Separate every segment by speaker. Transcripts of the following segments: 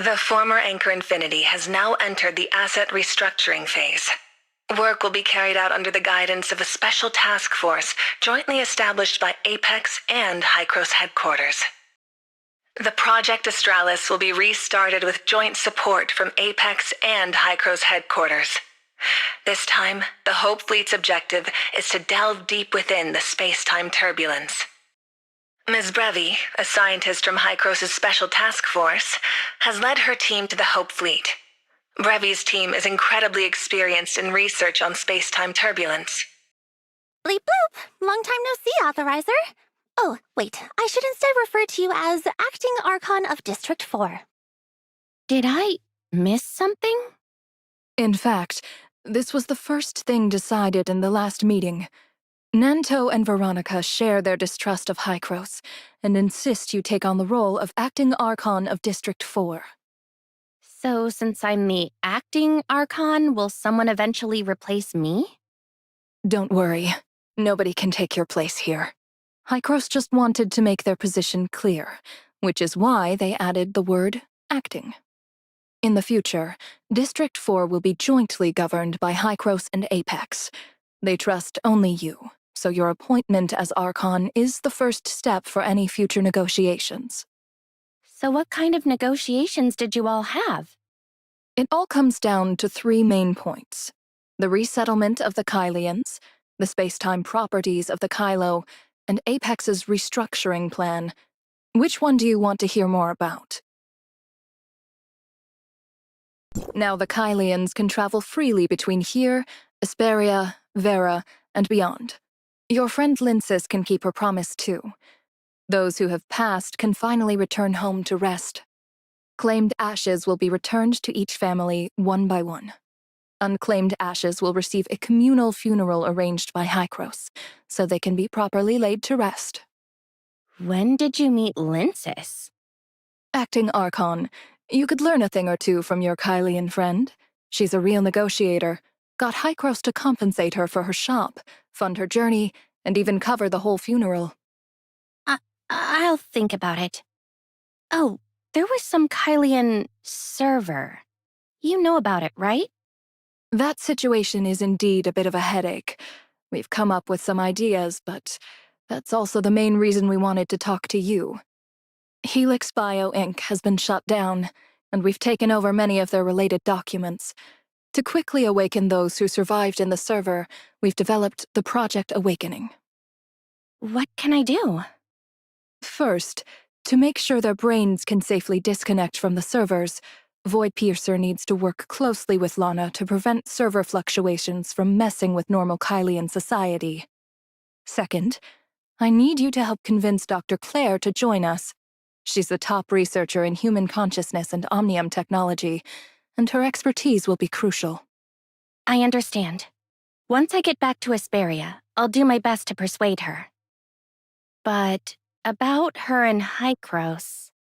Speaker 1: The former Anchor Infinity has now entered the asset restructuring phase. Work will be carried out under the guidance of a special task force jointly established by Apex and Hycros headquarters. The Project Astralis will be restarted with joint support from Apex and Hycros headquarters. This time, the Hope Fleet's objective is to delve deep within the space-time turbulence. Ms. Brevi, a scientist from Hycros' Special Task Force, has led her team to the Hope Fleet. Brevi's team is incredibly experienced in research on space-time turbulence.
Speaker 2: Bleep bloop! Long time no see, Authorizer. Oh, wait, I should instead refer to you as Acting Archon of District 4. Did I miss something?
Speaker 3: In fact, this was the first thing decided in the last meeting. Nanto and Veronica share their distrust of Hycros and insist you take on the role of Acting Archon of District 4.
Speaker 2: So since I'm the Acting Archon, will someone eventually replace me?
Speaker 3: Don't worry. Nobody can take your place here. Hycros just wanted to make their position clear, which is why they added the word acting. In the future, District 4 will be jointly governed by Hycros and Apex. They trust only you, so your appointment as Archon is the first step for any future negotiations.
Speaker 2: So what kind of negotiations did you all have?
Speaker 3: It all comes down to 3 main points: the resettlement of the Kylians, the space-time properties of the Kylo, and Apex's restructuring plan. Which one do you want to hear more about? Now the Kylians can travel freely between here, Asperia, Vera, and beyond. Your friend Linsis can keep her promise too. Those who have passed can finally return home to rest. Claimed ashes will be returned to each family one by one. Unclaimed ashes will receive a communal funeral arranged by Hycros, so they can be properly laid to rest.
Speaker 2: When did you meet Linsis?
Speaker 3: Acting Archon, you could learn a thing or two from your Kylian friend. She's a real negotiator. Got Hycros to compensate her for her shop, fund her journey, and even cover the whole funeral.
Speaker 2: I'll think about it. Oh, there was some Kylian server. You know about it, right?
Speaker 3: That situation is indeed a bit of a headache. We've come up with some ideas, but that's also the main reason we wanted to talk to you. Helix Bio Inc. has been shut down, and we've taken over many of their related documents. To quickly awaken those who survived in the server, we've developed the Project Awakening.
Speaker 2: What can I do?
Speaker 3: First, to make sure their brains can safely disconnect from the servers, Voidpiercer needs to work closely with Lana to prevent server fluctuations from messing with normal Kylian society. Second, I need you to help convince Dr. Claire to join us. She's the top researcher in human consciousness and omnium technology, and her expertise will be crucial.
Speaker 2: I understand. Once I get back to Asperia, I'll do my best to persuade her. But about her and Hycros...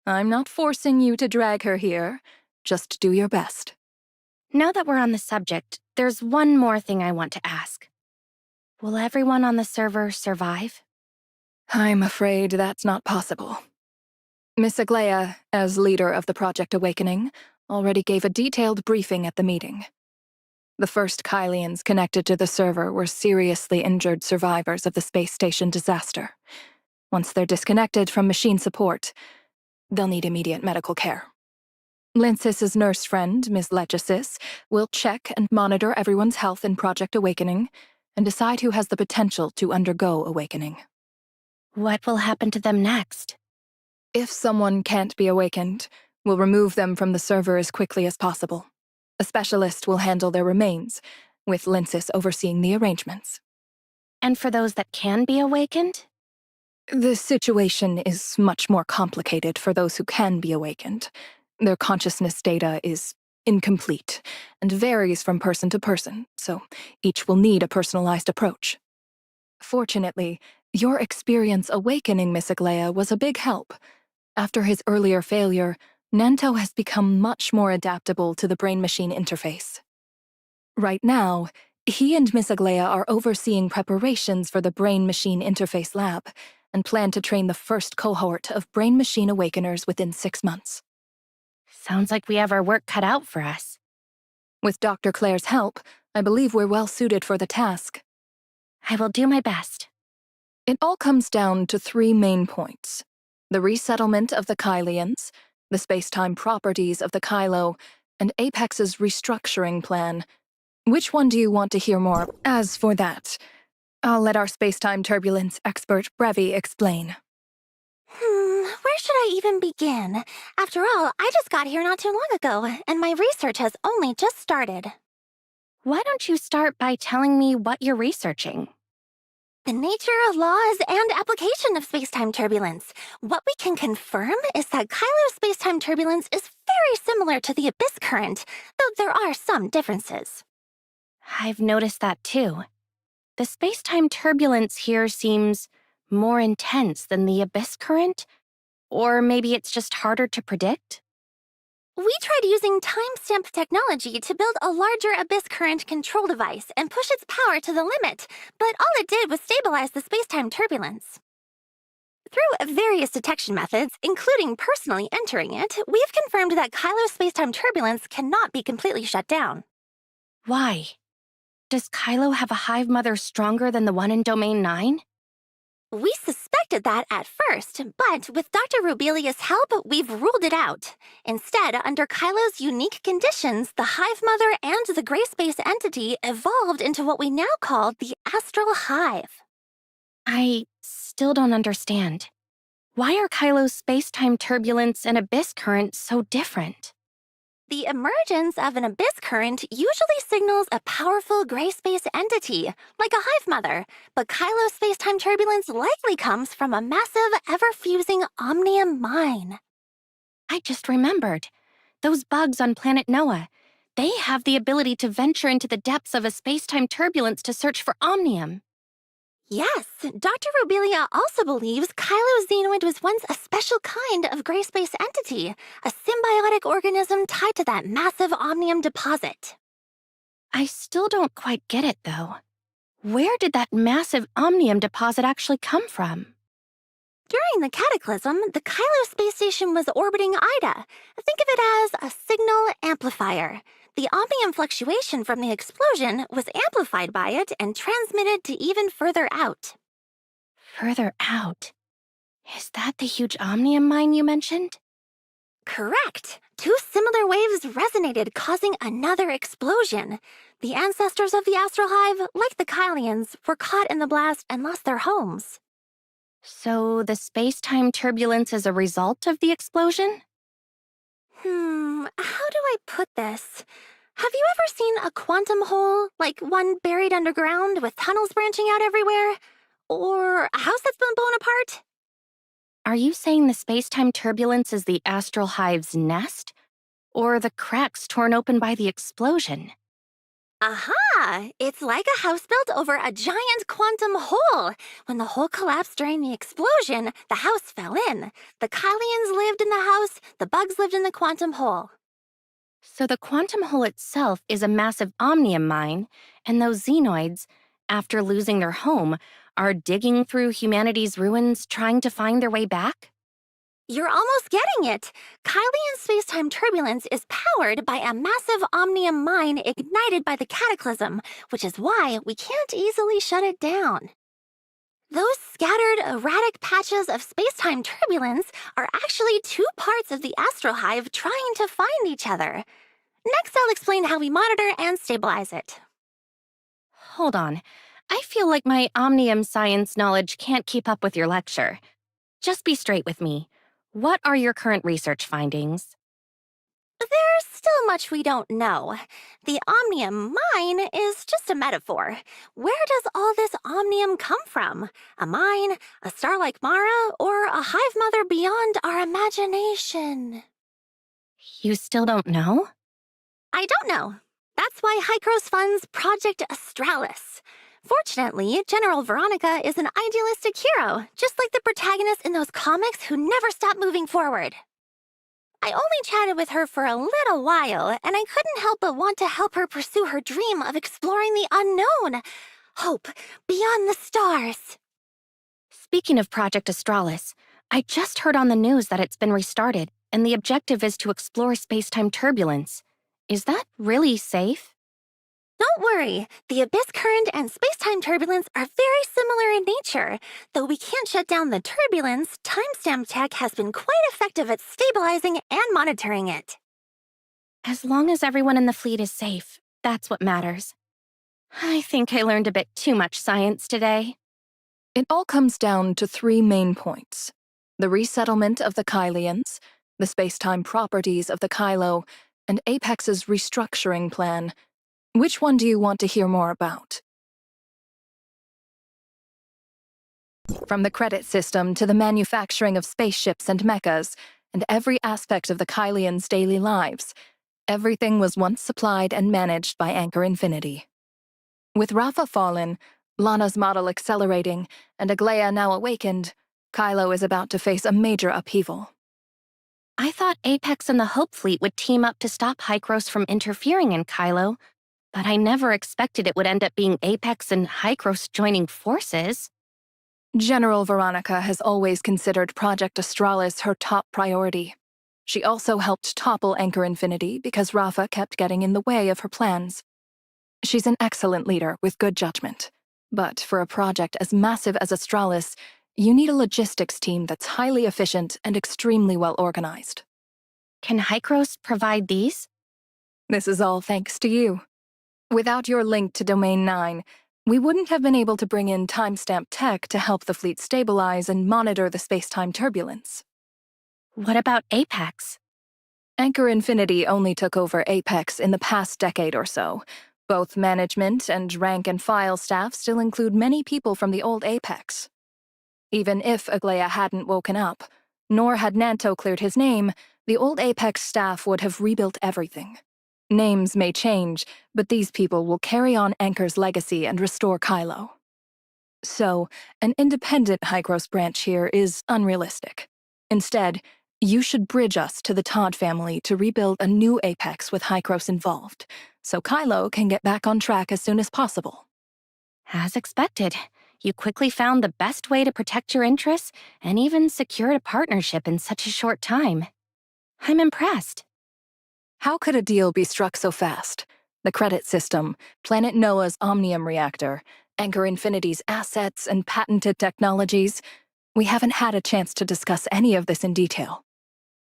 Speaker 3: I'm not forcing you to drag her here. Just do your best.
Speaker 2: Now that we're on the subject, there's one more thing I want to ask. Will everyone on the server survive?
Speaker 3: I'm afraid that's not possible. Miss Aglaia, as leader of the Project Awakening, already gave a detailed briefing at the meeting. The first Kylians connected to the server were seriously injured survivors of the space station disaster. Once they're disconnected from machine support, they'll need immediate medical care. Linsis's nurse friend, Ms. Legisis, will check and monitor everyone's health in Project Awakening and decide who has the potential to undergo awakening.
Speaker 2: What will happen to them next?
Speaker 3: If someone can't be awakened, we'll remove them from the server as quickly as possible. A specialist will handle their remains, with Linsis overseeing the arrangements.
Speaker 2: And for those that can be awakened?
Speaker 3: The situation is much more complicated for those who can be awakened. Their consciousness data is incomplete and varies from person to person, so each will need a personalized approach. Fortunately, your experience awakening Miss Aglaia was a big help. After his earlier failure, Nanto has become much more adaptable to the brain-machine interface. Right now, he and Miss Aglaia are overseeing preparations for the brain-machine interface lab and plan to train the first cohort of brain-machine awakeners within 6 months.
Speaker 4: Sounds like we have our work cut out for us.
Speaker 3: With Dr. Claire's help, I believe we're well suited for the task.
Speaker 4: I will do my best.
Speaker 3: It all comes down to 3 main points. The resettlement of the Kylians, the space-time properties of the Kylo, and Apex's restructuring plan. Which one do you want to hear more? As for that, I'll let our space-time turbulence expert Brevi explain.
Speaker 2: Where should I even begin? After all, I just got here not too long ago, and my research has only just started.
Speaker 4: Why don't you start by telling me what you're researching?
Speaker 2: The nature, laws, and application of space-time turbulence. What we can confirm is that Kylo's space-time turbulence is very similar to the Abyss current, though there are some differences.
Speaker 4: I've noticed that too. The space-time turbulence here seems more intense than the Abyss current? Or maybe it's just harder to predict?
Speaker 2: We tried using timestamp technology to build a larger Abyss current control device and push its power to the limit, but all it did was stabilize the space-time turbulence. Through various detection methods, including personally entering it, we've confirmed that Kylo's space-time turbulence cannot be completely shut down.
Speaker 4: Why? Does Kylo have a hive mother stronger than the one in Domain 9?
Speaker 2: We suspected that at first, but with Dr. Rubelia's help, we've ruled it out. Instead, under Kylo's unique conditions, the Hive Mother and the gray space entity evolved into what we now call the Astral Hive.
Speaker 4: I still don't understand. Why are Kylo's space-time turbulence and Abyss current so different?
Speaker 2: The emergence of an Abyss current usually signals a powerful gray space entity, like a Hive Mother, but Kylo's space-time turbulence likely comes from a massive, ever-fusing omnium mine.
Speaker 4: I just remembered. Those bugs on planet Noah, they have the ability to venture into the depths of a space-time turbulence to search for omnium.
Speaker 2: Yes, Dr. Rubelia also believes Kylo's xenoid was once a special kind of gray space entity, a symbiotic organism tied to that massive omnium deposit.
Speaker 4: I still don't quite get it, though. Where did that massive omnium deposit actually come from?
Speaker 2: During the Cataclysm, the Kylo space station was orbiting Ida. Think of it as a signal amplifier. The omnium fluctuation from the explosion was amplified by it and transmitted to even further out.
Speaker 4: Further out? Is that the huge omnium mine you mentioned?
Speaker 2: Correct. 2 similar waves resonated, causing another explosion. The ancestors of the Astral Hive, like the Kylians, were caught in the blast and lost their homes.
Speaker 4: So the space-time turbulence is a result of the explosion?
Speaker 2: How do I put this? Have you ever seen a quantum hole, like one buried underground with tunnels branching out everywhere? Or a house that's been blown apart?
Speaker 4: Are you saying the space-time turbulence is the Astral Hive's nest? Or the cracks torn open by the explosion?
Speaker 2: Aha! It's like a house built over a giant quantum hole. When the hole collapsed during the explosion, the house fell in. The Kylians lived in the house, the bugs lived in the quantum hole.
Speaker 4: So the quantum hole itself is a massive omnium mine, and those xenoids, after losing their home, are digging through humanity's ruins trying to find their way back?
Speaker 2: You're almost getting it. Kylian space-time turbulence is powered by a massive omnium mine ignited by the Cataclysm, which is why we can't easily shut it down. Those scattered, erratic patches of space-time turbulence are actually 2 parts of the Astral Hive trying to find each other. Next, I'll explain how we monitor and stabilize it.
Speaker 4: Hold on. I feel like my omnium science knowledge can't keep up with your lecture. Just be straight with me. What are your current research findings?
Speaker 2: There's still much we don't know. The omnium mine is just a metaphor. Where does all this omnium come from? A mine, a star like Mara, or a hive mother beyond our imagination?
Speaker 4: You still don't know?
Speaker 2: I don't know. That's why Hykros funds Project Astralis. Fortunately, General Veronica is an idealistic hero, just like the protagonists in those comics who never stop moving forward. I only chatted with her for a little while, and I couldn't help but want to help her pursue her dream of exploring the unknown. Hope beyond the stars.
Speaker 4: Speaking of Project Astralis, I just heard on the news that it's been restarted, and the objective is to explore space-time turbulence. Is that really safe?
Speaker 2: Don't worry, the abyss current and space-time turbulence are very similar in nature. Though we can't shut down the turbulence, timestamp tech has been quite effective at stabilizing and monitoring it.
Speaker 4: As long as everyone in the fleet is safe, that's what matters. I think I learned a bit too much science today.
Speaker 3: It all comes down to three main points: the resettlement of the Kylians, the space-time properties of the Kylo, and Apex's restructuring plan. Which one do you want to hear more about? From the credit system to the manufacturing of spaceships and mechas, and every aspect of the Kylians' daily lives, everything was once supplied and managed by Anchor Infinity. With Rafa fallen, Lana's model accelerating, and Aglaia now awakened, Kylo is about to face a major upheaval.
Speaker 4: I thought Apex and the Hope Fleet would team up to stop Hykros from interfering in Kylo, but I never expected it would end up being Apex and Hykros joining forces.
Speaker 3: General Veronica has always considered Project Astralis her top priority. She also helped topple Anchor Infinity because Rafa kept getting in the way of her plans. She's an excellent leader with good judgment. But for a project as massive as Astralis, you need a logistics team that's highly efficient and extremely well organized.
Speaker 4: Can Hykros provide these?
Speaker 3: This is all thanks to you. Without your link to Domain 9, we wouldn't have been able to bring in timestamp tech to help the fleet stabilize and monitor the space-time turbulence.
Speaker 4: What about Apex?
Speaker 3: Anchor Infinity only took over Apex in the past decade or so. Both management and rank and file staff still include many people from the old Apex. Even if Aglaia hadn't woken up, nor had Nanto cleared his name, the old Apex staff would have rebuilt everything. Names may change, but these people will carry on Anchor's legacy and restore Kylo. So, an independent Hykros branch here is unrealistic. Instead, you should bridge us to the Todd family to rebuild a new Apex with Hykros involved, so Kylo can get back on track as soon as possible.
Speaker 4: As expected, you quickly found the best way to protect your interests and even secured a partnership in such a short time. I'm impressed.
Speaker 3: How could a deal be struck so fast? The credit system, Planet Noah's Omnium reactor, Anchor Infinity's assets and patented technologies. We haven't had a chance to discuss any of this in detail.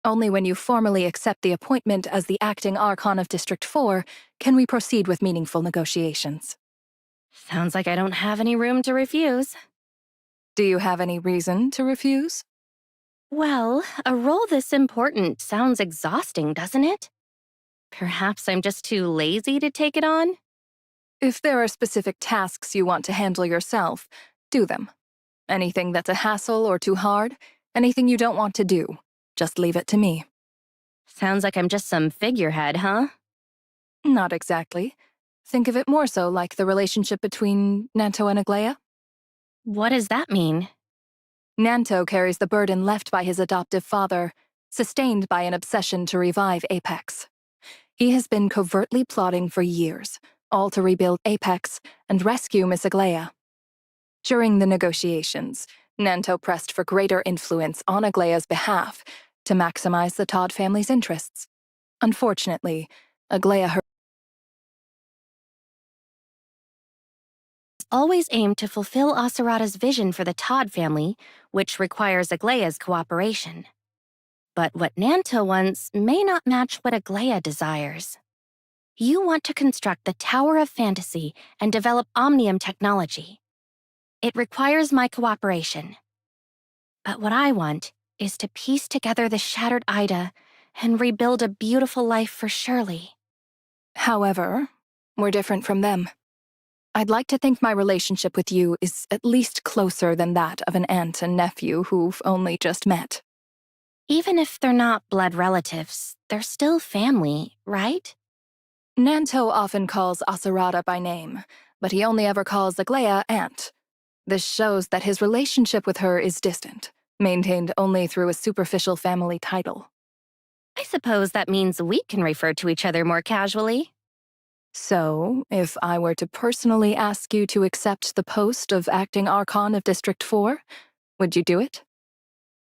Speaker 3: Only when you formally accept the appointment as the acting Archon of District 4 can we proceed with meaningful negotiations.
Speaker 4: Sounds like I don't have any room to refuse.
Speaker 3: Do you have any reason to refuse?
Speaker 4: Well, a role this important sounds exhausting, doesn't it? Perhaps I'm just too lazy to take it on?
Speaker 3: If there are specific tasks you want to handle yourself, do them. Anything that's a hassle or too hard, anything you don't want to do, just leave it to me.
Speaker 4: Sounds like I'm just some figurehead, huh?
Speaker 3: Not exactly. Think of it more so like the relationship between Nanto and Aglaia.
Speaker 4: What does that mean?
Speaker 3: Nanto carries the burden left by his adoptive father, sustained by an obsession to revive Apex. He has been covertly plotting for years, all to rebuild Apex and rescue Miss Aglaia. During the negotiations, Nanto pressed for greater influence on Aglaia's behalf to maximize the Todd family's interests. Unfortunately, Aglaia
Speaker 4: always aimed to fulfill Asurata's vision for the Todd family, which requires Aglaia's cooperation. But what Nanto wants may not match what Aglaia desires. You want to construct the Tower of Fantasy and develop Omnium technology. It requires my cooperation. But what I want is to piece together the shattered Ida and rebuild a beautiful life for Shirley.
Speaker 3: However, we're different from them. I'd like to think my relationship with you is at least closer than that of an aunt and nephew who've only just met.
Speaker 4: Even if they're not blood relatives, they're still family, right?
Speaker 3: Nanto often calls Asurata by name, but he only ever calls Aglaia aunt. This shows that his relationship with her is distant, maintained only through a superficial family title.
Speaker 4: I suppose that means we can refer to each other more casually.
Speaker 3: So, if I were to personally ask you to accept the post of acting Archon of District 4, would you do it?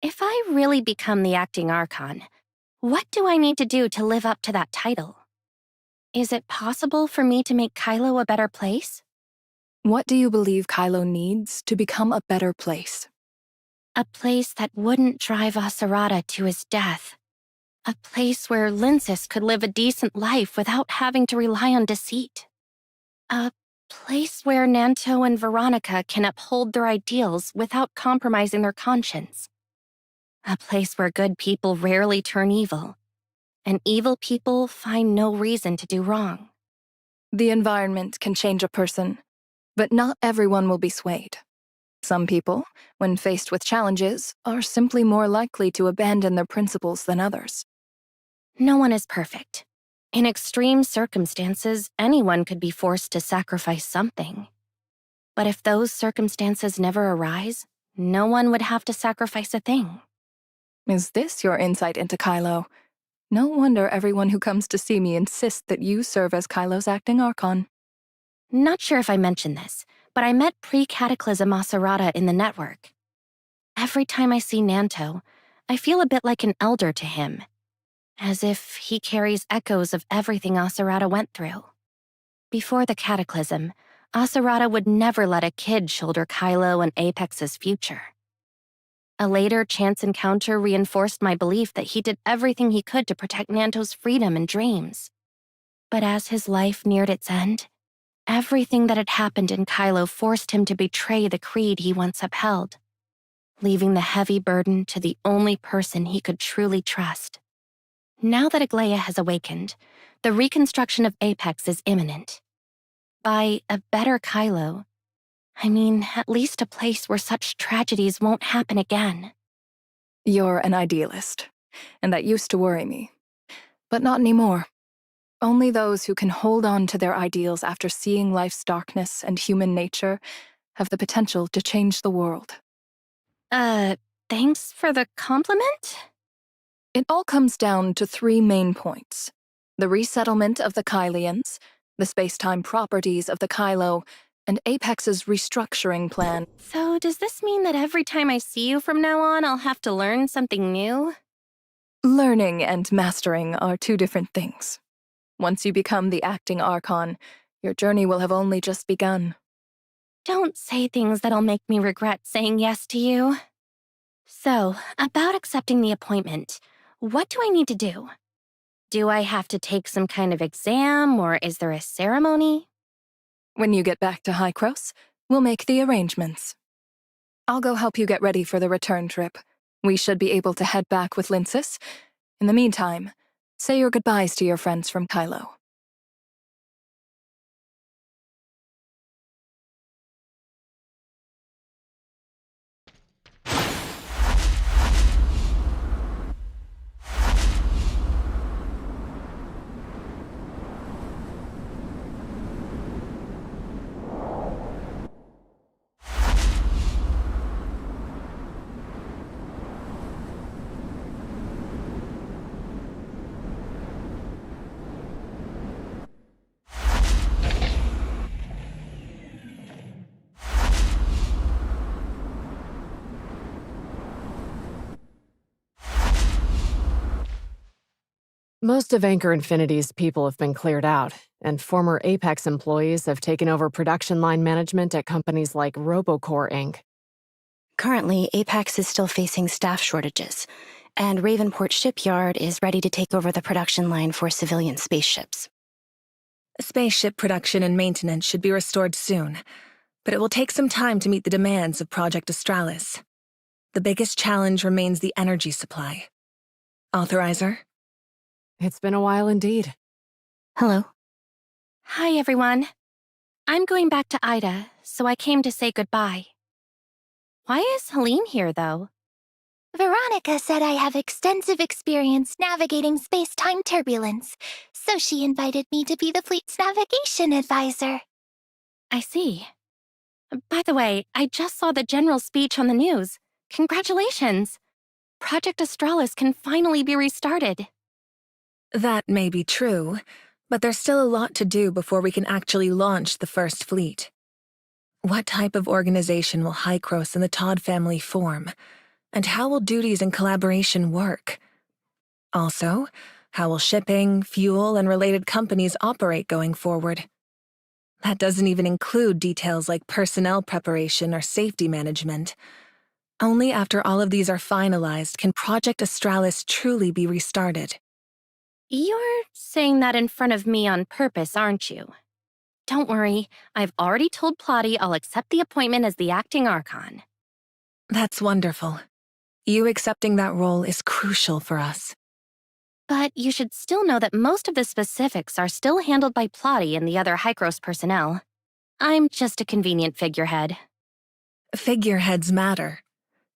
Speaker 4: If I really become the acting Archon, What do I need to do to live up to that title? Is it possible for me to make Kylo a better place?
Speaker 3: What do you believe Kylo needs to become a better place?
Speaker 4: A place that wouldn't drive Asarada to his death. A place where Linsis could live a decent life without having to rely on deceit. A place where Nanto and Veronica can uphold their ideals without compromising their conscience. A place where good people rarely turn evil, and evil people find no reason to do wrong.
Speaker 3: The environment can change a person, but not everyone will be swayed. Some people, when faced with challenges, are simply more likely to abandon their principles than others.
Speaker 4: No one is perfect. In extreme circumstances, anyone could be forced to sacrifice something. But if those circumstances never arise, no one would have to sacrifice a thing.
Speaker 3: Is this your insight into Kylo? No wonder everyone who comes to see me insists that you serve as Kylo's acting Archon.
Speaker 4: Not sure if I mentioned this, but I met pre-Cataclysm Asarada in the network. Every time I see Nanto, I feel a bit like an elder to him, as if he carries echoes of everything Asarada went through. Before the Cataclysm, Asarada would never let a kid shoulder Kylo and Apex's future. A later chance encounter reinforced my belief that he did everything he could to protect Nanto's freedom and dreams. But as his life neared its end, everything that had happened in Kylo forced him to betray the creed he once upheld, leaving the heavy burden to the only person he could truly trust. Now that Aglaia has awakened, the reconstruction of Apex is imminent. By a better Kylo, I mean at least a place where such tragedies won't happen again.
Speaker 3: You're an idealist, and that used to worry me. But not anymore. Only those who can hold on to their ideals after seeing life's darkness and human nature have the potential to change the world.
Speaker 4: Thanks for the compliment?
Speaker 3: It all comes down to 3 main points: the resettlement of the Kylians, the space-time properties of the Kylo, and Apex's restructuring plan.
Speaker 4: So does this mean that every time I see you from now on, I'll have to learn something new?
Speaker 3: Learning and mastering are 2 different things. Once you become the acting Archon, your journey will have only just begun.
Speaker 4: Don't say things that'll make me regret saying yes to you. So, about accepting the appointment, what do I need to do? Do I have to take some kind of exam, or is there a ceremony?
Speaker 3: When you get back to Hykros, we'll make the arrangements. I'll go help you get ready for the return trip. We should be able to head back with Linsis. In the meantime, say your goodbyes to your friends from Kylo.
Speaker 5: Most of Anchor Infinity's people have been cleared out, and former Apex employees have taken over production line management at companies like Robocore Inc.
Speaker 6: Currently, Apex is still facing staff shortages, and Ravenport Shipyard is ready to take over the production line for civilian spaceships.
Speaker 1: Spaceship production and maintenance should be restored soon, but it will take some time to meet the demands of Project Australis. The biggest challenge remains the energy supply. Authorizer?
Speaker 5: It's been a while indeed.
Speaker 6: Hello.
Speaker 4: Hi, everyone. I'm going back to Ida, so I came to say goodbye. Why is Helene here, though?
Speaker 2: Veronica said I have extensive experience navigating space-time turbulence, so she invited me to be the fleet's navigation advisor.
Speaker 4: I see. By the way, I just saw the general's speech on the news. Congratulations! Project Australis can finally be restarted.
Speaker 1: That may be true, but there's still a lot to do before we can actually launch the first fleet. What type of organization will Hykros and the Todd family form? And how will duties and collaboration work? Also, how will shipping, fuel, and related companies operate going forward? That doesn't even include details like personnel preparation or safety management. Only after all of these are finalized can Project Astralis truly be restarted.
Speaker 4: You're saying that in front of me on purpose, aren't you? Don't worry, I've already told Plotty I'll accept the appointment as the acting Archon.
Speaker 1: That's wonderful. You accepting that role is crucial for us.
Speaker 4: But you should still know that most of the specifics are still handled by Plotty and the other Hykros personnel. I'm just a convenient figurehead.
Speaker 1: Figureheads matter.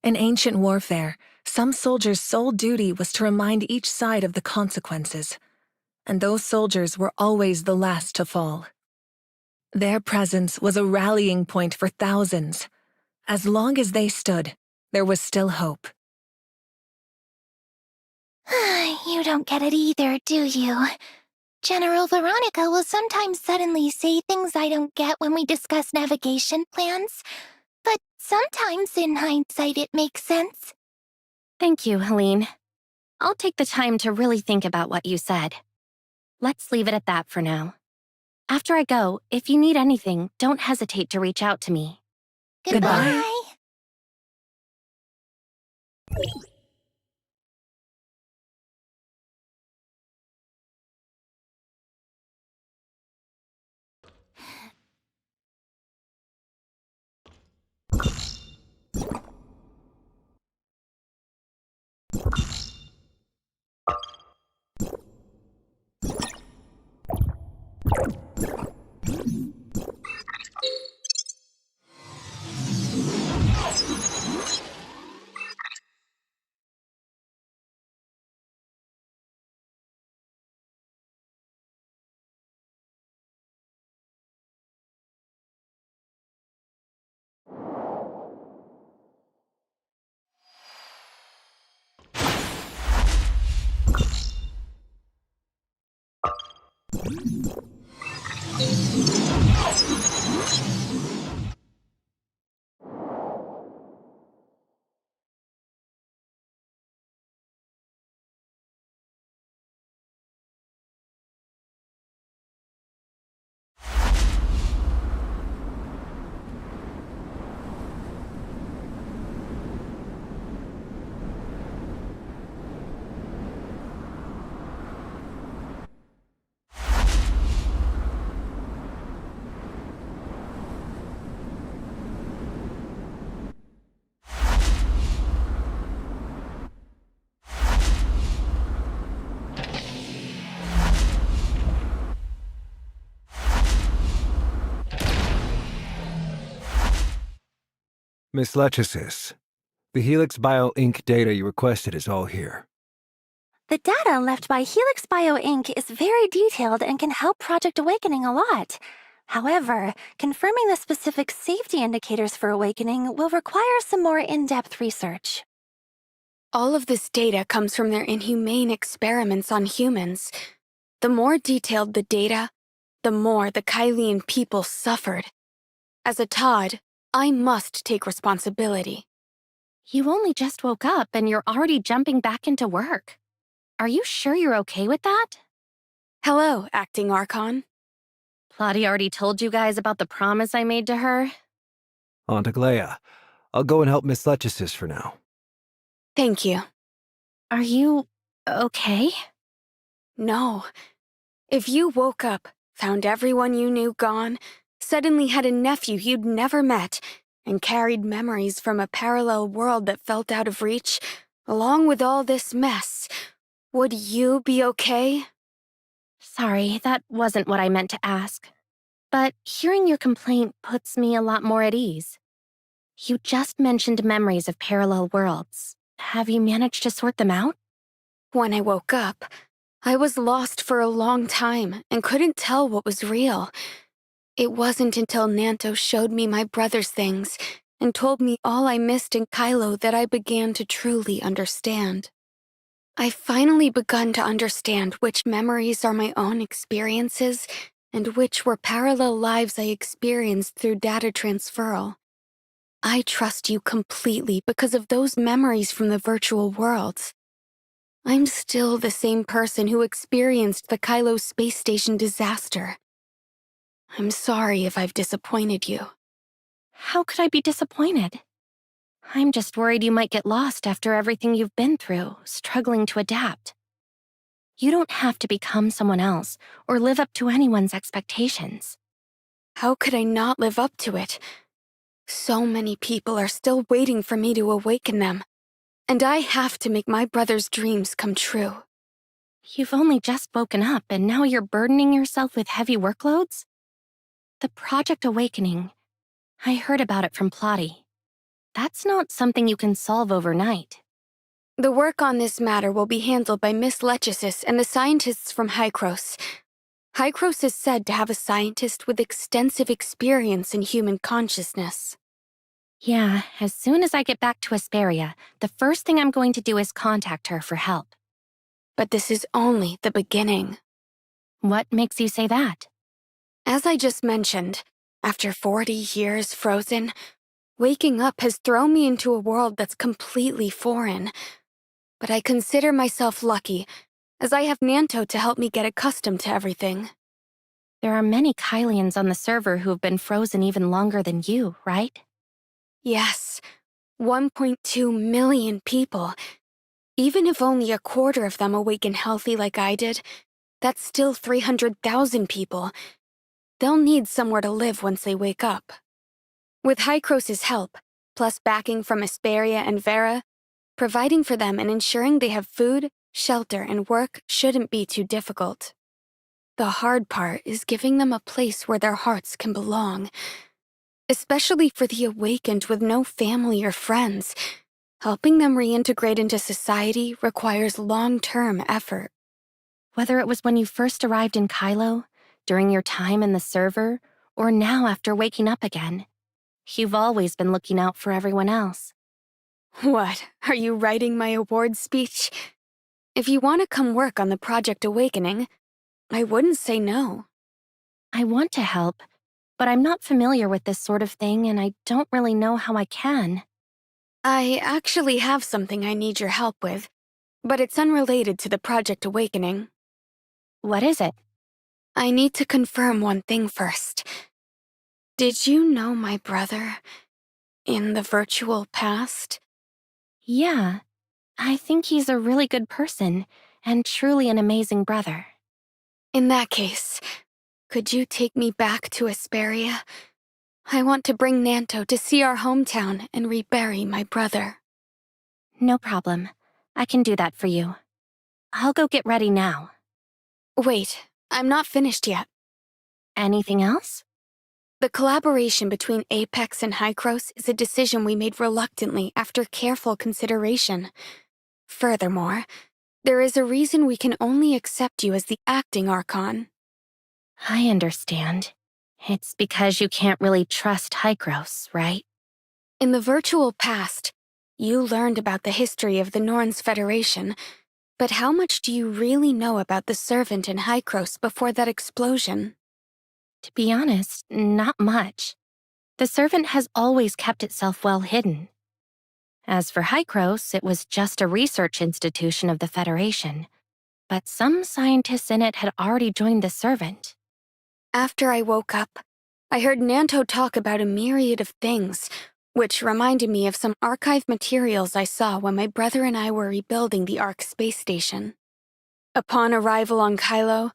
Speaker 1: In ancient warfare, some soldiers' sole duty was to remind each side of the consequences, and those soldiers were always the last to fall. Their presence was a rallying point for thousands. As long as they stood, there was still hope.
Speaker 2: You don't get it either, do you? General Veronica will sometimes suddenly say things I don't get when we discuss navigation plans, but sometimes in hindsight it makes sense.
Speaker 4: Thank you, Helene. I'll take the time to really think about what you said. Let's leave it at that for now. After I go, if you need anything, don't hesitate to reach out to me.
Speaker 1: Goodbye.
Speaker 7: Miss Lechesis, the Helix Bio Inc. data you requested is all here.
Speaker 2: The data left by Helix Bio Inc. is very detailed and can help Project Awakening a lot. However, confirming the specific safety indicators for Awakening will require some more in-depth research.
Speaker 8: All of this data comes from their inhumane experiments on humans. The more detailed the data, the more the Kylian people suffered. As a Todd, I must take responsibility.
Speaker 4: You only just woke up and you're already jumping back into work. Are you sure you're okay with that?
Speaker 8: Hello, Acting Archon.
Speaker 4: Plotty already told you guys about the promise I made to her?
Speaker 7: Aunt Aglaya, I'll go and help Miss Lechesis for now.
Speaker 8: Thank you.
Speaker 4: Are you okay?
Speaker 8: No. If you woke up, found everyone you knew gone, suddenly had a nephew you'd never met, and carried memories from a parallel world that felt out of reach, along with all this mess, would you be okay?
Speaker 4: Sorry, that wasn't what I meant to ask. But hearing your complaint puts me a lot more at ease. You just mentioned memories of parallel worlds. Have you managed to sort them out?
Speaker 8: When I woke up, I was lost for a long time and couldn't tell what was real. It wasn't until Nanto showed me my brother's things and told me all I missed in Kylo that I began to truly understand. I've finally begun to understand which memories are my own experiences and which were parallel lives I experienced through data transferal. I trust you completely because of those memories from the virtual worlds. I'm still the same person who experienced the Kylo space station disaster. I'm sorry if I've disappointed you.
Speaker 4: How could I be disappointed? I'm just worried you might get lost after everything you've been through, struggling to adapt. You don't have to become someone else or live up to anyone's expectations.
Speaker 8: How could I not live up to it? So many people are still waiting for me to awaken them, and I have to make my brother's dreams come true.
Speaker 4: You've only just woken up and now you're burdening yourself with heavy workloads? The Project Awakening. I heard about it from Plotty. That's not something you can solve overnight.
Speaker 8: The work on this matter will be handled by Miss Lechesis and the scientists from Hykros. Hykros is said to have a scientist with extensive experience in human consciousness.
Speaker 4: Yeah, as soon as I get back to Asperia, the first thing I'm going to do is contact her for help.
Speaker 8: But this is only the beginning.
Speaker 4: What makes you say that?
Speaker 8: As I just mentioned, after 40 years frozen, waking up has thrown me into a world that's completely foreign. But I consider myself lucky, as I have Nanto to help me get accustomed to everything.
Speaker 4: There are many Kylians on the server who have been frozen even longer than you, right?
Speaker 8: Yes, 1.2 million people. Even if only a quarter of them awaken healthy like I did, that's still 300,000 people. They'll need somewhere to live once they wake up. With Hykros' help, plus backing from Asperia and Vera, providing for them and ensuring they have food, shelter, and work shouldn't be too difficult. The hard part is giving them a place where their hearts can belong. Especially for the awakened with no family or friends, helping them reintegrate into society requires long-term effort.
Speaker 4: Whether it was when you first arrived in Kylo, during your time in the server, or now after waking up again, you've always been looking out for everyone else.
Speaker 8: What, are you writing my award speech? If you want to come work on the Project Awakening, I wouldn't say no.
Speaker 4: I want to help, but I'm not familiar with this sort of thing and I don't really know how I can.
Speaker 8: I actually have something I need your help with, but it's unrelated to the Project Awakening.
Speaker 4: What is it?
Speaker 8: I need to confirm one thing first. Did you know my brother in the virtual past?
Speaker 4: Yeah, I think he's a really good person and truly an amazing brother.
Speaker 8: In that case, could you take me back to Asperia? I want to bring Nanto to see our hometown and rebury my brother.
Speaker 4: No problem. I can do that for you. I'll go get ready now.
Speaker 8: Wait, I'm not finished yet.
Speaker 4: Anything else?
Speaker 8: The collaboration between Apex and Hykros is a decision we made reluctantly after careful consideration. Furthermore, there is a reason we can only accept you as the acting Archon.
Speaker 4: I understand. It's because you can't really trust Hykros, right?
Speaker 8: In the virtual past, you learned about the history of the Norns Federation, but how much do you really know about the Servant and Hykros before that explosion?
Speaker 4: To be honest, not much. The Servant has always kept itself well hidden. As for Hykros, it was just a research institution of the Federation, but some scientists in it had already joined the Servant.
Speaker 8: After I woke up, I heard Nanto talk about a myriad of things, which reminded me of some archive materials I saw when my brother and I were rebuilding the Ark space station. Upon arrival on Kylo,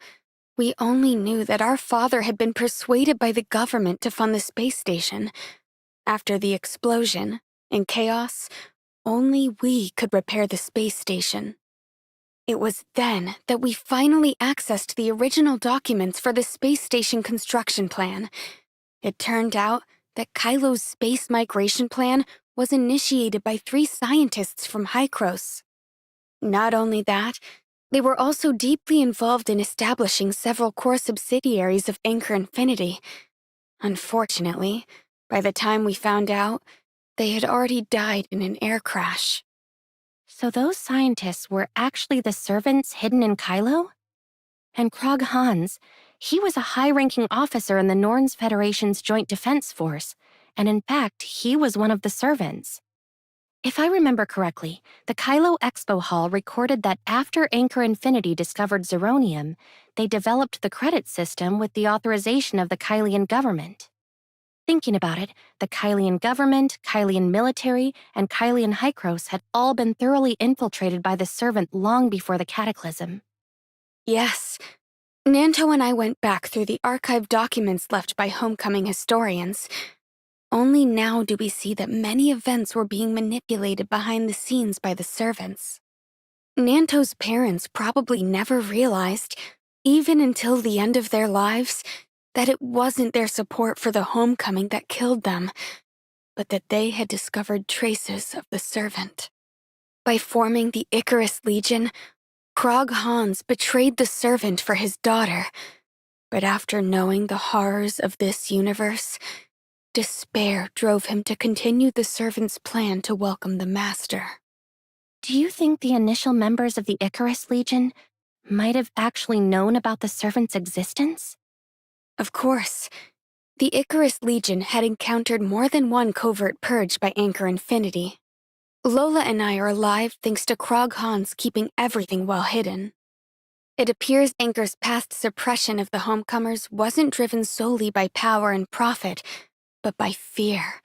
Speaker 8: we only knew that our father had been persuaded by the government to fund the space station. After the explosion, in chaos, only we could repair the space station. It was then that we finally accessed the original documents for the space station construction plan. It turned out that Kylo's space migration plan was initiated by 3 scientists from Hykros. Not only that, they were also deeply involved in establishing several core subsidiaries of Anchor Infinity. Unfortunately, by the time we found out, they had already died in an air crash.
Speaker 4: So those scientists were actually the Servants hidden in Kylo? And Krog Hans, he was a high-ranking officer in the Norns Federation's Joint Defense Force, and in fact, he was one of the Servants. If I remember correctly, the Kylo Expo Hall recorded that after Anchor Infinity discovered Zeronium, they developed the credit system with the authorization of the Kylian government. Thinking about it, the Kylian government, Kylian military, and Kylian Hykros had all been thoroughly infiltrated by the Servant long before the Cataclysm.
Speaker 8: Yes. Nanto and I went back through the archived documents left by homecoming historians. Only now do we see that many events were being manipulated behind the scenes by the servants. Nanto's parents probably never realized, even until the end of their lives, that it wasn't their support for the homecoming that killed them, but that they had discovered traces of the servant. By forming the Icarus Legion, Krog Hans betrayed the servant for his daughter. But after knowing the horrors of this universe, despair drove him to continue the servant's plan to welcome the master.
Speaker 4: Do you think the initial members of the Icarus Legion might have actually known about the servant's existence?
Speaker 8: Of course. The Icarus Legion had encountered more than one covert purge by Anchor Infinity. Lola and I are alive thanks to Krog Hans keeping everything well hidden. It appears Anchor's past suppression of the homecomers wasn't driven solely by power and profit, but by fear.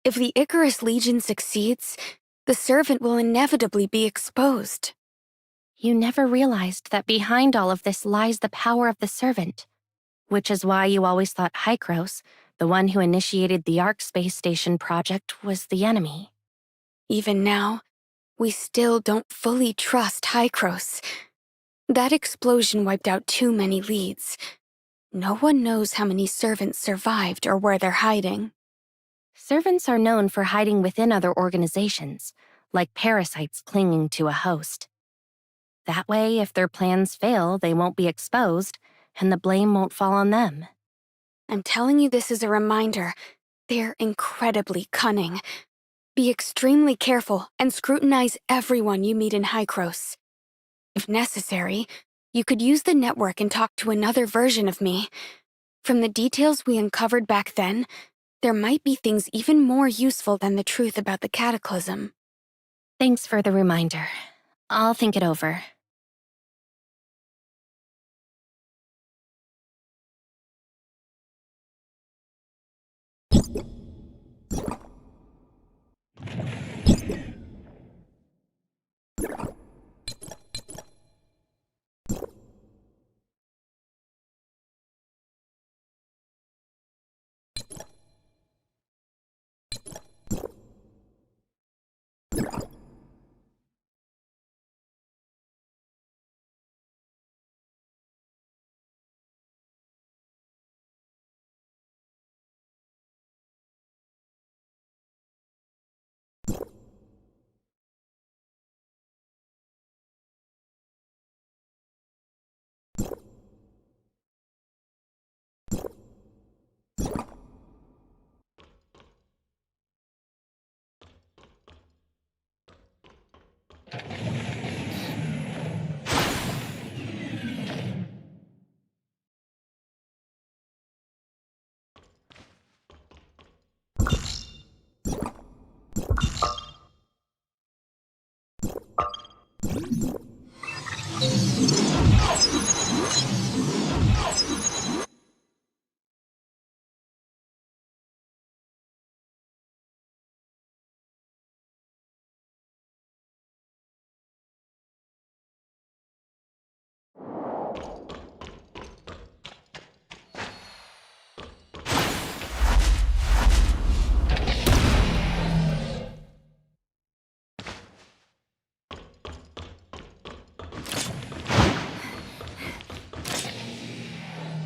Speaker 8: If the Icarus Legion succeeds, the servant will inevitably be exposed.
Speaker 4: You never realized that behind all of this lies the power of the servant, which is why you always thought Hykros, the one who initiated the Ark Space Station project, was the enemy.
Speaker 8: Even now, we still don't fully trust Hykros. That explosion wiped out too many leads. No one knows how many servants survived or where they're hiding.
Speaker 4: Servants are known for hiding within other organizations, like parasites clinging to a host. That way, if their plans fail, they won't be exposed, and the blame won't fall on them.
Speaker 8: I'm telling you this as a reminder. They're incredibly cunning. Be extremely careful and scrutinize everyone you meet in Hykros. If necessary, you could use the network and talk to another version of me. From the details we uncovered back then, there might be things even more useful than the truth about the Cataclysm.
Speaker 4: Thanks for the reminder. I'll think it over.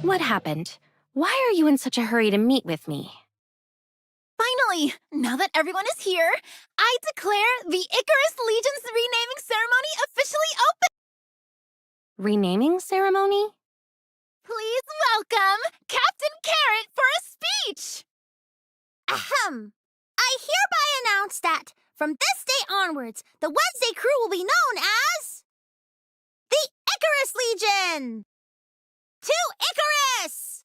Speaker 4: What happened? Why are you in such a hurry to meet with me?
Speaker 2: Finally, now that everyone is here, I declare the Icarus Legion's renaming ceremony officially open!
Speaker 4: Renaming ceremony?
Speaker 2: Please welcome Captain Carrot for a speech! Ahem. I hereby announce that, from this day onwards, the Wednesday crew will be known as... the Icarus Legion! To Icarus!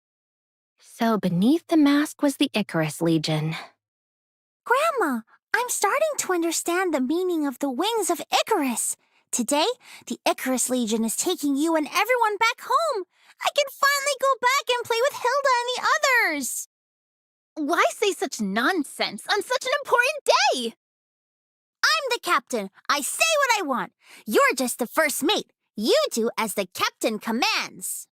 Speaker 4: So beneath the mask was the Icarus Legion.
Speaker 2: Grandma, I'm starting to understand the meaning of the wings of Icarus. Today, the Icarus Legion is taking you and everyone back home. I can finally go back and play with Hilda and the others.
Speaker 9: Why say such nonsense on such an important day?
Speaker 2: I'm the captain. I say what I want. You're just the first mate. You do as the captain commands.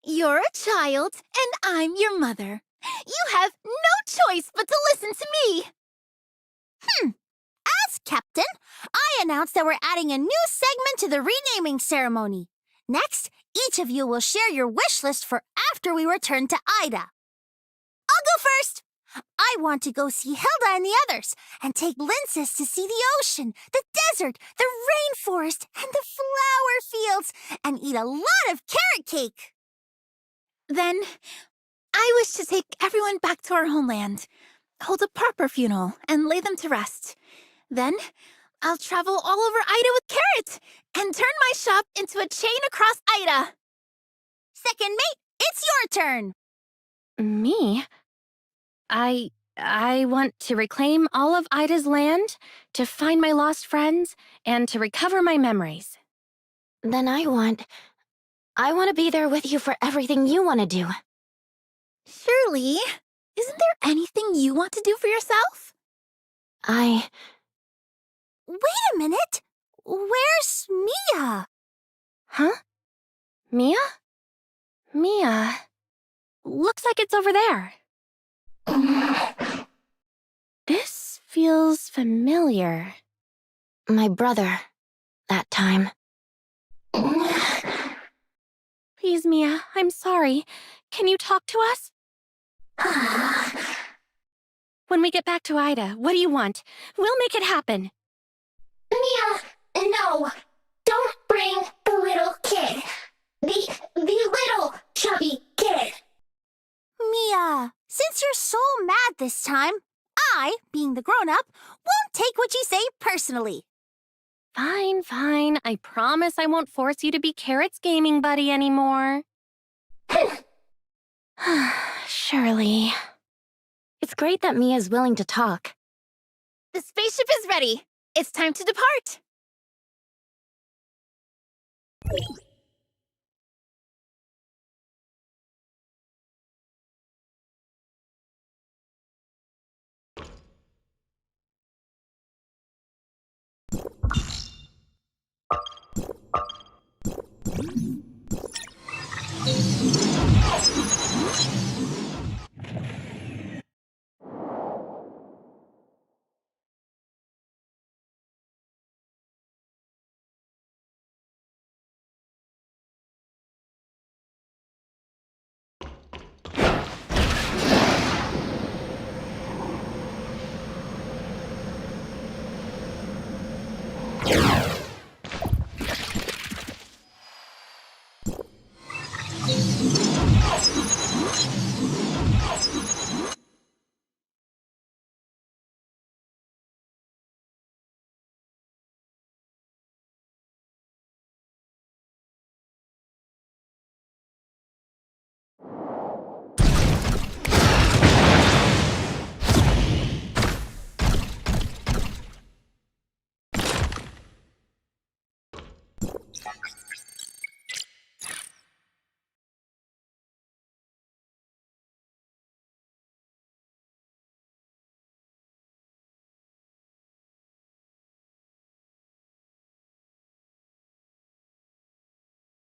Speaker 9: You're a child, and I'm your mother. You have no choice but to listen to me.
Speaker 2: As captain, I announce that we're adding a new segment to the renaming ceremony. Next, each of you will share your wish list for after we return to Ida. I'll go first. I want to go see Hilda and the others, and take Linces to see the ocean, the desert, the rainforest, and the flower fields, and eat a lot of carrot cake.
Speaker 9: Then, I wish to take everyone back to our homeland, hold a proper funeral, and lay them to rest. Then, I'll travel all over Ida with carrots, and turn my shop into a chain across Ida.
Speaker 2: Second mate, it's your turn.
Speaker 4: Me? I want to reclaim all of Ida's land, to find my lost friends, and to recover my memories.
Speaker 6: Then I want to be there with you for everything you want to do.
Speaker 9: Surely, isn't there anything you want to do for yourself?
Speaker 2: Wait a minute. Where's Mia?
Speaker 4: Huh? Mia? Mia. Looks like it's over there. This feels familiar.
Speaker 6: My brother, that time.
Speaker 4: Please, Mia, I'm sorry. Can you talk to us? When we get back to Ida, what do you want? We'll make it happen.
Speaker 10: Mia, no. Don't bring the little kid. The little chubby kid.
Speaker 2: Mia, since you're so mad this time, I, being the grown-up, won't take what you say personally.
Speaker 4: Fine, fine. I promise I won't force you to be Carrot's gaming buddy anymore.
Speaker 6: Surely. It's great that Mia's willing to talk.
Speaker 9: The spaceship is ready. It's time to depart.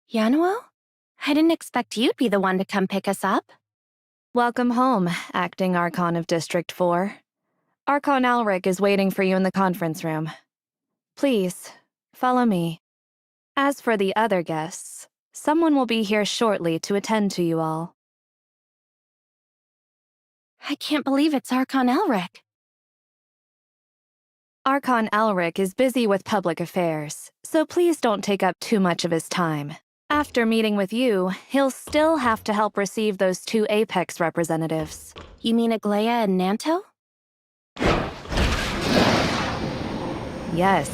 Speaker 4: Yanuo? I didn't expect you'd be the one to come pick us up.
Speaker 11: Welcome home, Acting Archon of District 4. Archon Alric is waiting for you in the conference room. Please, follow me. As for the other guests, someone will be here shortly to attend to you all.
Speaker 4: I can't believe it's Archon Elric.
Speaker 11: Archon Alric is busy with public affairs, so please don't take up too much of his time. After meeting with you, he'll still have to help receive those 2 Apex representatives.
Speaker 4: You mean Aglaya and Nanto?
Speaker 11: Yes.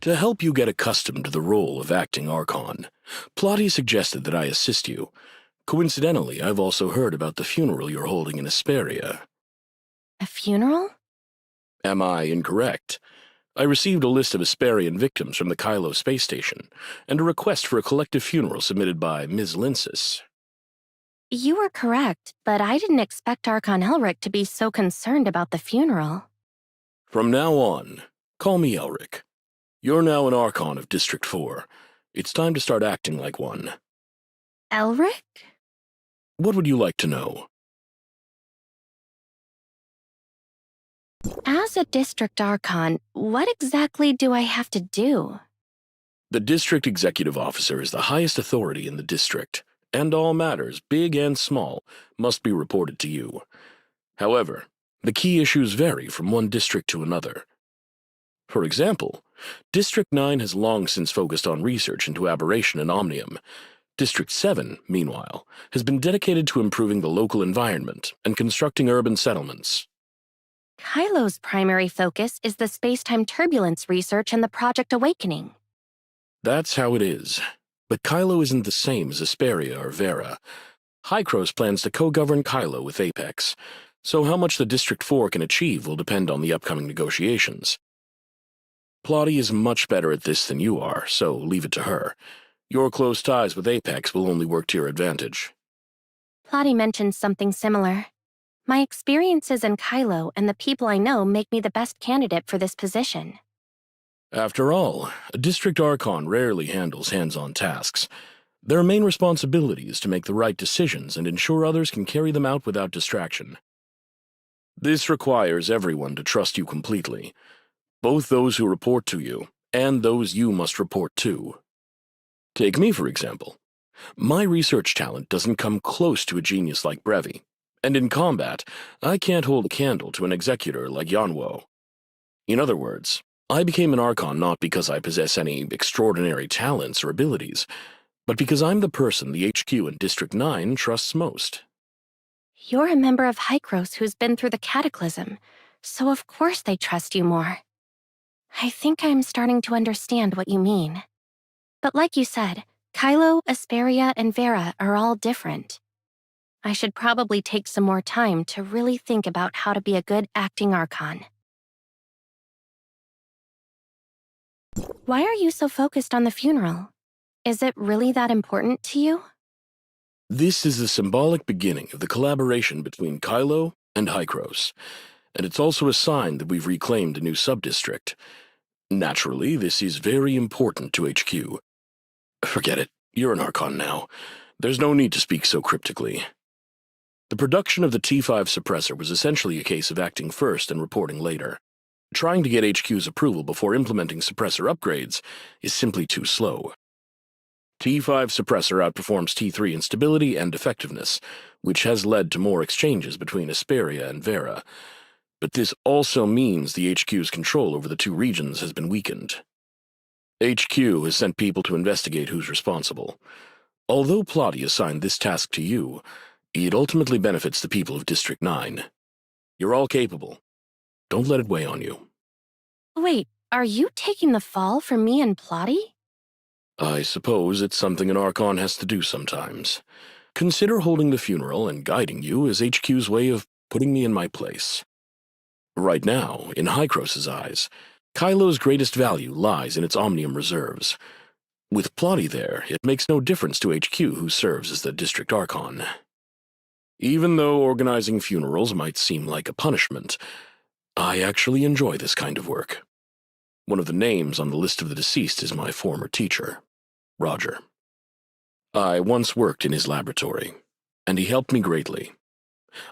Speaker 12: To help you get accustomed to the role of acting Archon, Plotty suggested that I assist you. Coincidentally, I've also heard about the funeral you're holding in Asperia.
Speaker 4: A funeral?
Speaker 12: Am I incorrect? I received a list of Asperian victims from the Kylo space station, and a request for a collective funeral submitted by Ms. Linsis.
Speaker 4: You were correct, but I didn't expect Archon Elric to be so concerned about the funeral.
Speaker 12: From now on, call me Elric. You're now an Archon of District 4. It's time to start acting like one.
Speaker 4: Elric?
Speaker 12: What would you like to know?
Speaker 4: As a District Archon, what exactly do I have to do?
Speaker 12: The District Executive Officer is the highest authority in the district, and all matters, big and small, must be reported to you. However, the key issues vary from one district to another. For example, District 9 has long since focused on research into aberration and omnium. District 7, meanwhile, has been dedicated to improving the local environment and constructing urban settlements.
Speaker 4: Kylo's primary focus is the space-time turbulence research and the Project Awakening.
Speaker 12: That's how it is. But Kylo isn't the same as Asperia or Vera. Hykros plans to co-govern Kylo with Apex, so how much the District 4 can achieve will depend on the upcoming negotiations. Plotty is much better at this than you are, so leave it to her. Your close ties with Apex will only work to your advantage.
Speaker 4: Plotty mentioned something similar. My experiences in Kylo and the people I know make me the best candidate for this position.
Speaker 12: After all, a District Archon rarely handles hands-on tasks. Their main responsibility is to make the right decisions and ensure others can carry them out without distraction. This requires everyone to trust you completely, both those who report to you and those you must report to. Take me, for example. My research talent doesn't come close to a genius like Brevi, and in combat, I can't hold a candle to an executor like Yanwo. In other words, I became an Archon not because I possess any extraordinary talents or abilities, but because I'm the person the HQ in District 9 trusts most.
Speaker 4: You're a member of Hykros who's been through the Cataclysm, so of course they trust you more. I think I'm starting to understand what you mean. But like you said, Kylo, Asperia, and Vera are all different. I should probably take some more time to really think about how to be a good acting Archon. Why are you so focused on the funeral? Is it really that important to you?
Speaker 12: This is the symbolic beginning of the collaboration between Kylo and Hykros, and it's also a sign that we've reclaimed a new sub-district. Naturally, this is very important to HQ. Forget it, you're an Archon now. There's no need to speak so cryptically. The production of the T5 suppressor was essentially a case of acting first and reporting later. Trying to get HQ's approval before implementing suppressor upgrades is simply too slow. T5 suppressor outperforms T3 in stability and effectiveness, which has led to more exchanges between Asperia and Vera. But this also means the HQ's control over the two regions has been weakened. HQ has sent people to investigate who's responsible. Although Plotty assigned this task to you, it ultimately benefits the people of District 9. You're all capable. Don't let it weigh on you.
Speaker 4: Wait, are you taking the fall for me and Plotty?
Speaker 12: I suppose it's something an Archon has to do sometimes. Consider holding the funeral and guiding you as HQ's way of putting me in my place. Right now, in Hykros' eyes, Kylo's greatest value lies in its Omnium reserves. With Plotty there, it makes no difference to HQ who serves as the District Archon. Even though organizing funerals might seem like a punishment, I actually enjoy this kind of work. One of the names on the list of the deceased is my former teacher, Roger. I once worked in his laboratory, and he helped me greatly.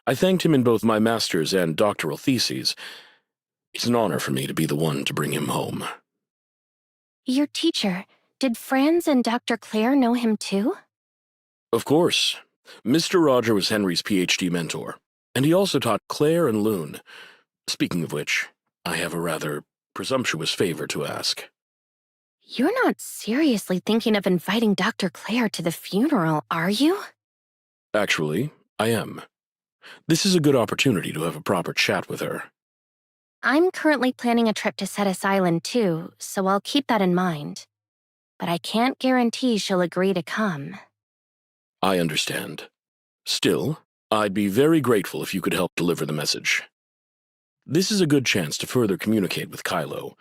Speaker 12: I thanked him in both my master's and doctoral theses. It's an honor for me to be the one to bring him home.
Speaker 4: Your teacher, did Franz and Dr. Claire know him too?
Speaker 12: Of course. Mr. Roger was Henry's PhD mentor, and he also taught Claire and Loon. Speaking of which, I have a rather presumptuous favor to ask.
Speaker 4: You're not seriously thinking of inviting Dr. Claire to the funeral, are you?
Speaker 12: Actually, I am. This is a good opportunity to have a proper chat with her.
Speaker 4: I'm currently planning a trip to Cetus Island too, so I'll keep that in mind. But I can't guarantee she'll agree to come.
Speaker 12: I understand. Still, I'd be very grateful if you could help deliver the message. This is a good chance to further communicate with Kylo.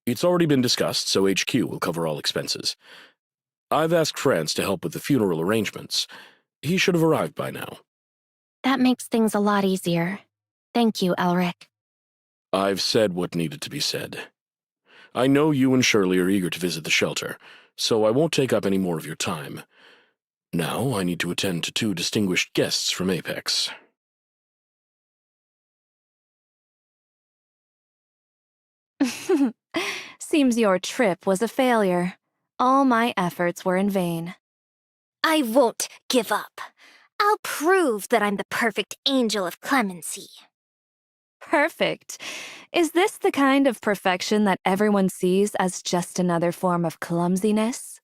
Speaker 12: It's already been discussed, so HQ will cover all expenses. I've asked France to help with the funeral arrangements. He should have arrived by now.
Speaker 4: That makes things a lot easier. Thank you, Elric.
Speaker 12: I've said what needed to be said. I know you and Shirley are eager to visit the shelter, so I won't take up any more of your time. Now I need to attend to 2 distinguished guests from Apex.
Speaker 11: Seems your trip was a failure. All my efforts were in vain.
Speaker 2: I won't give up. I'll prove that I'm the perfect angel of clemency.
Speaker 11: Perfect. Is this the kind of perfection that everyone sees as just another form of clumsiness?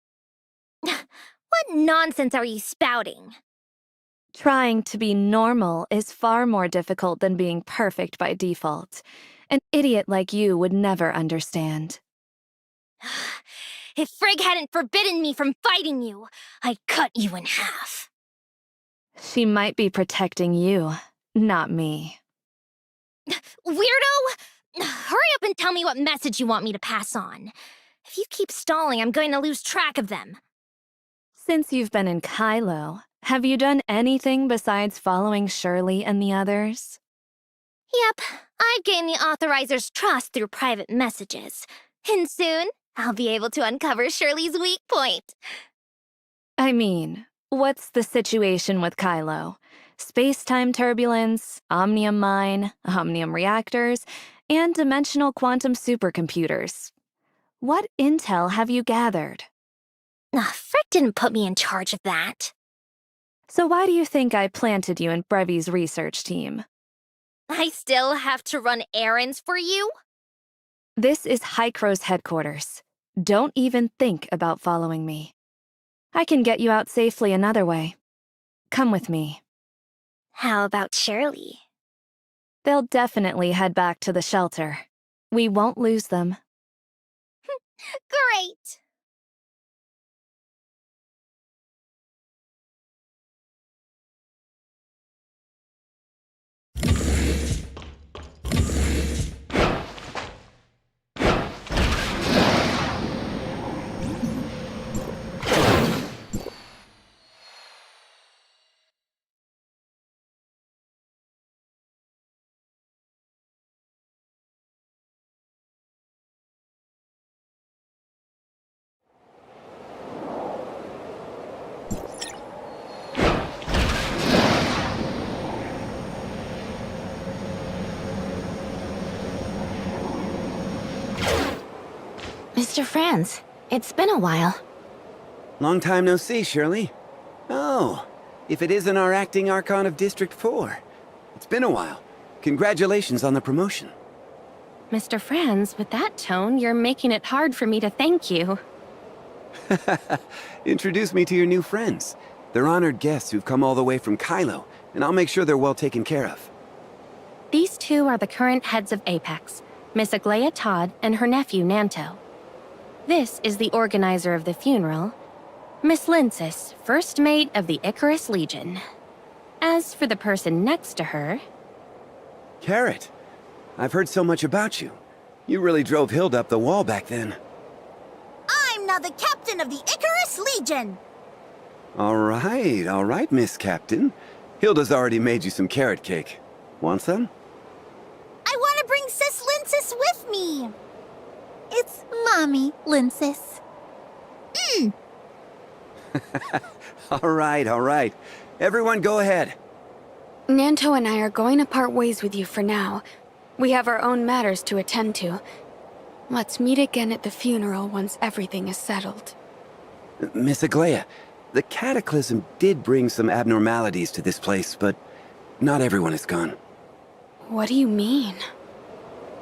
Speaker 2: What nonsense are you spouting?
Speaker 11: Trying to be normal is far more difficult than being perfect by default. An idiot like you would never understand.
Speaker 2: If Frigg hadn't forbidden me from fighting you, I'd cut you in half.
Speaker 11: She might be protecting you, not me.
Speaker 2: Weirdo! Hurry up and tell me what message you want me to pass on. If you keep stalling, I'm going to lose track of them.
Speaker 11: Since you've been in Kylo, have you done anything besides following Shirley and the others?
Speaker 2: Yep, I've gained the Authoriser's trust through private messages. And soon, I'll be able to uncover Shirley's weak point.
Speaker 11: I mean, what's the situation with Kylo? Space-time turbulence, omnium mine, omnium reactors, and dimensional quantum supercomputers. What intel have you gathered?
Speaker 2: Frick didn't put me in charge of that.
Speaker 11: So why do you think I planted you in Brevi's research team?
Speaker 2: I still have to run errands for you?
Speaker 11: This is Hykro's headquarters. Don't even think about following me. I can get you out safely another way. Come with me.
Speaker 2: How about Shirley?
Speaker 11: They'll definitely head back to the shelter. We won't lose them.
Speaker 2: Great!
Speaker 6: Mr. Franz, it's been a while.
Speaker 13: Long time no see, Shirley. Oh, if it isn't our acting Archon of District 4. It's been a while. Congratulations on the promotion.
Speaker 4: Mr. Franz, with that tone, you're making it hard for me to thank you.
Speaker 13: Introduce me to your new friends. They're honored guests who've come all the way from Kylo, and I'll make sure they're well taken care of.
Speaker 4: These 2 are the current heads of Apex, Miss Aglaia Todd and her nephew Nanto. This is the organizer of the funeral, Miss Linsis, first mate of the Icarus Legion. As for the person next to her...
Speaker 13: Carrot, I've heard so much about you. You really drove Hilda up the wall back then.
Speaker 2: I'm now the captain of the Icarus Legion!
Speaker 13: All right, Miss Captain. Hilda's already made you some carrot cake. Want some?
Speaker 2: I want to bring Sis Linsis with me! It's Mommy Linsis.
Speaker 13: All right. Everyone go ahead.
Speaker 8: Nanto and I are going to part ways with you for now. We have our own matters to attend to. Let's meet again at the funeral once everything is settled.
Speaker 13: Miss Aglaia, the Cataclysm did bring some abnormalities to this place, but not everyone is gone.
Speaker 8: What do you mean?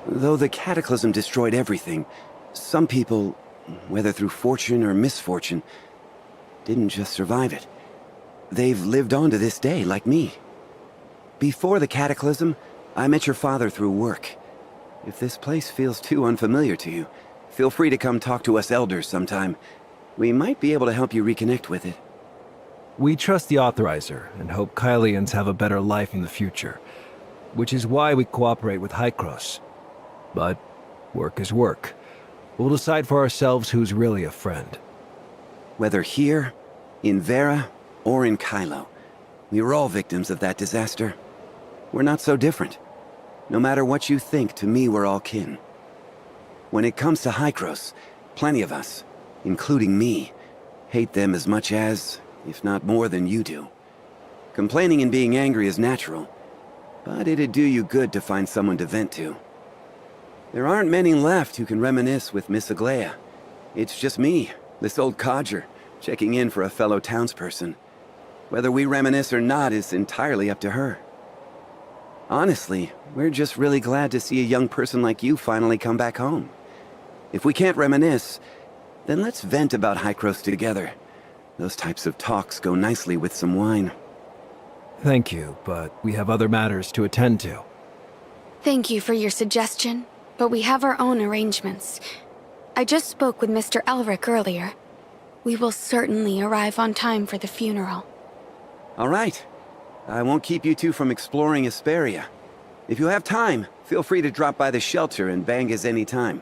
Speaker 13: Though the Cataclysm destroyed everything, some people, whether through fortune or misfortune, didn't just survive it. They've lived on to this day, like me. Before the Cataclysm, I met your father through work, If this place feels too unfamiliar to you, feel free to come talk to us elders sometime. We might be able to help you reconnect with it.
Speaker 7: We trust the authorizer and hope Kylians have a better life in the future, which is why we cooperate with Hykros. But work is work. We'll decide for ourselves who's really a friend.
Speaker 13: Whether here, in Vera, or in Kylo, we were all victims of that disaster. We're not so different. No matter what you think, to me we're all kin. When it comes to Hykros, plenty of us, including me, hate them as much as, if not more than you do. Complaining and being angry is natural, but it'd do you good to find someone to vent to. There aren't many left who can reminisce with Miss Aglaia. It's just me, this old codger, checking in for a fellow townsperson. Whether we reminisce or not is entirely up to her. Honestly, we're just really glad to see a young person like you finally come back home. If we can't reminisce, then let's vent about Hykros together. Those types of talks go nicely with some wine.
Speaker 7: Thank you, but we have other matters to attend to.
Speaker 8: Thank you for your suggestion, but we have our own arrangements. I just spoke with Mr. Elric earlier. We will certainly arrive on time for the funeral.
Speaker 13: All right. I won't keep you two from exploring Asperia. If you have time, feel free to drop by the shelter and bang us any time.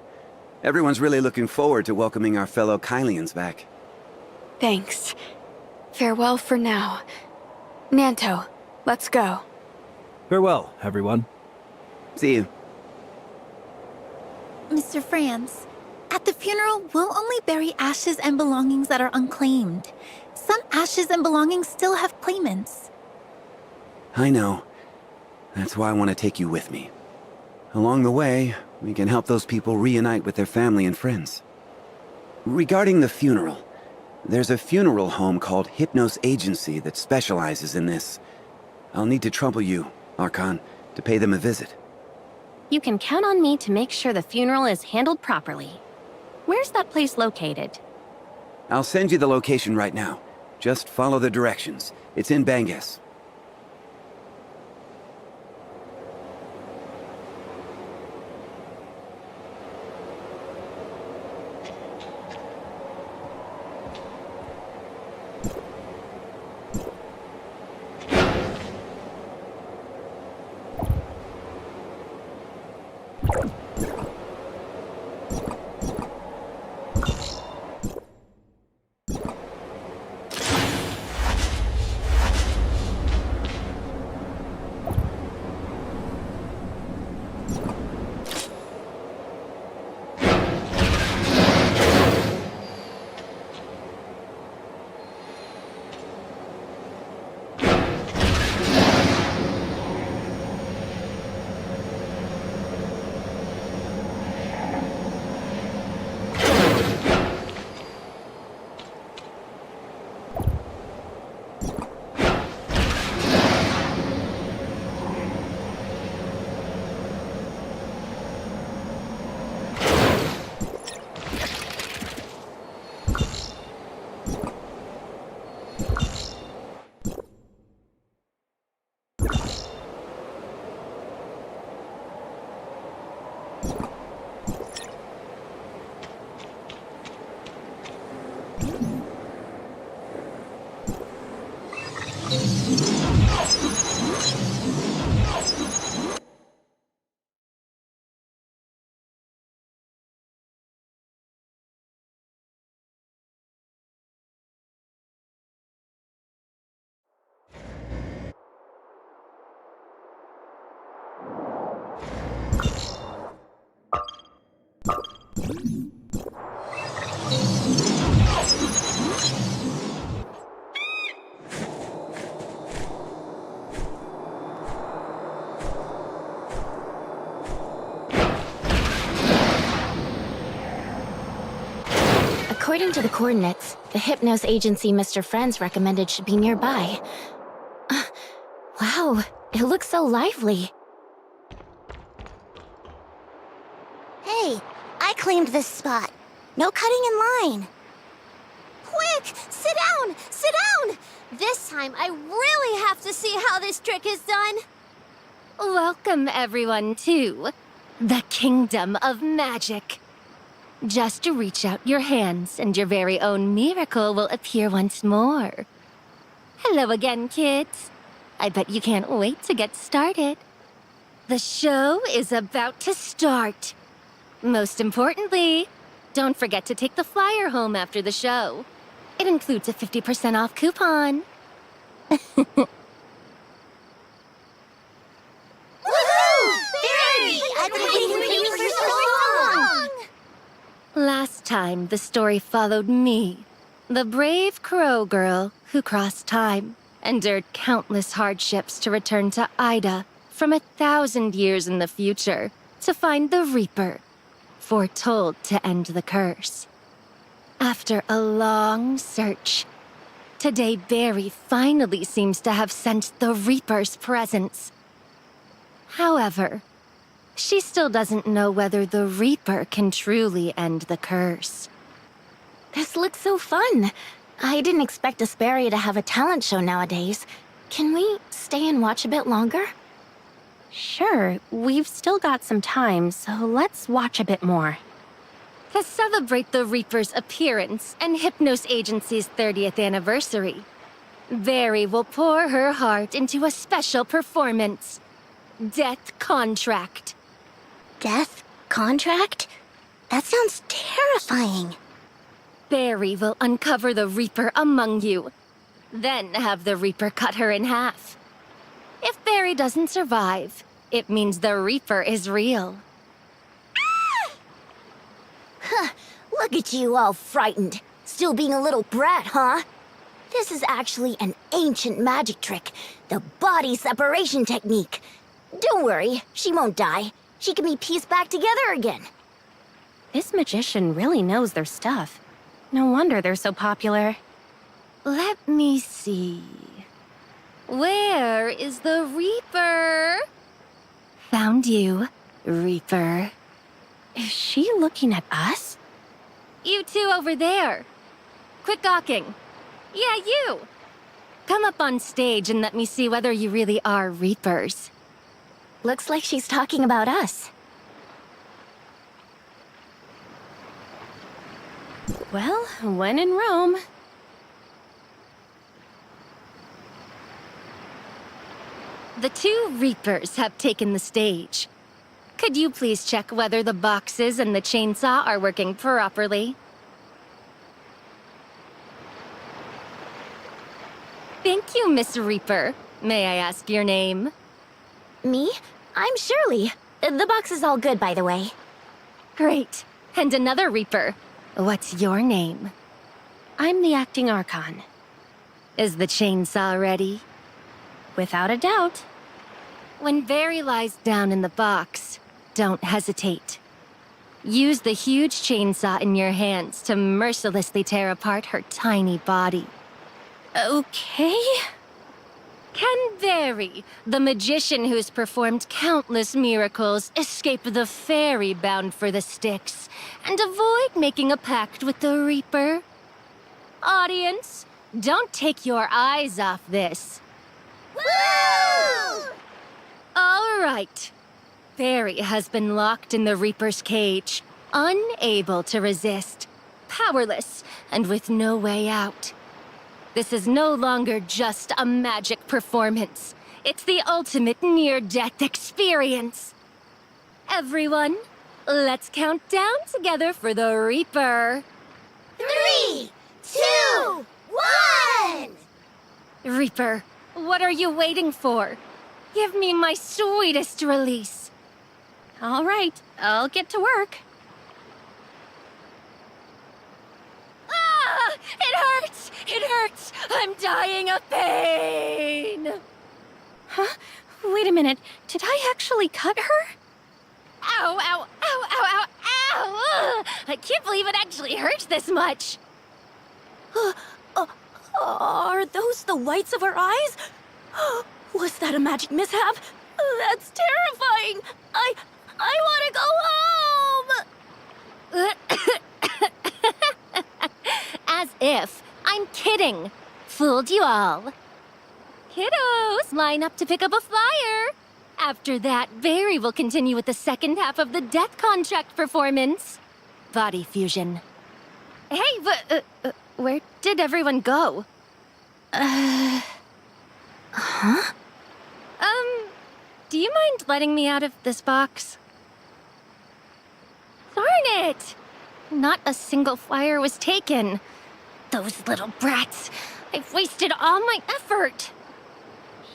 Speaker 13: Everyone's really looking forward to welcoming our fellow Kylians back.
Speaker 8: Thanks. Farewell for now. Nanto, let's go.
Speaker 7: Farewell, everyone.
Speaker 13: See you.
Speaker 9: Mr. Franz, at the funeral, we'll only bury ashes and belongings that are unclaimed. Some ashes and belongings still have claimants.
Speaker 13: I know. That's why I want to take you with me. Along the way, we can help those people reunite with their family and friends. Regarding the funeral, there's a funeral home called Hypnos Agency that specializes in this. I'll need to trouble you, Archon, to pay them a visit.
Speaker 4: You can count on me to make sure the funeral is handled properly. Where's that place located?
Speaker 13: I'll send you the location right now. Just follow the directions. It's in Bangas.
Speaker 6: According to the coordinates, the Hypnos agency Mr. Franz recommended should be nearby. Wow, it looks so lively.
Speaker 10: Hey, I claimed this spot. No cutting in line. Quick! Sit down! Sit down! This time I really have to see how this trick is done.
Speaker 4: Welcome, everyone, to
Speaker 2: The kingdom of magic. Just reach out your hands and your very own miracle will appear once more. Hello again, kids. I bet you can't wait to get started. The show is about to start. Most importantly, don't forget to take the flyer home after the show. It includes a 50% off coupon.
Speaker 10: Woohoo! Very! I've been waiting for so long!
Speaker 2: Last time, the story followed me, the brave crow girl who crossed time, endured countless hardships to return to Ida from 1,000 years in the future to find the Reaper, foretold to end the curse. After a long search, today Barry finally seems to have sensed the Reaper's presence. However, she still doesn't know whether the Reaper can truly end the curse.
Speaker 6: This looks so fun. I didn't expect Asperia to have a talent show nowadays. Can we stay and watch a bit longer?
Speaker 4: Sure, we've still got some time, so let's watch a bit more.
Speaker 2: To celebrate the Reaper's appearance and Hypnos Agency's 30th anniversary, Barry will pour her heart into a special performance. Death Contract.
Speaker 10: Death? Contract? That sounds terrifying.
Speaker 2: Barry will uncover the Reaper among you, then have the Reaper cut her in half. If Barry doesn't survive, it means the Reaper is real.
Speaker 10: Huh, look at you all frightened. Still being a little brat, huh? This is actually an ancient magic trick, the body separation technique. Don't worry, she won't die. She can be pieced back together again.
Speaker 4: This magician really knows their stuff. No wonder they're so popular.
Speaker 2: Let me see. Where is the Reaper? Found you, Reaper.
Speaker 4: Is she looking at us?
Speaker 2: You two over there. Quit gawking. Yeah, you. Come up on stage and let me see whether you really are Reapers.
Speaker 6: Looks like she's talking about us.
Speaker 4: Well, when in Rome.
Speaker 2: The two Reapers have taken the stage. Could you please check whether the boxes and the chainsaw are working properly? Thank you, Miss Reaper. May I ask your name?
Speaker 10: Me? I'm Shirley. The box is all good, by the way.
Speaker 2: Great. And another Reaper. What's your name?
Speaker 4: I'm the acting Archon.
Speaker 2: Is the chainsaw ready?
Speaker 4: Without a doubt.
Speaker 2: When Barry lies down in the box, don't hesitate. Use the huge chainsaw in your hands to mercilessly tear apart her tiny body.
Speaker 4: Okay.
Speaker 2: Can Barry, the magician who's performed countless miracles, escape the fairy bound for the Styx and avoid making a pact with the Reaper? Audience, don't take your eyes off this.
Speaker 10: Woo!
Speaker 2: All right. Barry has been locked in the Reaper's cage, unable to resist, powerless, and with no way out. This is no longer just a magic performance. It's the ultimate near-death experience. Everyone, let's count down together for the Reaper.
Speaker 10: 3, 2, 1!
Speaker 2: Reaper, what are you waiting for? Give me my sweetest release.
Speaker 4: All right, I'll get to work.
Speaker 2: Ah! It hurts! It hurts! I'm dying of pain!
Speaker 4: Huh? Wait a minute. Did I actually cut her?
Speaker 2: Ow, ow, ow, ow, ow, ow! Ugh! I can't believe it actually hurts this much.
Speaker 6: Are those the whites of her eyes? Was that a magic mishap? That's terrifying! I want to go home!
Speaker 2: As if. I'm kidding. Fooled you all. Kiddos, line up to pick up a flyer. After that, Barry will continue with the second half of the Death Contract performance. Body fusion. Hey, but, where did everyone go?
Speaker 6: Huh?
Speaker 2: Do you mind letting me out of this box? Darn it! Not a single flyer was taken. Those little brats. I've wasted all my effort.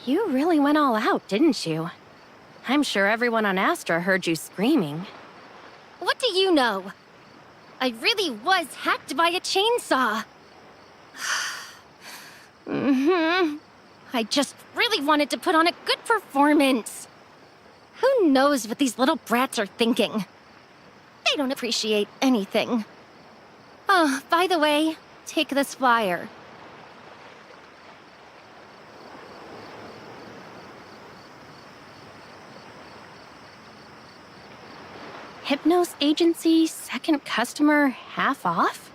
Speaker 4: You really went all out, didn't you? I'm sure everyone on Astra heard you screaming.
Speaker 2: What do you know? I really was hacked by a chainsaw. I just really wanted to put on a good performance. Who knows what these little brats are thinking? They don't appreciate anything. Oh, by the way, take this flyer.
Speaker 4: Hypnos Agency, second customer, half off?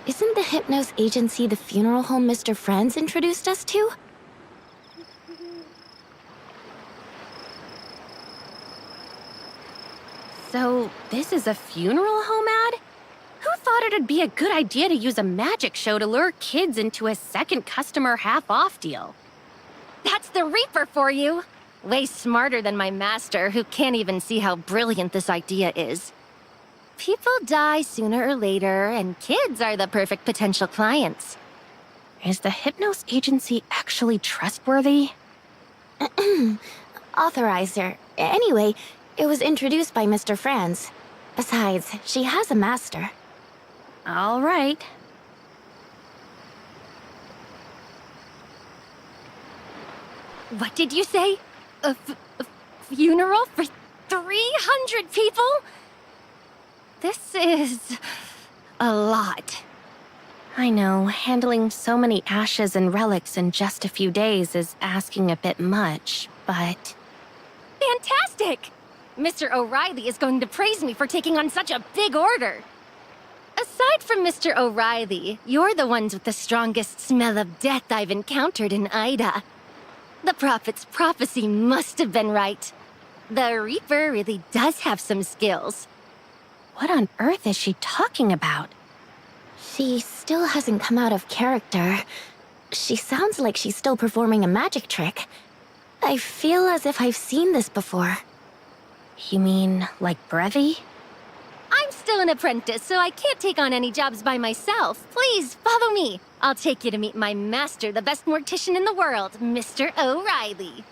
Speaker 6: Isn't the Hypnos Agency the funeral home Mr. Franz introduced us to?
Speaker 4: So, this is a funeral home ad? Who thought it'd be a good idea to use a magic show to lure kids into a second customer half-off deal?
Speaker 2: That's the Reaper for you! Way smarter than my master, who can't even see how brilliant this idea is. People die sooner or later, and kids are the perfect potential clients.
Speaker 4: Is the Hypnos Agency actually trustworthy?
Speaker 6: Authorizer. Anyway, it was introduced by Mr. Franz. Besides, she has a master.
Speaker 4: All right.
Speaker 2: What did you say? A funeral for 300 people? This is a lot.
Speaker 4: I know, handling so many ashes and relics in just a few days is asking a bit much, but...
Speaker 2: Fantastic! Mr. O'Reilly is going to praise me for taking on such a big order. Aside from Mr. O'Reilly, you're the ones with the strongest smell of death I've encountered in Ida. The prophet's prophecy must have been right. The Reaper really does have some skills.
Speaker 4: What on earth is she talking about?
Speaker 6: She still hasn't come out of character. She sounds like she's still performing a magic trick. I feel as if I've seen this before.
Speaker 4: You mean, like Brevi?
Speaker 2: I'm still an apprentice, so I can't take on any jobs by myself. Please, follow me. I'll take you to meet my master, the best mortician in the world, Mr. O'Reilly.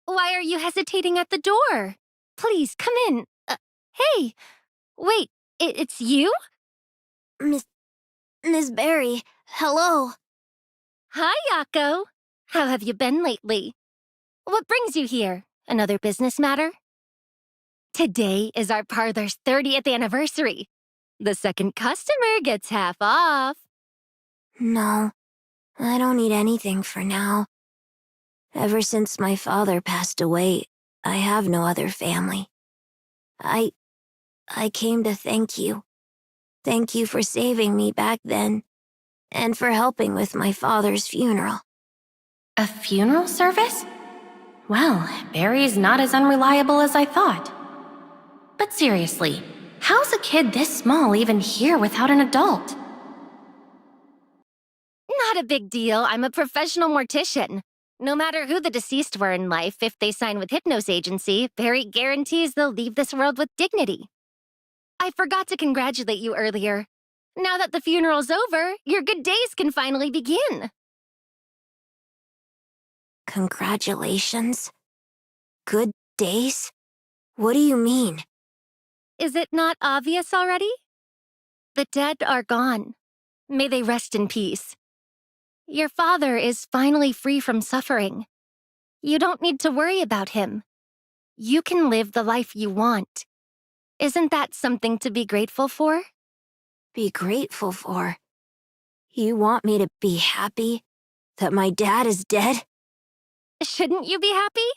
Speaker 2: Why are you hesitating at the door? Please, come in. Hey! Wait, it's you?
Speaker 6: Miss Barry, hello.
Speaker 2: Hi, Yako. How have you been lately? What brings you here? Another business matter? Today is our parlor's 30th anniversary. The second customer gets half off.
Speaker 6: No, I don't need anything for now. Ever since my father passed away, I have no other family. I came to thank you. Thank you for saving me back then, and for helping with my father's funeral.
Speaker 4: A funeral service? Well, Barry's not as unreliable as I thought. But seriously, how's a kid this small even here without an adult?
Speaker 2: Not a big deal. I'm a professional mortician. No matter who the deceased were in life, if they sign with Hypnos Agency, Barry guarantees they'll leave this world with dignity. I forgot to congratulate you earlier. Now that the funeral's over, your good days can finally begin.
Speaker 6: Congratulations? Good days? What do you mean?
Speaker 2: Is it not obvious already? The dead are gone. May they rest in peace. Your father is finally free from suffering. You don't need to worry about him. You can live the life you want. Isn't that something to be grateful for?
Speaker 6: Be grateful for? You want me to be happy that my dad is dead?
Speaker 2: Shouldn't you be happy?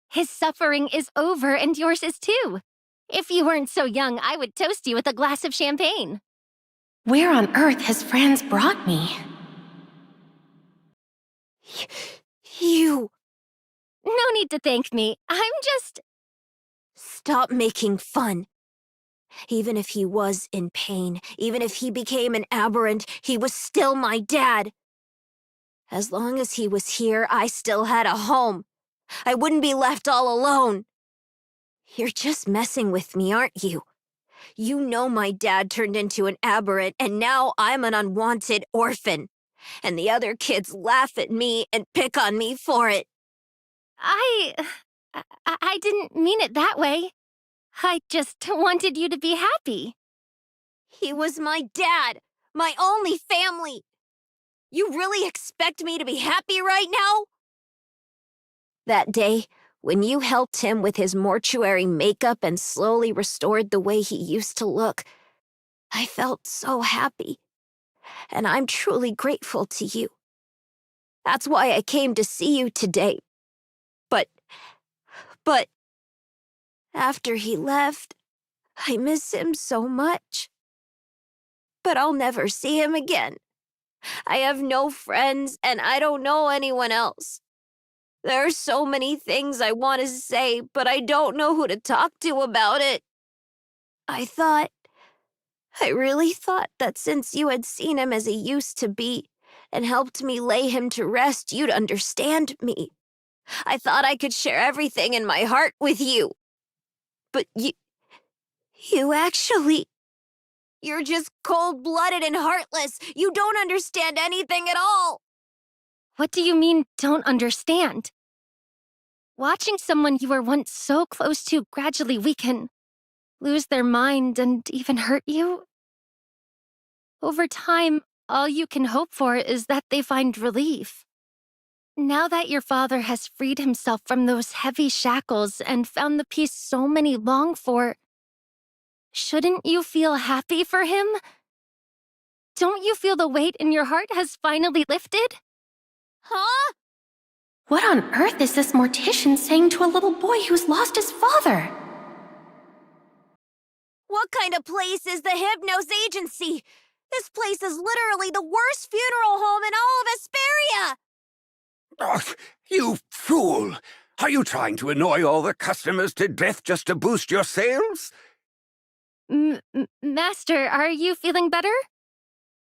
Speaker 2: His suffering is over and yours is too. If you weren't so young, I would toast you with a glass of champagne.
Speaker 4: Where on earth has Franz brought me?
Speaker 6: You...
Speaker 2: No need to thank me. I'm just...
Speaker 6: Stop making fun. Even if he was in pain, even if he became an aberrant, he was still my dad. As long as he was here, I still had a home. I wouldn't be left all alone. You're just messing with me, aren't you? You know my dad turned into an aberrant, and now I'm an unwanted orphan. And the other kids laugh at me and pick on me for it.
Speaker 2: I didn't mean it that way. I just wanted you to be happy.
Speaker 6: He was my dad, my only family. You really expect me to be happy right now? That day, when you helped him with his mortuary makeup and slowly restored the way he used to look, I felt so happy. And I'm truly grateful to you. That's why I came to see you today. But... After he left, I miss him so much. But I'll never see him again. I have no friends, and I don't know anyone else. There are so many things I want to say, but I don't know who to talk to about it. I really thought that since you had seen him as he used to be and helped me lay him to rest, you'd understand me. I thought I could share everything in my heart with you. But you actually... You're just cold-blooded and heartless. You don't understand anything at all.
Speaker 2: What do you mean, don't understand? Watching someone you were once so close to gradually weaken, lose their mind, and even hurt you? Over time, all you can hope for is that they find relief. Now that your father has freed himself from those heavy shackles and found the peace so many long for, shouldn't you feel happy for him? Don't you feel the weight in your heart has finally lifted?
Speaker 6: Huh?
Speaker 4: What on earth is this mortician saying to a little boy who's lost his father?
Speaker 6: What kind of place is the Hypnos Agency? This place is literally the worst funeral home in all of Asperia!
Speaker 14: Oh, you fool! Are you trying to annoy all the customers to death just to boost your sales?
Speaker 2: Master, are you feeling better?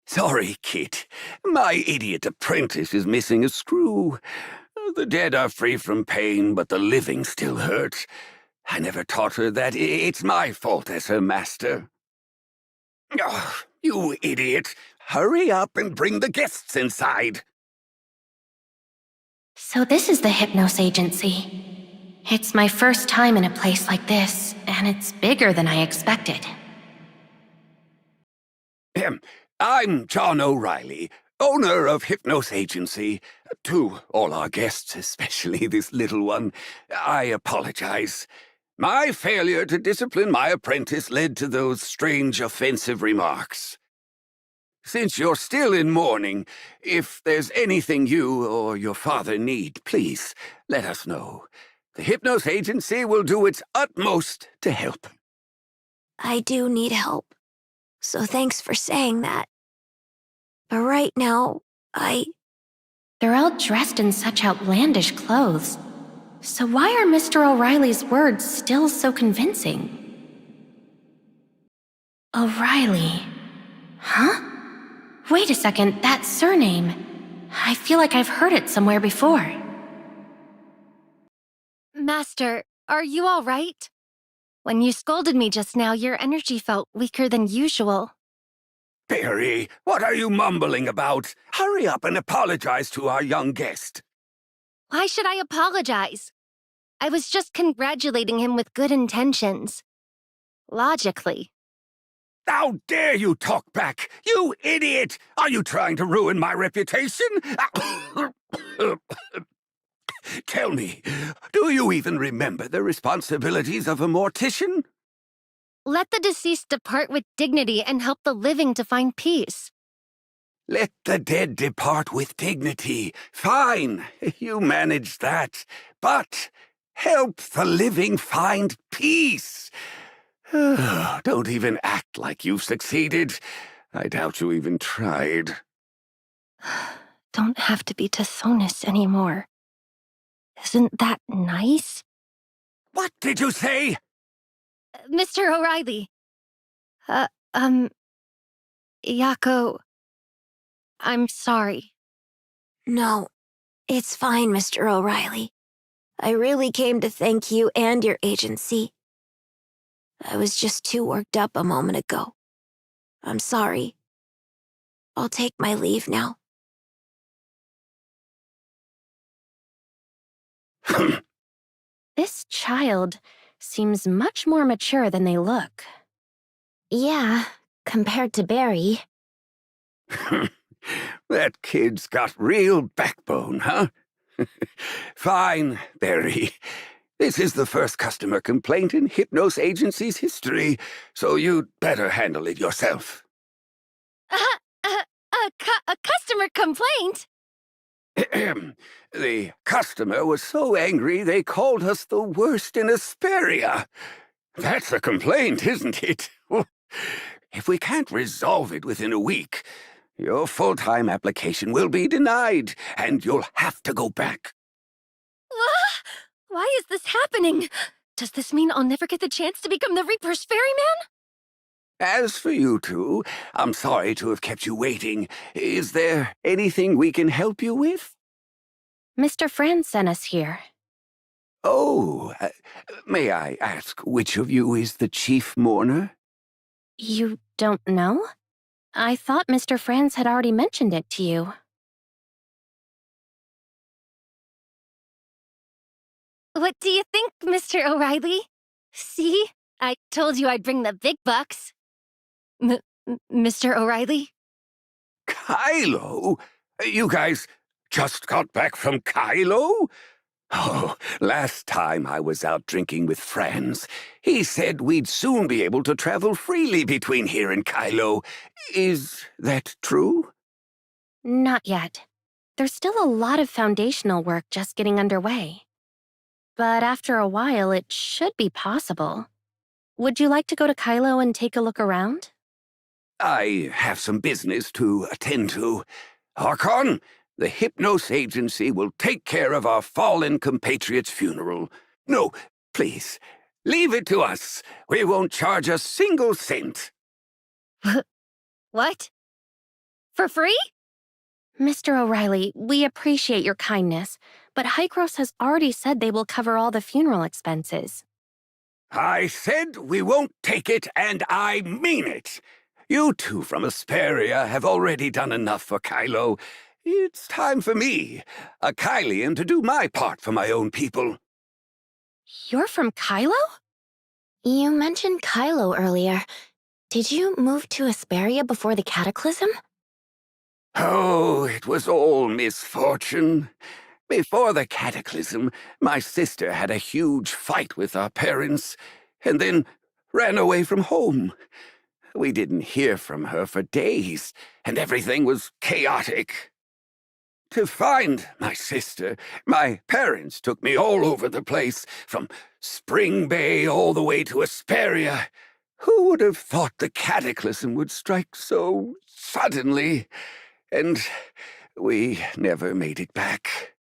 Speaker 14: Sorry, kid. My idiot apprentice is missing a screw. The dead are free from pain, but the living still hurt. I never taught her that it's my fault as her master. Oh, you idiot. Hurry up and bring the guests inside.
Speaker 4: So this is the Hypnos Agency. It's my first time in a place like this, and it's bigger than I expected.
Speaker 14: I'm John O'Reilly, owner of Hypnos Agency. To all our guests, especially this little one, I apologize. My failure to discipline my apprentice led to those strange offensive remarks. Since you're still in mourning, if there's anything you or your father need, please let us know. The Hypnos Agency will do its utmost to help.
Speaker 6: I do need help, so thanks for saying that. But right now,
Speaker 4: They're all dressed in such outlandish clothes. So why are Mr. O'Reilly's words still so convincing? O'Reilly. Huh? Wait a second, that surname. I feel like I've heard it somewhere before.
Speaker 2: Master, are you all right? When you scolded me just now, your energy felt weaker than usual.
Speaker 14: Barry, what are you mumbling about? Hurry up and apologize to our young guest.
Speaker 2: Why should I apologize? I was just congratulating him with good intentions. Logically.
Speaker 14: How dare you talk back, you idiot! Are you trying to ruin my reputation? Tell me, do you even remember the responsibilities of a mortician?
Speaker 2: Let the deceased depart with dignity and help the living to find peace.
Speaker 14: Let the dead depart with dignity. Fine, you manage that. But help the living find peace. Don't even act like you've succeeded. I doubt you even tried.
Speaker 2: Don't have to be Tithonus anymore. Isn't that nice?
Speaker 14: What did you say?
Speaker 2: Mr. O'Reilly. Yako. I'm sorry.
Speaker 6: No, it's fine, Mr. O'Reilly. I really came to thank you and your agency. I was just too worked up a moment ago. I'm sorry. I'll take my leave now.
Speaker 4: This child seems much more mature than they look.
Speaker 10: Yeah, compared to Barry.
Speaker 14: That kid's got real backbone, huh? Fine, Barry. This is the first customer complaint in Hypnos Agency's history, so you'd better handle it yourself.
Speaker 2: A customer complaint?
Speaker 14: The customer was so angry they called us the worst in Asperia. That's a complaint, isn't it? If we can't resolve it within a week, your full-time application will be denied, and you'll have to go back.
Speaker 2: Why is this happening? Does this mean I'll never get the chance to become the Reaper's ferryman?
Speaker 14: As for you two, I'm sorry to have kept you waiting. Is there anything we can help you with?
Speaker 4: Mr. Franz sent us here.
Speaker 14: Oh, may I ask which of you is the chief mourner?
Speaker 4: You don't know? I thought Mr. Franz had already mentioned it to you.
Speaker 2: What do you think, Mr. O'Reilly? See? I told you I'd bring the big bucks. Mr. O'Reilly?
Speaker 14: Kylo? You guys just got back from Kylo? Oh, last time I was out drinking with Franz, he said we'd soon be able to travel freely between here and Kylo. Is that true?
Speaker 4: Not yet. There's still a lot of foundational work just getting underway. But after a while, it should be possible. Would you like to go to Kylo and take a look around?
Speaker 14: I have some business to attend to. Archon, the Hypnos Agency will take care of our fallen compatriot's funeral. No, please, leave it to us. We won't charge a single cent.
Speaker 2: What? For free?
Speaker 4: Mr. O'Reilly, we appreciate your kindness, but Hykros has already said they will cover all the funeral expenses.
Speaker 14: I said we won't take it, and I mean it. You two from Asperia have already done enough for Kylo. It's time for me, a Kylian, to do my part for my own people.
Speaker 4: You're from Kylo?
Speaker 10: You mentioned Kylo earlier. Did you move to Asperia before the Cataclysm?
Speaker 14: Oh, it was all misfortune. Before the Cataclysm, my sister had a huge fight with our parents, and then ran away from home. We didn't hear from her for days, and everything was chaotic. To find my sister, my parents took me all over the place, from Spring Bay all the way to Asperia. Who would have thought the Cataclysm would strike so suddenly? And we never made it back.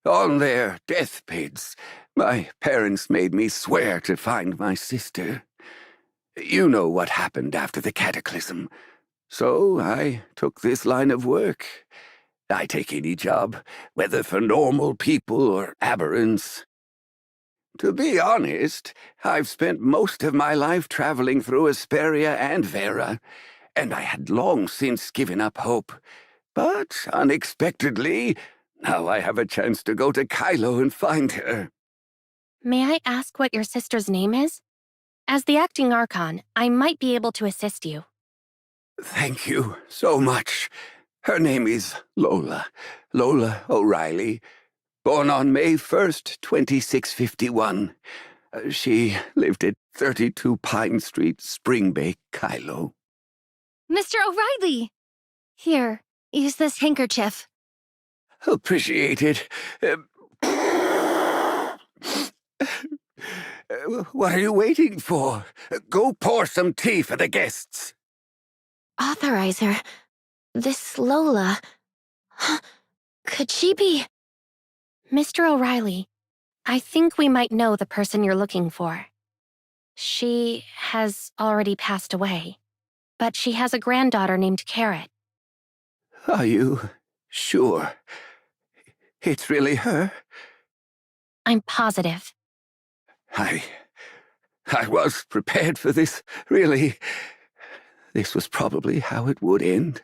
Speaker 14: On their deathbeds, my parents made me swear to find my sister. You know what happened after the Cataclysm. So I took this line of work. I take any job, whether for normal people or aberrants. To be honest, I've spent most of my life traveling through Asperia and Vera, and I had long since given up hope. But unexpectedly, now I have a chance to go to Kylo and find her.
Speaker 4: May I ask what your sister's name is? As the acting Archon, I might be able to assist you.
Speaker 14: Thank you so much. Her name is Lola O'Reilly, born on May 1st, 2651. She lived at 32 Pine Street, Spring Bay, Kylo.
Speaker 2: Mr. O'Reilly! Here, use this handkerchief.
Speaker 14: Appreciate it. What are you waiting for? Go pour some tea for the guests.
Speaker 2: Authorizer. This Lola. Could she be...
Speaker 4: Mr. O'Reilly, I think we might know the person you're looking for. She has already passed away, but she has a granddaughter named Carrot.
Speaker 14: Are you sure? It's really her?
Speaker 4: I'm positive.
Speaker 14: I was prepared for this, really. This was probably how it would end.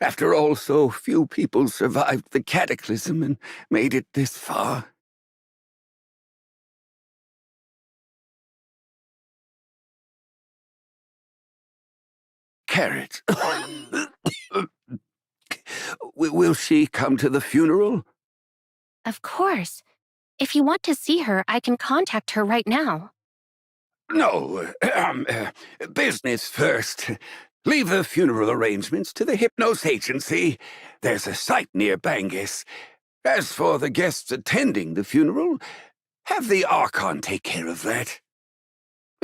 Speaker 14: After all, so few people survived the cataclysm and made it this far. Carrot. Will she come to the funeral?
Speaker 4: Of course. If you want to see her, I can contact her right now.
Speaker 14: No, business first. Leave the funeral arrangements to the Hypnos Agency. There's a site near Bangis. As for the guests attending the funeral, have the Archon take care of that.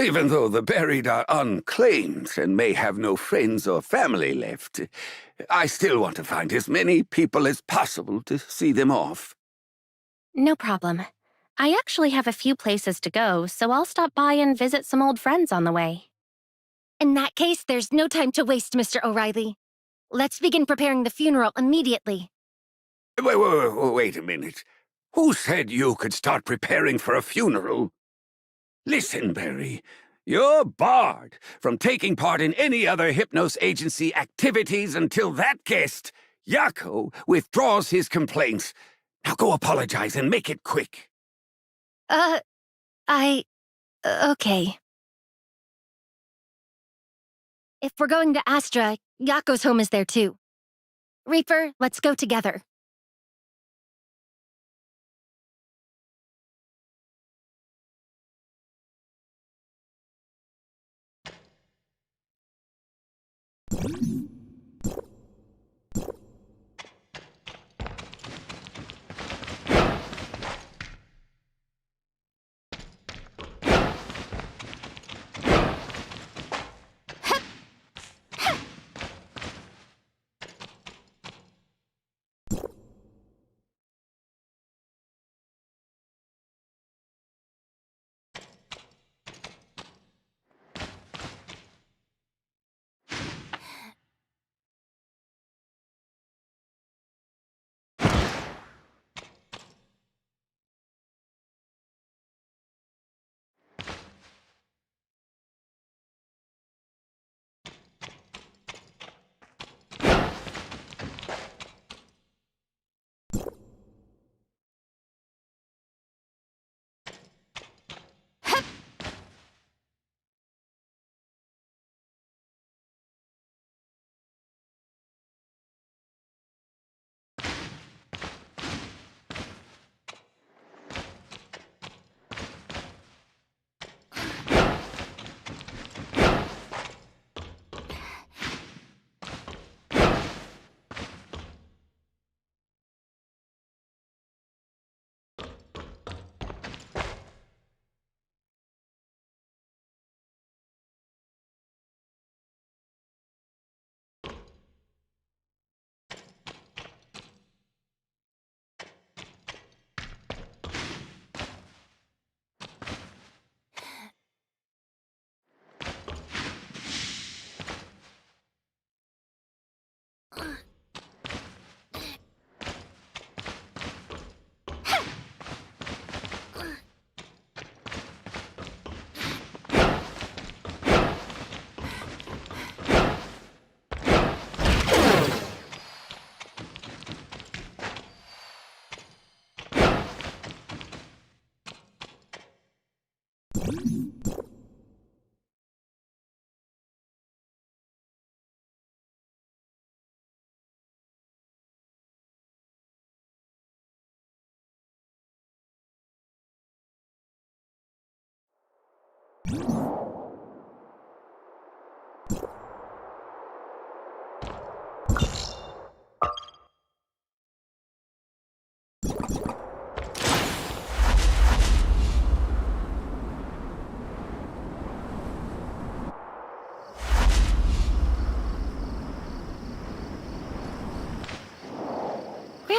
Speaker 14: Even though the buried are unclaimed and may have no friends or family left, I still want to find as many people as possible to see them off.
Speaker 4: No problem. I actually have a few places to go, so I'll stop by and visit some old friends on the way.
Speaker 2: In that case, there's no time to waste, Mr. O'Reilly. Let's begin preparing the funeral immediately.
Speaker 14: Wait a minute. Who said you could start preparing for a funeral? Listen, Barry. You're barred from taking part in any other Hypnos Agency activities until that guest, Yako, withdraws his complaints. Now go apologize and make it quick.
Speaker 2: Okay. If we're going to Astra, Yako's home is there too. Reaper, let's go together.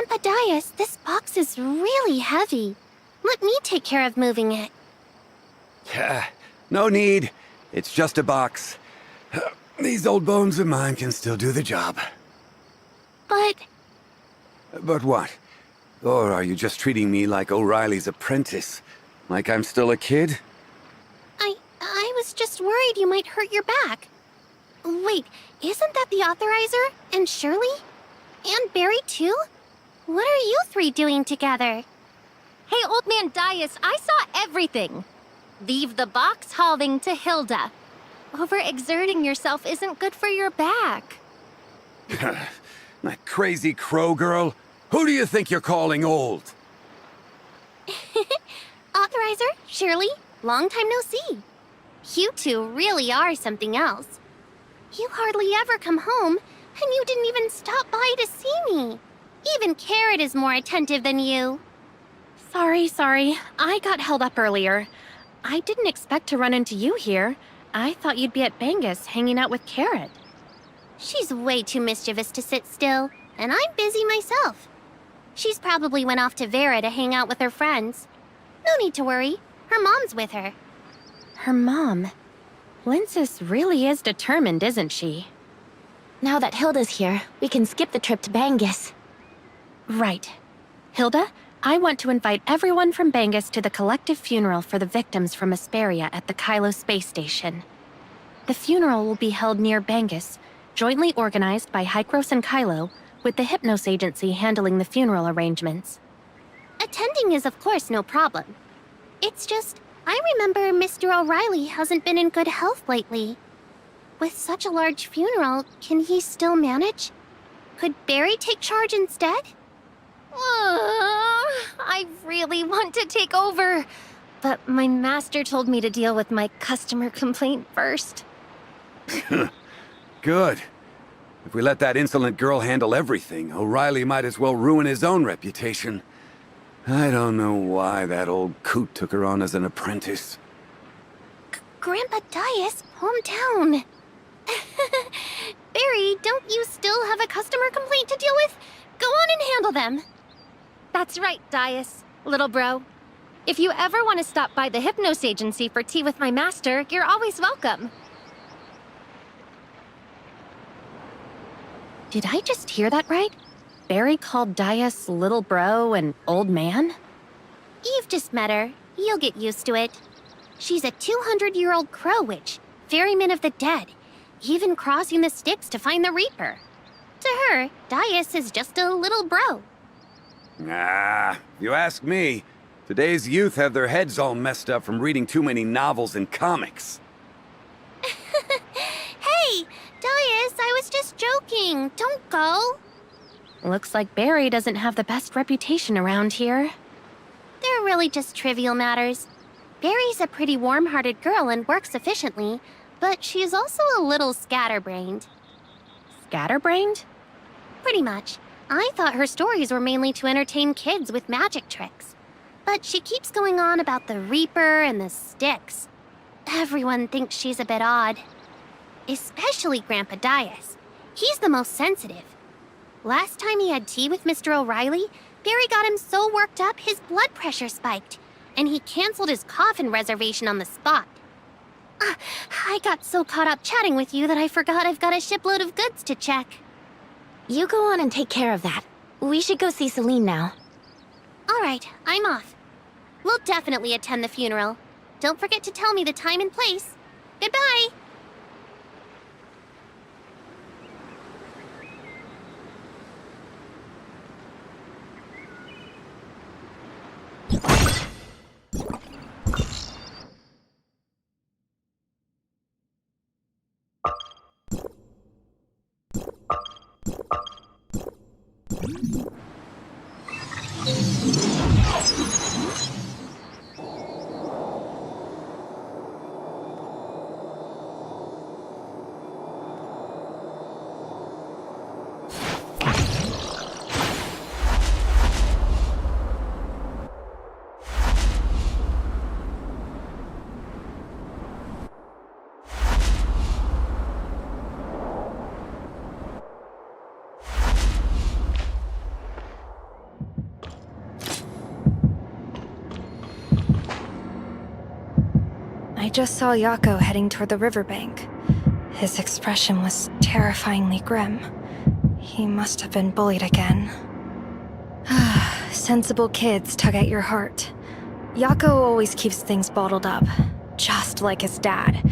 Speaker 2: Grandpa Dias, this box is really heavy. Let me take care of moving it.
Speaker 14: No need. It's just a box. These old bones of mine can still do the job.
Speaker 2: But...
Speaker 14: But what? Or are you just treating me like O'Reilly's apprentice? Like I'm still a kid?
Speaker 2: I was just worried you might hurt your back. Wait, isn't that the authorizer? And Shirley? And Barry too? What are you three doing together?
Speaker 15: Hey, Old Man Dias, I saw everything. Leave the box halving to Hilda. Overexerting yourself isn't good for your back.
Speaker 14: That crazy crow girl? Who do you think you're calling old?
Speaker 2: Authorizer, Shirley, long time no see. You two really are something else. You hardly ever come home, and you didn't even stop by to see me. Even Carrot is more attentive than you.
Speaker 4: Sorry. I got held up earlier. I didn't expect to run into you here. I thought you'd be at Bangus hanging out with Carrot.
Speaker 2: She's way too mischievous to sit still, and I'm busy myself. She's probably went off to Vera to hang out with her friends. No need to worry. Her mom's with her.
Speaker 4: Her mom? Linsis really is determined, isn't she?
Speaker 10: Now that Hilda's here, we can skip the trip to Bangus.
Speaker 4: Right. Hilda, I want to invite everyone from Bangus to the collective funeral for the victims from Asperia at the Kylo space station. The funeral will be held near Bangus, jointly organized by Hykros and Kylo, with the Hypnos Agency handling the funeral arrangements.
Speaker 2: Attending is of course no problem. It's just, I remember Mr. O'Reilly hasn't been in good health lately. With such a large funeral, can he still manage? Could Barry take charge instead?
Speaker 15: I really want to take over, but my master told me to deal with my customer complaint first.
Speaker 14: Good. If we let that insolent girl handle everything, O'Reilly might as well ruin his own reputation. I don't know why that old coot took her on as an apprentice.
Speaker 2: Grandpa Dias, hometown. Barry, don't you still have a customer complaint to deal with? Go on and handle them.
Speaker 15: That's right, Dias, little bro. If you ever want to stop by the Hypnos Agency for tea with my master, you're always welcome.
Speaker 4: Did I just hear that right? Barry called Dias little bro and old man?
Speaker 2: You've just met her. You'll get used to it. She's a 200-year-old crow witch, ferryman of the dead, even crossing the Styx to find the Reaper. To her, Dias is just a little bro.
Speaker 14: Ah, you ask me. Today's youth have their heads all messed up from reading too many novels and comics.
Speaker 2: Hey, Dias, I was just joking. Don't go.
Speaker 4: Looks like Barry doesn't have the best reputation around here.
Speaker 2: They're really just trivial matters. Barry's a pretty warm-hearted girl and works efficiently, but she's also a little scatterbrained.
Speaker 4: Scatterbrained?
Speaker 2: Pretty much. I thought her stories were mainly to entertain kids with magic tricks. But she keeps going on about the Reaper and the Styx. Everyone thinks she's a bit odd. Especially Grandpa Dias. He's the most sensitive. Last time he had tea with Mr. O'Reilly, Barry got him so worked up his blood pressure spiked, and he canceled his coffin reservation on the spot. I got so caught up chatting with you that I forgot I've got a shipload of goods to check.
Speaker 10: You go on and take care of that. We should go see Celine now.
Speaker 2: All right, I'm off. We'll definitely attend the funeral. Don't forget to tell me the time and place. Goodbye!
Speaker 11: I just saw Yako heading toward the riverbank. His expression was terrifyingly grim. He must have been bullied again. Sensible kids tug at your heart. Yako always keeps things bottled up, just like his dad.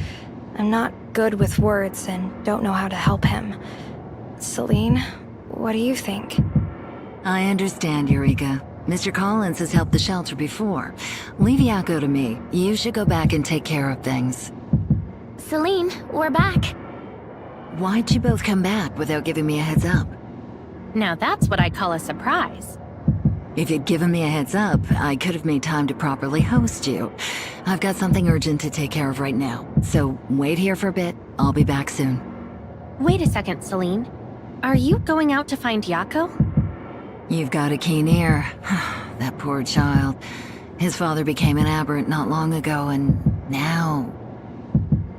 Speaker 11: I'm not good with words and don't know how to help him. Celine, what do you think?
Speaker 16: I understand, Eureka. Mr. Collins has helped the shelter before. Leave Yako to me. You should go back and take care of things.
Speaker 10: Celine, we're back.
Speaker 16: Why'd you both come back without giving me a heads up?
Speaker 4: Now that's what I call a surprise.
Speaker 16: If you'd given me a heads up, I could have made time to properly host you. I've got something urgent to take care of right now, so wait here for a bit. I'll be back soon.
Speaker 4: Wait a second, Celine. Are you going out to find Yako?
Speaker 16: You've got a keen ear. That poor child. His father became an aberrant not long ago, and now...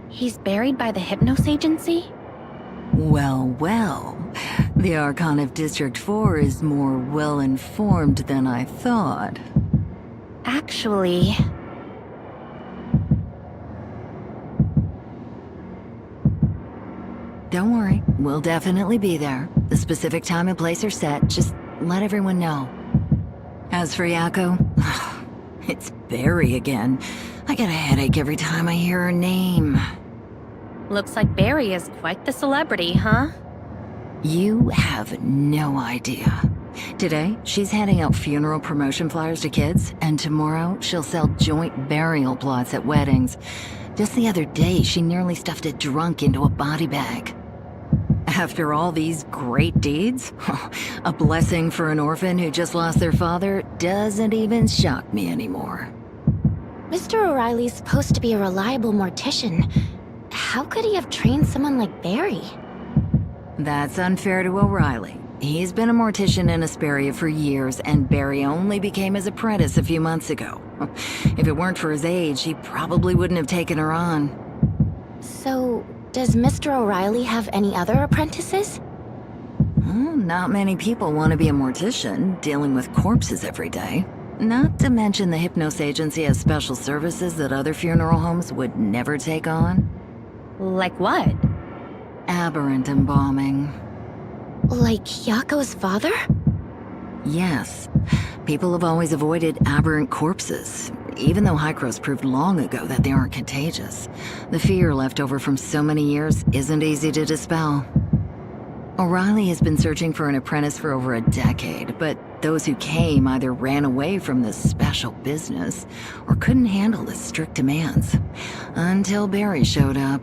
Speaker 4: He's buried by the Hypnos Agency?
Speaker 16: Well, well. The Archon of District 4 is more well-informed than I thought.
Speaker 4: Actually...
Speaker 16: Don't worry, we'll definitely be there. The specific time and place are set, just let everyone know. As for Yako, it's Barry again. I get a headache every time I hear her name.
Speaker 4: Looks like Barry is quite the celebrity, huh?
Speaker 16: You have no idea. Today, she's handing out funeral promotion flyers to kids, and tomorrow she'll sell joint burial plots at weddings. Just the other day, she nearly stuffed a drunk into a body bag. After all these great deeds, a blessing for an orphan who just lost their father doesn't even shock me anymore.
Speaker 10: Mr. O'Reilly's supposed to be a reliable mortician. How could he have trained someone like Barry?
Speaker 16: That's unfair to O'Reilly. He's been a mortician in Asperia for years, and Barry only became his apprentice a few months ago. If it weren't for his age, he probably wouldn't have taken her on.
Speaker 10: So, does Mr. O'Reilly have any other apprentices?
Speaker 16: Not many people want to be a mortician, dealing with corpses every day. Not to mention the Hypnos Agency has special services that other funeral homes would never take on.
Speaker 4: Like what?
Speaker 16: Aberrant embalming.
Speaker 10: Like Yako's father?
Speaker 16: Yes. People have always avoided aberrant corpses, even though Hykros proved long ago that they aren't contagious. The fear left over from so many years isn't easy to dispel. O'Reilly has been searching for an apprentice for over a decade, but those who came either ran away from this special business or couldn't handle the strict demands. Until Barry showed up.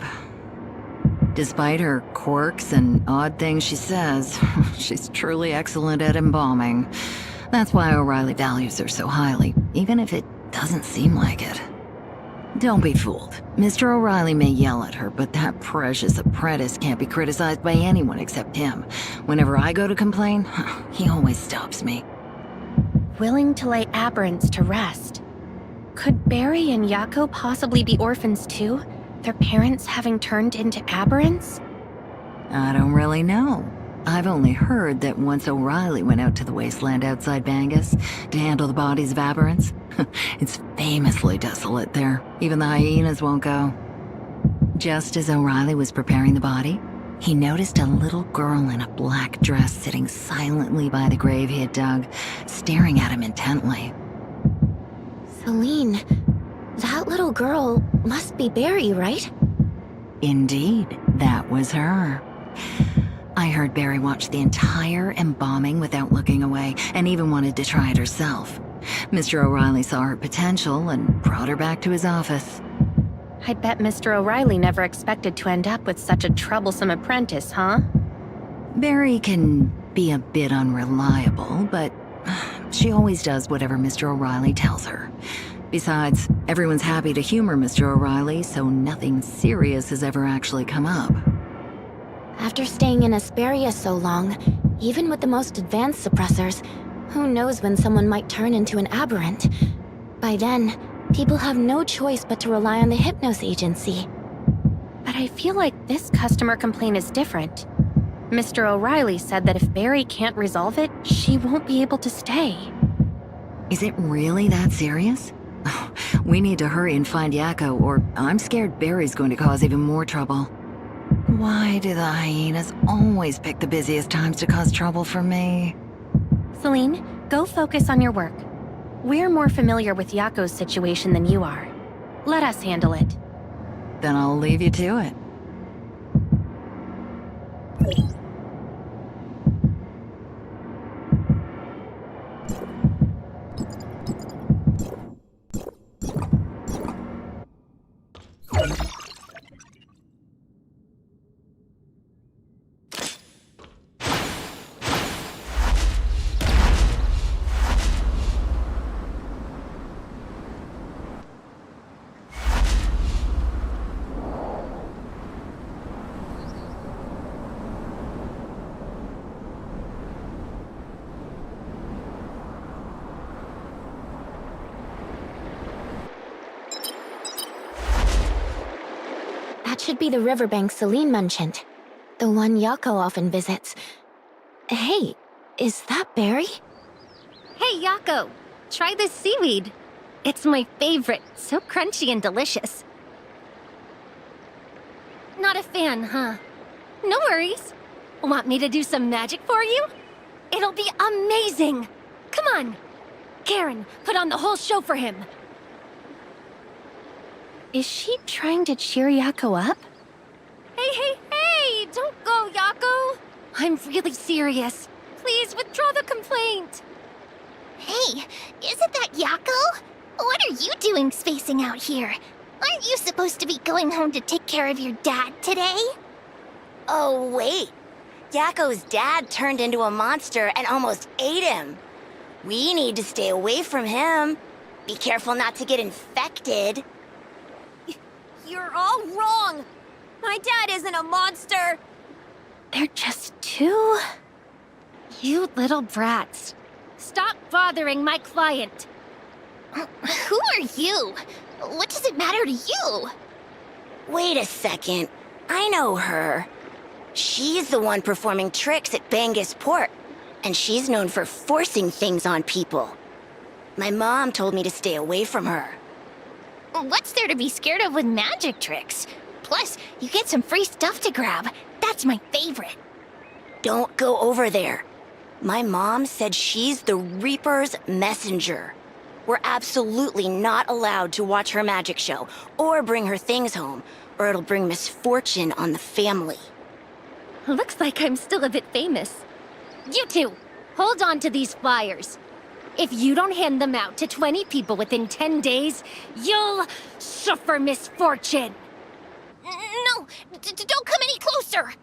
Speaker 16: Despite her quirks and odd things she says, she's truly excellent at embalming. That's why O'Reilly values her so highly, even if it doesn't seem like it. Don't be fooled. Mr. O'Reilly may yell at her, but that precious apprentice can't be criticized by anyone except him. Whenever I go to complain, he always stops me.
Speaker 4: Willing to lay aberrants to rest. Could Barry and Yako possibly be orphans too? Their parents having turned into aberrants?
Speaker 16: I don't really know. I've only heard that once O'Reilly went out to the wasteland outside Bangus to handle the bodies of aberrants. It's famously desolate there. Even the hyenas won't go. Just as O'Reilly was preparing the body, he noticed a little girl in a black dress sitting silently by the grave he had dug, staring at him intently.
Speaker 10: Celine, that little girl must be Barry, right?
Speaker 16: Indeed, that was her. I heard Barry watch the entire embalming without looking away, and even wanted to try it herself. Mr. O'Reilly saw her potential and brought her back to his office.
Speaker 4: I bet Mr. O'Reilly never expected to end up with such a troublesome apprentice, huh?
Speaker 16: Barry can be a bit unreliable, but she always does whatever Mr. O'Reilly tells her. Besides, everyone's happy to humor Mr. O'Reilly, so nothing serious has ever actually come up.
Speaker 10: After staying in Asperia so long, even with the most advanced suppressors, who knows when someone might turn into an aberrant? By then, people have no choice but to rely on the Hypnos Agency.
Speaker 4: But I feel like this customer complaint is different. Mr. O'Reilly said that if Barry can't resolve it, she won't be able to stay.
Speaker 16: Is it really that serious? We need to hurry and find Yakko, or I'm scared Barry's going to cause even more trouble. Why do the hyenas always pick the busiest times to cause trouble for me?
Speaker 4: Celine, go focus on your work. We're more familiar with Yakko's situation than you are. Let us handle it.
Speaker 16: Then I'll leave you to it.
Speaker 2: That should be the riverbank Celine mentioned. The one Yakko often visits. Hey, is that Barry?
Speaker 15: Hey, Yakko, try this seaweed. It's my favorite, so crunchy and delicious. Not a fan, huh? No worries. Want me to do some magic for you? It'll be amazing. Come on. Karen, put on the whole show for him.
Speaker 4: Is she trying to cheer Yakko up?
Speaker 15: Hey! Don't go, Yakko! I'm really serious. Please withdraw the complaint.
Speaker 17: Hey, isn't that Yakko? What are you doing spacing out here? Aren't you supposed to be going home to take care of your dad today?
Speaker 10: Oh, wait. Yakko's dad turned into a monster and almost ate him. We need to stay away from him. Be careful not to get infected.
Speaker 17: You're all wrong. My dad isn't a monster.
Speaker 4: They're just two...
Speaker 15: You little brats. Stop bothering my client.
Speaker 17: Who are you? What does it matter to you?
Speaker 10: Wait a second. I know her. She's the one performing tricks at Bangus Port, and she's known for forcing things on people. My mom told me to stay away from her.
Speaker 17: What's there to be scared of with magic tricks? Plus, you get some free stuff to grab. That's my favorite.
Speaker 10: Don't go over there. My mom said she's the Reaper's messenger. We're absolutely not allowed to watch her magic show or bring her things home, or it'll bring misfortune on the family.
Speaker 15: Looks like I'm still a bit famous. You two, hold on to these flyers. If you don't hand them out to 20 people within 10 days, you'll suffer misfortune.
Speaker 17: No, don't come any closer.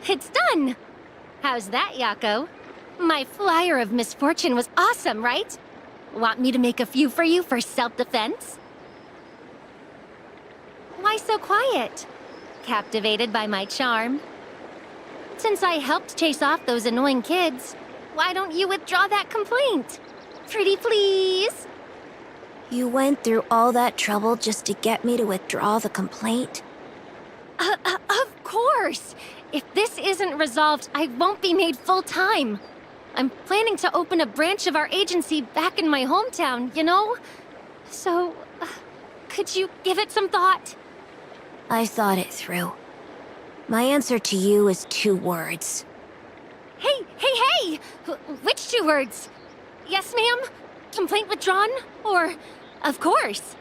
Speaker 15: It's done. How's that, Yakko? My flyer of misfortune was awesome, right? Want me to make a few for you for self-defense? Why so quiet? Captivated by my charm? Since I helped chase off those annoying kids, why don't you withdraw that complaint? Pretty please?
Speaker 6: You went through all that trouble just to get me to withdraw the complaint?
Speaker 15: Of course! If this isn't resolved, I won't be made full-time. I'm planning to open a branch of our agency back in my hometown, you know? So, could you give it some thought?
Speaker 6: I thought it through. My answer to you is 2 words.
Speaker 15: Hey! Which 2 words? Yes, ma'am? Complaint withdrawn? Or, of course?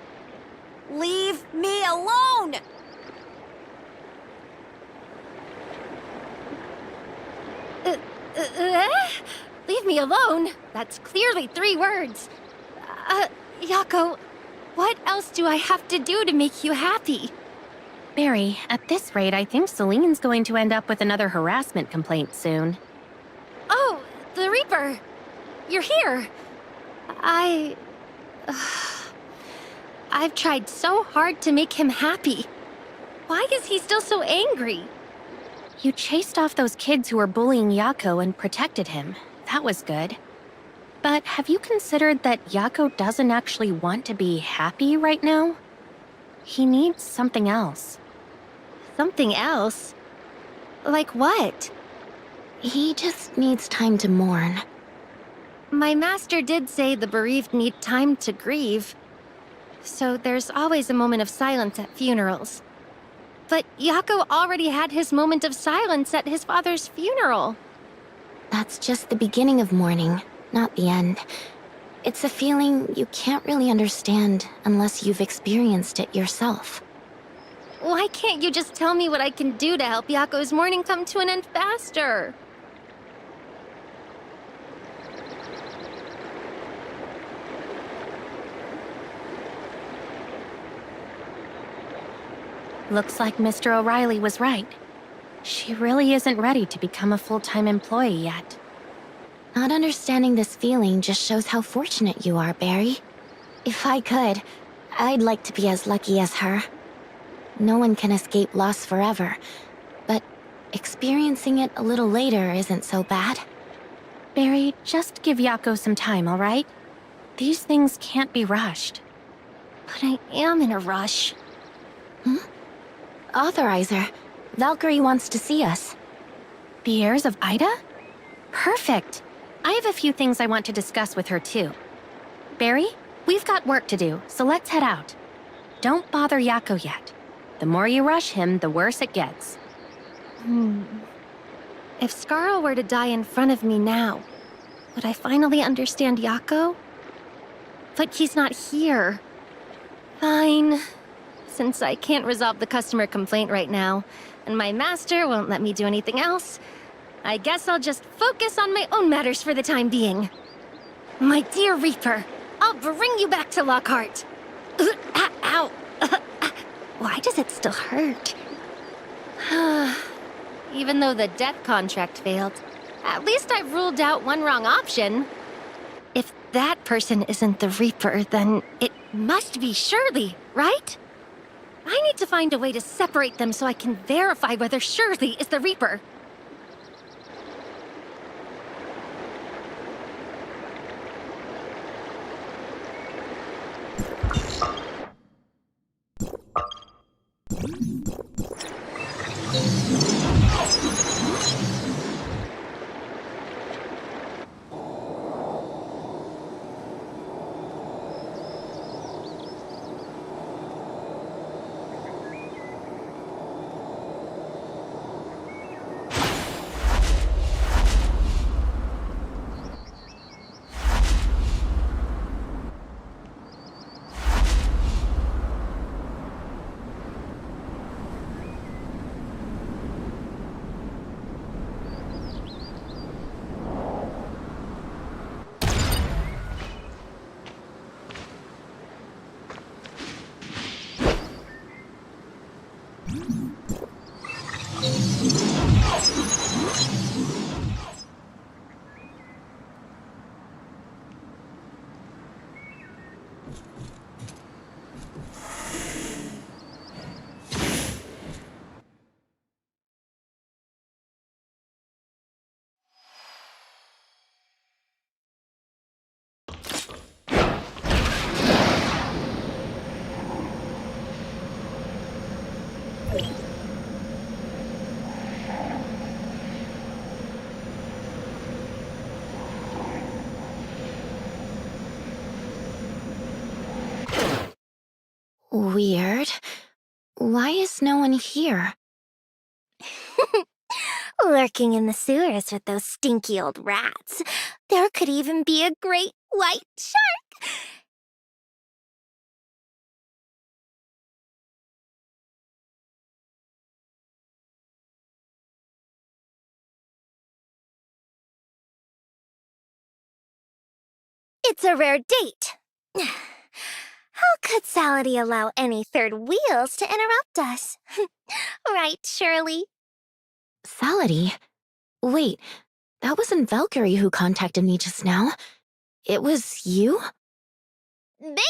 Speaker 17: Leave me alone!
Speaker 15: Leave me alone? That's clearly 3 words. Yakko, what else do I have to do to make you happy?
Speaker 4: Barry, at this rate, I think Celine's going to end up with another harassment complaint soon.
Speaker 15: Oh, the Reaper. You're here. I've tried so hard to make him happy. Why is he still so angry?
Speaker 4: You chased off those kids who were bullying Yakko and protected him. That was good. But have you considered that Yakko doesn't actually want to be happy right now? He needs something else.
Speaker 15: Something else? Like what?
Speaker 10: He just needs time to mourn.
Speaker 15: My master did say the bereaved need time to grieve. So there's always a moment of silence at funerals. But Yako already had his moment of silence at his father's funeral.
Speaker 10: That's just the beginning of mourning, not the end. It's a feeling you can't really understand unless you've experienced it yourself.
Speaker 15: Why can't you just tell me what I can do to help Yako's mourning come to an end faster?
Speaker 4: Looks like Mr. O'Reilly was right. She really isn't ready to become a full-time employee yet.
Speaker 10: Not understanding this feeling just shows how fortunate you are, Barry. If I could, I'd like to be as lucky as her. No one can escape loss forever, but experiencing it a little later isn't so bad.
Speaker 4: Barry, just give Yako some time, all right? These things can't be rushed.
Speaker 15: But I am in a rush.
Speaker 10: Authorizer, Valkyrie wants to see us.
Speaker 4: The heirs of Ida? Perfect. I have a few things I want to discuss with her, too. Barry, we've got work to do, so let's head out. Don't bother Yako yet. The more you rush him, the worse it gets.
Speaker 15: If Scarl were to die in front of me now, would I finally understand Yako? But he's not here. Fine. Since I can't resolve the customer complaint right now, and my master won't let me do anything else, I guess I'll just focus on my own matters for the time being. My dear Reaper, I'll bring you back to Lockhart. Ow! Why does it still hurt? Even though the death contract failed, at least I've ruled out one wrong option. If that person isn't the Reaper, then it must be Shirley, right? I need to find a way to separate them so I can verify whether Shirley is the Reaper.
Speaker 10: Weird. Why is no one here?
Speaker 17: Lurking in the sewers with those stinky old rats. There could even be a great white shark. It's a rare date. How could Salady allow any third wheels to interrupt us? Right, Shirley?
Speaker 10: Salady? Wait, that wasn't Valkyrie who contacted me just now. It was you?
Speaker 17: Bingo!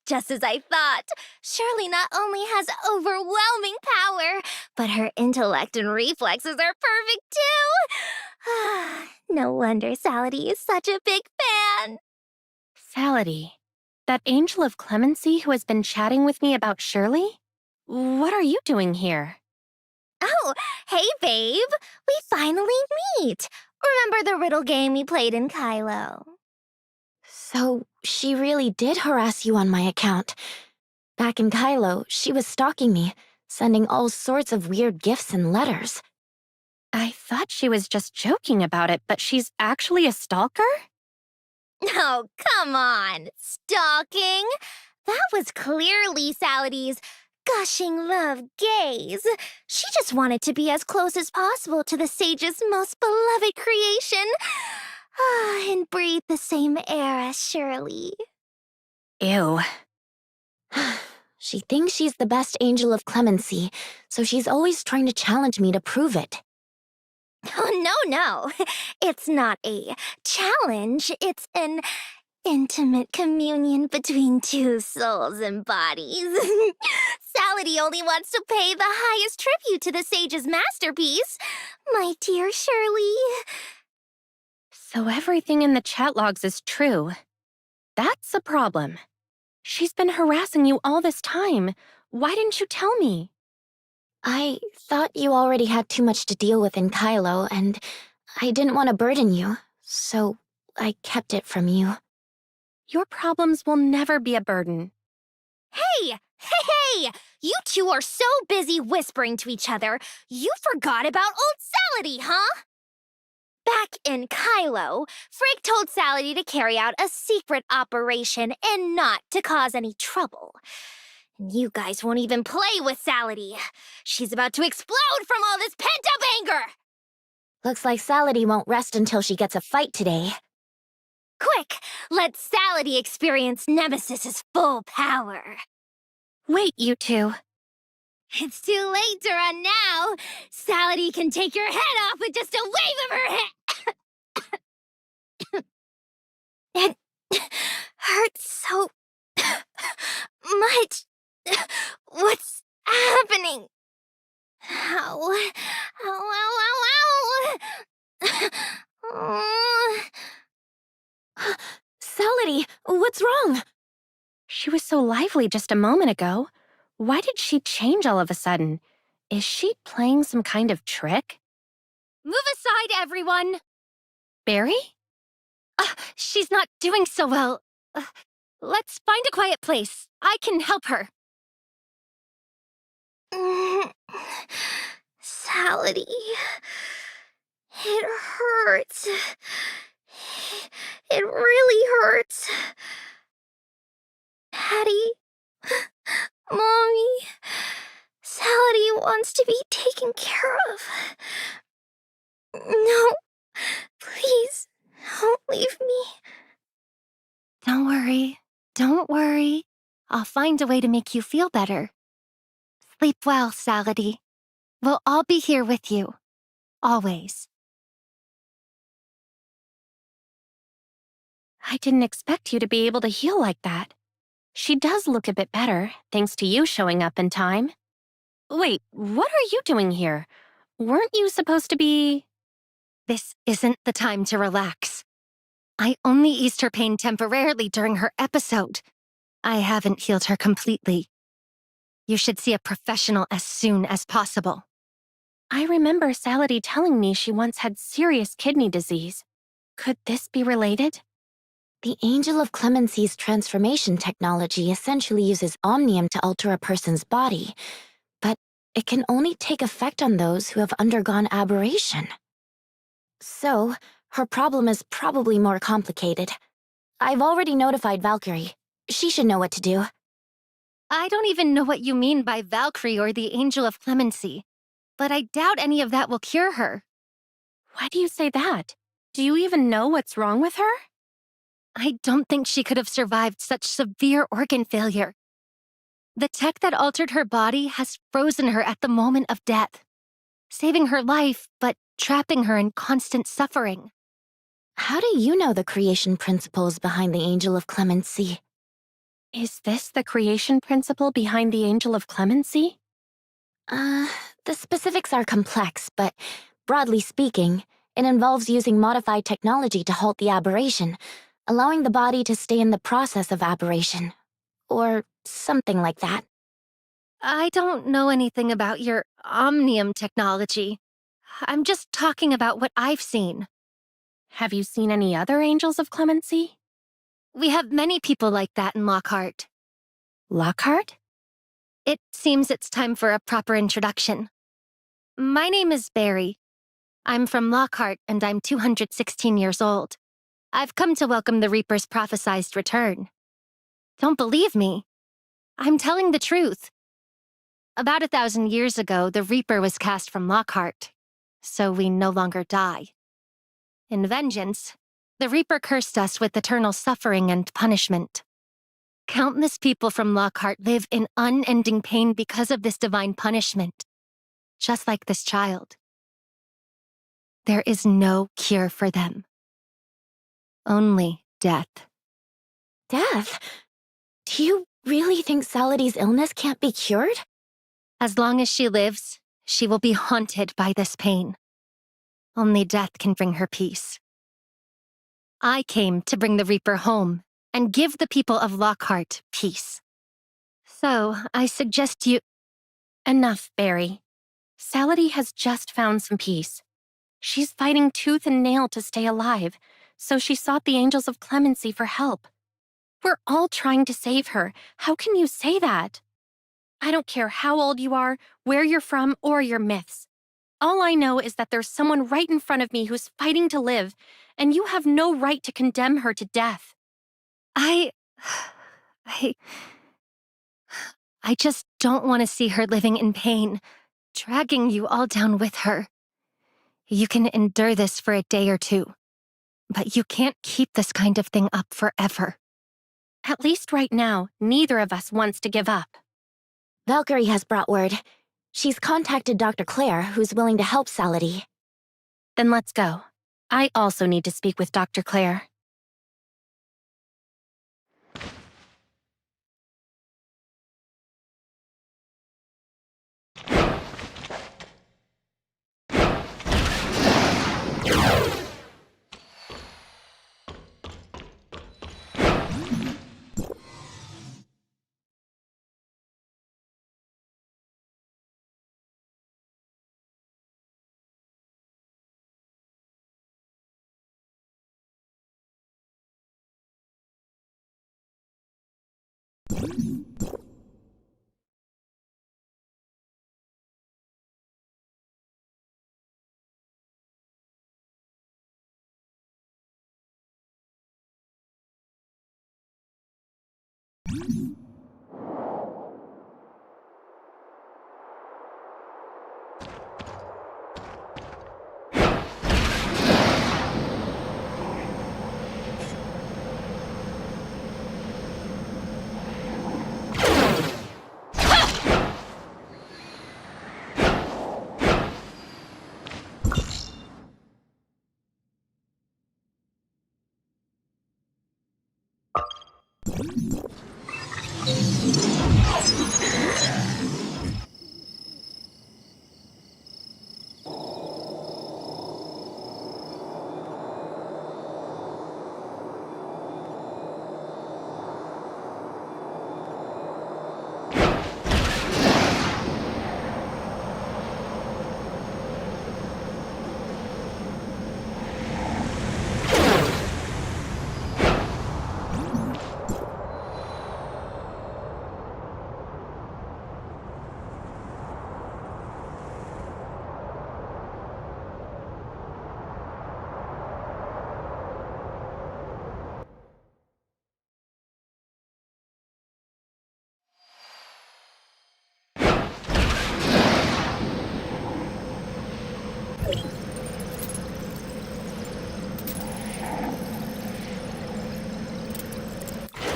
Speaker 17: Just as I thought. Shirley not only has overwhelming power, but her intellect and reflexes are perfect too. No wonder Salady is such a big fan.
Speaker 4: Salady, that angel of clemency who has been chatting with me about Shirley? What are you doing here?
Speaker 17: Oh, hey, babe. We finally meet. Remember the riddle game we played in Kylo?
Speaker 6: So, she really did harass you on my account. Back in Kylo, she was stalking me, sending all sorts of weird gifts and letters.
Speaker 4: I thought she was just joking about it, but she's actually a stalker?
Speaker 17: Oh, come on. Stalking? That was clearly Salady's gushing love gaze. She just wanted to be as close as possible to the sage's most beloved creation. And breathe the same air as Shirley.
Speaker 4: Ew.
Speaker 6: She thinks she's the best angel of clemency, so she's always trying to challenge me to prove it.
Speaker 17: Oh, no. It's not a challenge. It's an intimate communion between two souls and bodies. Salady only wants to pay the highest tribute to the sage's masterpiece. My dear Shirley.
Speaker 4: So everything in the chat logs is true. That's a problem. She's been harassing you all this time. Why didn't you tell me?
Speaker 6: I thought you already had too much to deal with in Kylo, and I didn't want to burden you, so I kept it from you.
Speaker 4: Your problems will never be a burden.
Speaker 17: Hey! You two are so busy whispering to each other, you forgot about old Salady, huh? Back in Kylo, Frick told Salady to carry out a secret operation and not to cause any trouble. You guys won't even play with Salady. She's about to explode from all this pent-up anger!
Speaker 6: Looks like Salady won't rest until she gets a fight today.
Speaker 17: Quick, let Salady experience Nemesis's full power.
Speaker 4: Wait, you two.
Speaker 17: It's too late to run now. Salady can take your head off with just a wave of her head. It hurts so much. What's happening? Ow.
Speaker 6: Salady, what's wrong?
Speaker 4: She was so lively just a moment ago. Why did she change all of a sudden? Is she playing some kind of trick?
Speaker 15: Move aside, everyone!
Speaker 4: Barry?
Speaker 15: She's not doing so well. Let's find a quiet place. I can help her.
Speaker 17: Salady. It hurts. It really hurts. Daddy. Mommy. Salady wants to be taken care of. No. Please, don't leave me.
Speaker 15: Don't worry. I'll find a way to make you feel better. Sleep well, Salady. We'll all be here with you. Always.
Speaker 4: I didn't expect you to be able to heal like that. She does look a bit better, thanks to you showing up in time. Wait, what are you doing here? Weren't you supposed to be...
Speaker 15: This isn't the time to relax. I only eased her pain temporarily during her episode. I haven't healed her completely. You should see a professional as soon as possible.
Speaker 4: I remember Salady telling me she once had serious kidney disease. Could this be related?
Speaker 6: The Angel of Clemency's transformation technology essentially uses omnium to alter a person's body, but it can only take effect on those who have undergone aberration. So, her problem is probably more complicated. I've already notified Valkyrie. She should know what to do.
Speaker 15: I don't even know what you mean by Valkyrie or the Angel of Clemency, but I doubt any of that will cure her.
Speaker 4: Why do you say that? Do you even know what's wrong with her?
Speaker 15: I don't think she could have survived such severe organ failure. The tech that altered her body has frozen her at the moment of death, saving her life, but trapping her in constant suffering.
Speaker 6: How do you know the creation principles behind the Angel of Clemency?
Speaker 4: Is this the creation principle behind the Angel of Clemency?
Speaker 6: The specifics are complex, but broadly speaking, it involves using modified technology to halt the aberration, allowing the body to stay in the process of aberration. Or something like that.
Speaker 15: I don't know anything about your omnium technology. I'm just talking about what I've seen.
Speaker 4: Have you seen any other angels of clemency?
Speaker 15: We have many people like that in Lockhart.
Speaker 4: Lockhart?
Speaker 15: It seems it's time for a proper introduction. My name is Barry. I'm from Lockhart, and I'm 216 years old. I've come to welcome the Reaper's prophesized return. Don't believe me? I'm telling the truth. About 1,000 years ago, the Reaper was cast from Lockhart, so we no longer die. In vengeance, the Reaper cursed us with eternal suffering and punishment. Countless people from Lockhart live in unending pain because of this divine punishment, just like this child. There is no cure for them. Only death.
Speaker 2: Death? Do you really think Salady's illness can't be cured?
Speaker 15: As long as she lives, she will be haunted by this pain. Only death can bring her peace. I came to bring the Reaper home and give the people of Lockhart peace. So, I suggest you—
Speaker 4: Enough, Barry. Salady has just found some peace. She's fighting tooth and nail to stay alive, so she sought the angels of clemency for help. We're all trying to save her. How can you say that? I don't care how old you are, where you're from, or your myths. All I know is that there's someone right in front of me who's fighting to live, and you have no right to condemn her to death.
Speaker 15: I just don't want to see her living in pain, dragging you all down with her. You can endure this for a day or two, but you can't keep this kind of thing up forever.
Speaker 4: At least right now, neither of us wants to give up.
Speaker 2: Valkyrie has brought word. She's contacted Dr. Claire, who's willing to help Salady.
Speaker 4: Then let's go. I also need to speak with Dr. Claire.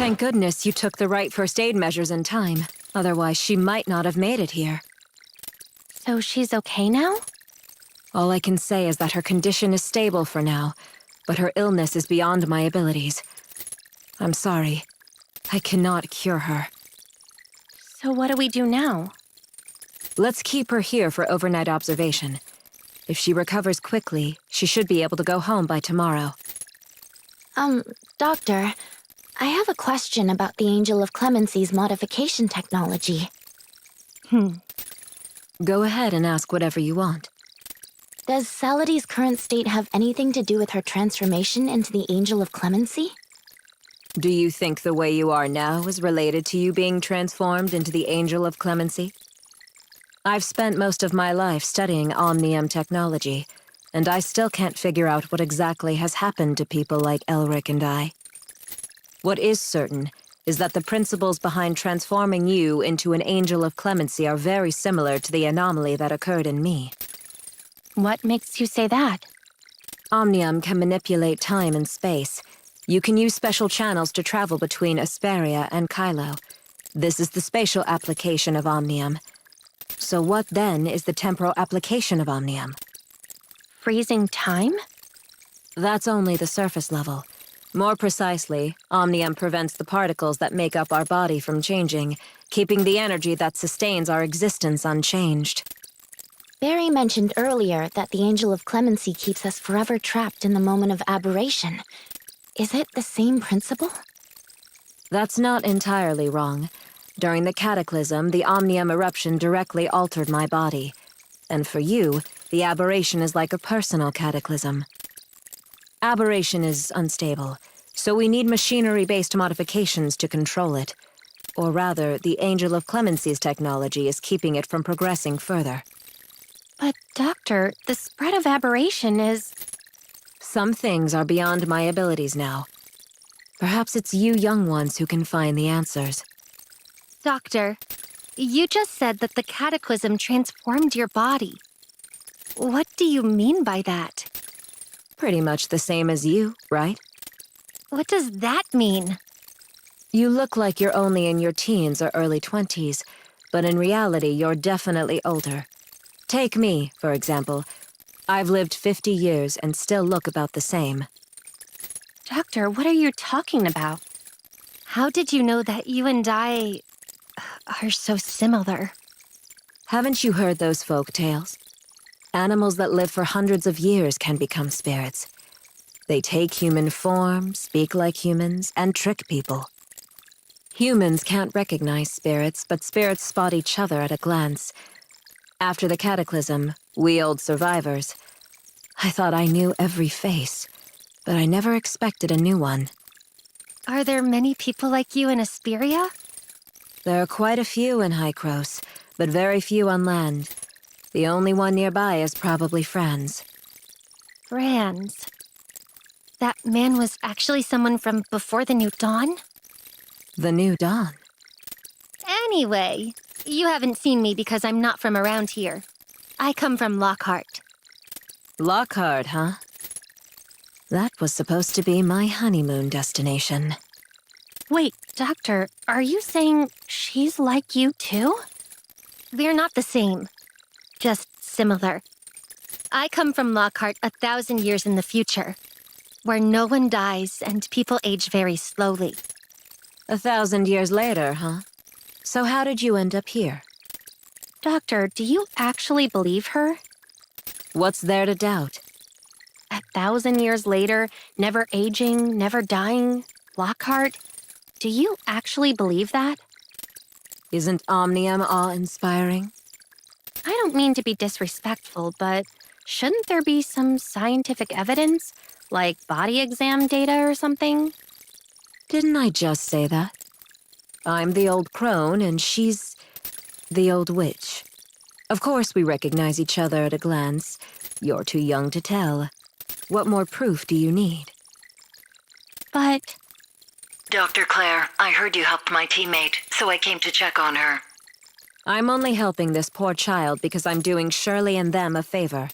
Speaker 18: Thank goodness you took the right first aid measures in time. Otherwise, she might not have made it here.
Speaker 4: So she's okay now?
Speaker 18: All I can say is that her condition is stable for now, but her illness is beyond my abilities. I'm sorry. I cannot cure her.
Speaker 4: So what do we do now?
Speaker 18: Let's keep her here for overnight observation. If she recovers quickly, she should be able to go home by tomorrow.
Speaker 2: Doctor, I have a question about the Angel of Clemency's modification technology.
Speaker 18: Go ahead and ask whatever you want.
Speaker 2: Does Saladi's current state have anything to do with her transformation into the Angel of Clemency?
Speaker 18: Do you think the way you are now is related to you being transformed into the Angel of Clemency? I've spent most of my life studying Omnium technology, and I still can't figure out what exactly has happened to people like Elric and I. What is certain is that the principles behind transforming you into an Angel of Clemency are very similar to the anomaly that occurred in me.
Speaker 4: What makes you say that?
Speaker 18: Omnium can manipulate time and space. You can use special channels to travel between Asperia and Kylo. This is the spatial application of Omnium. So what then is the temporal application of Omnium?
Speaker 4: Freezing time?
Speaker 18: That's only the surface level. More precisely, Omnium prevents the particles that make up our body from changing, keeping the energy that sustains our existence unchanged.
Speaker 2: Barry mentioned earlier that the Angel of Clemency keeps us forever trapped in the moment of aberration. Is it the same principle?
Speaker 18: That's not entirely wrong. During the Cataclysm, the Omnium eruption directly altered my body. And for you, the aberration is like a personal cataclysm. Aberration is unstable, so we need machinery-based modifications to control it. Or rather, the Angel of Clemency's technology is keeping it from progressing further.
Speaker 4: But, Doctor, the spread of aberration is...
Speaker 18: Some things are beyond my abilities now. Perhaps it's you young ones who can find the answers.
Speaker 15: Doctor, you just said that the cataclysm transformed your body. What do you mean by that?
Speaker 18: Pretty much the same as you, right?
Speaker 15: What does that mean?
Speaker 18: You look like you're only in your teens or early 20s, but in reality, you're definitely older. Take me, for example. I've lived 50 years and still look about the same.
Speaker 15: Doctor, what are you talking about? How did you know that you and I are so similar?
Speaker 18: Haven't you heard those folk tales? Animals that live for hundreds of years can become spirits. They take human form, speak like humans, and trick people. Humans can't recognize spirits, but spirits spot each other at a glance. After the Cataclysm, we old survivors, I thought I knew every face, but I never expected a new one.
Speaker 15: Are there many people like you in Asperia?
Speaker 18: There are quite a few in Hykros, but very few on land. The only one nearby is probably Franz.
Speaker 15: Franz. That man was actually someone from before the New Dawn?
Speaker 18: The New Dawn?
Speaker 15: Anyway, you haven't seen me because I'm not from around here. I come from Lockhart.
Speaker 18: Lockhart, huh? That was supposed to be my honeymoon destination.
Speaker 15: Wait, Doctor, are you saying she's like you too? We're not the same. Just similar. I come from Lockhart 1,000 years in the future, where no one dies and people age very slowly.
Speaker 18: 1,000 years later, huh? So how did you end up here?
Speaker 15: Doctor, do you actually believe her?
Speaker 18: What's there to doubt?
Speaker 15: 1,000 years later, never aging, never dying, Lockhart? Do you actually believe that?
Speaker 18: Isn't Omnium awe-inspiring?
Speaker 15: I don't mean to be disrespectful, but shouldn't there be some scientific evidence? Like body exam data or something?
Speaker 18: Didn't I just say that? I'm the old crone and she's the old witch. Of course we recognize each other at a glance. You're too young to tell. What more proof do you need?
Speaker 15: But...
Speaker 16: Dr. Claire, I heard you helped my teammate, so I came to check on her.
Speaker 18: I'm only helping this poor child because I'm doing Shirley and them a favor.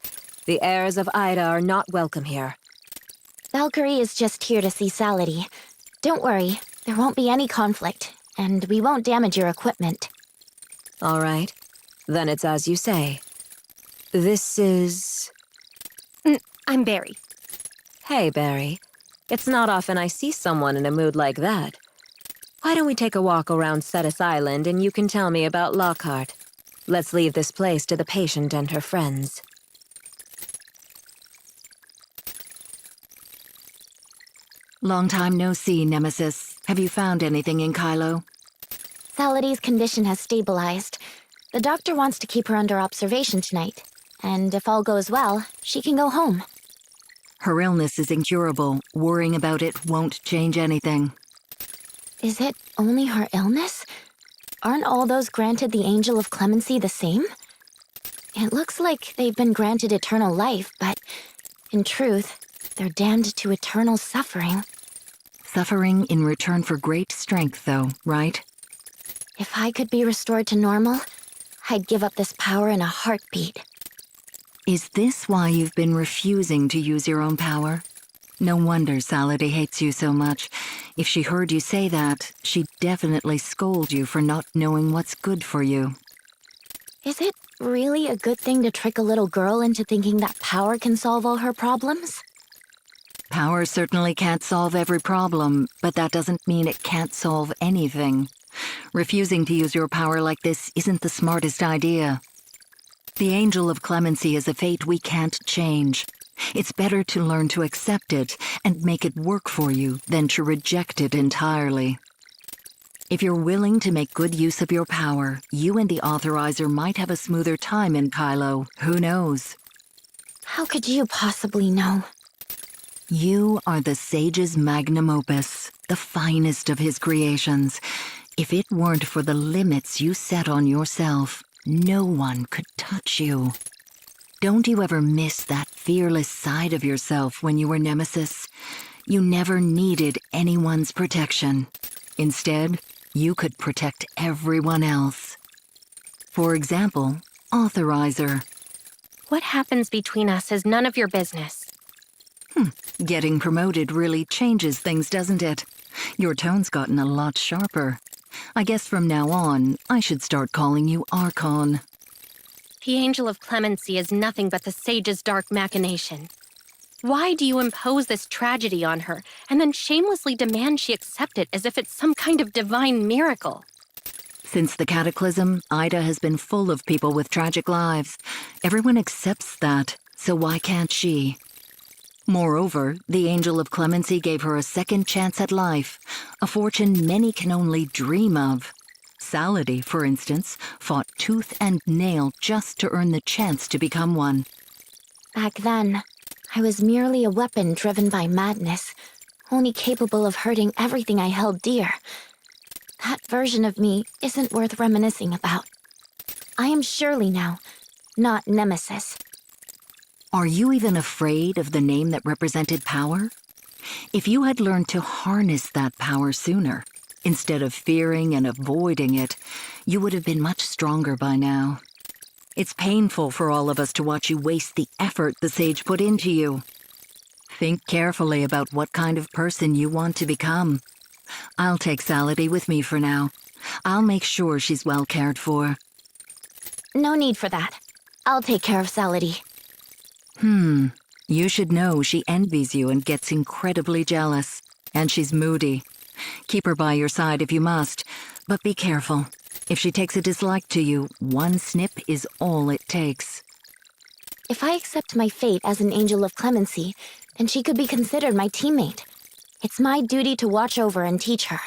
Speaker 18: The heirs of Ida are not welcome here.
Speaker 2: Valkyrie is just here to see Salady. Don't worry, there won't be any conflict, and we won't damage your equipment.
Speaker 18: All right. Then it's as you say. This is...
Speaker 15: I'm Barry.
Speaker 18: Hey, Barry. It's not often I see someone in a mood like that. Why don't we take a walk around Cetus Island and you can tell me about Lockhart? Let's leave this place to the patient and her friends.
Speaker 16: Long time no see, Nemesis. Have you found anything in Kylo?
Speaker 2: Salady's condition has stabilized. The doctor wants to keep her under observation tonight, and if all goes well, she can go home.
Speaker 16: Her illness is incurable. Worrying about it won't change anything.
Speaker 2: Is it only her illness? Aren't all those granted the Angel of Clemency the same? It looks like they've been granted eternal life, but in truth, they're damned to eternal suffering.
Speaker 16: Suffering in return for great strength, though, right?
Speaker 2: If I could be restored to normal, I'd give up this power in a heartbeat.
Speaker 16: Is this why you've been refusing to use your own power? No wonder Saladin hates you so much. If she heard you say that, she'd definitely scold you for not knowing what's good for you.
Speaker 2: Is it really a good thing to trick a little girl into thinking that power can solve all her problems?
Speaker 16: Power certainly can't solve every problem, but that doesn't mean it can't solve anything. Refusing to use your power like this isn't the smartest idea. The Angel of Clemency is a fate we can't change. It's better to learn to accept it and make it work for you than to reject it entirely. If you're willing to make good use of your power, you and the Authorizer might have a smoother time in Kylo. Who knows?
Speaker 2: How could you possibly know?
Speaker 16: You are the Sage's magnum opus, the finest of his creations. If it weren't for the limits you set on yourself, no one could touch you. Don't you ever miss that fearless side of yourself when you were Nemesis? You never needed anyone's protection. Instead, you could protect everyone else. For example, Authorizer.
Speaker 4: What happens between us is none of your business.
Speaker 16: Getting promoted really changes things, doesn't it? Your tone's gotten a lot sharper. I guess from now on, I should start calling you Archon.
Speaker 4: The Angel of Clemency is nothing but the Sage's dark machination. Why do you impose this tragedy on her and then shamelessly demand she accept it as if it's some kind of divine miracle?
Speaker 16: Since the Cataclysm, Ida has been full of people with tragic lives. Everyone accepts that, so why can't she? Moreover, the Angel of Clemency gave her a second chance at life, a fortune many can only dream of. Saladin, for instance, fought tooth and nail just to earn the chance to become one.
Speaker 2: Back then, I was merely a weapon driven by madness, only capable of hurting everything I held dear. That version of me isn't worth reminiscing about. I am Shirley now, not Nemesis.
Speaker 16: Are you even afraid of the name that represented power? If you had learned to harness that power sooner, instead of fearing and avoiding it, you would have been much stronger by now. It's painful for all of us to watch you waste the effort the Sage put into you. Think carefully about what kind of person you want to become. I'll take Saladin with me for now. I'll make sure she's well cared for.
Speaker 2: No need for that. I'll take care of Saladin.
Speaker 16: You should know she envies you and gets incredibly jealous. And she's moody. Keep her by your side if you must, but be careful. If she takes a dislike to you, one snip is all it takes.
Speaker 2: If I accept my fate as an Angel of Clemency, then she could be considered my teammate. It's my duty to watch over and teach her.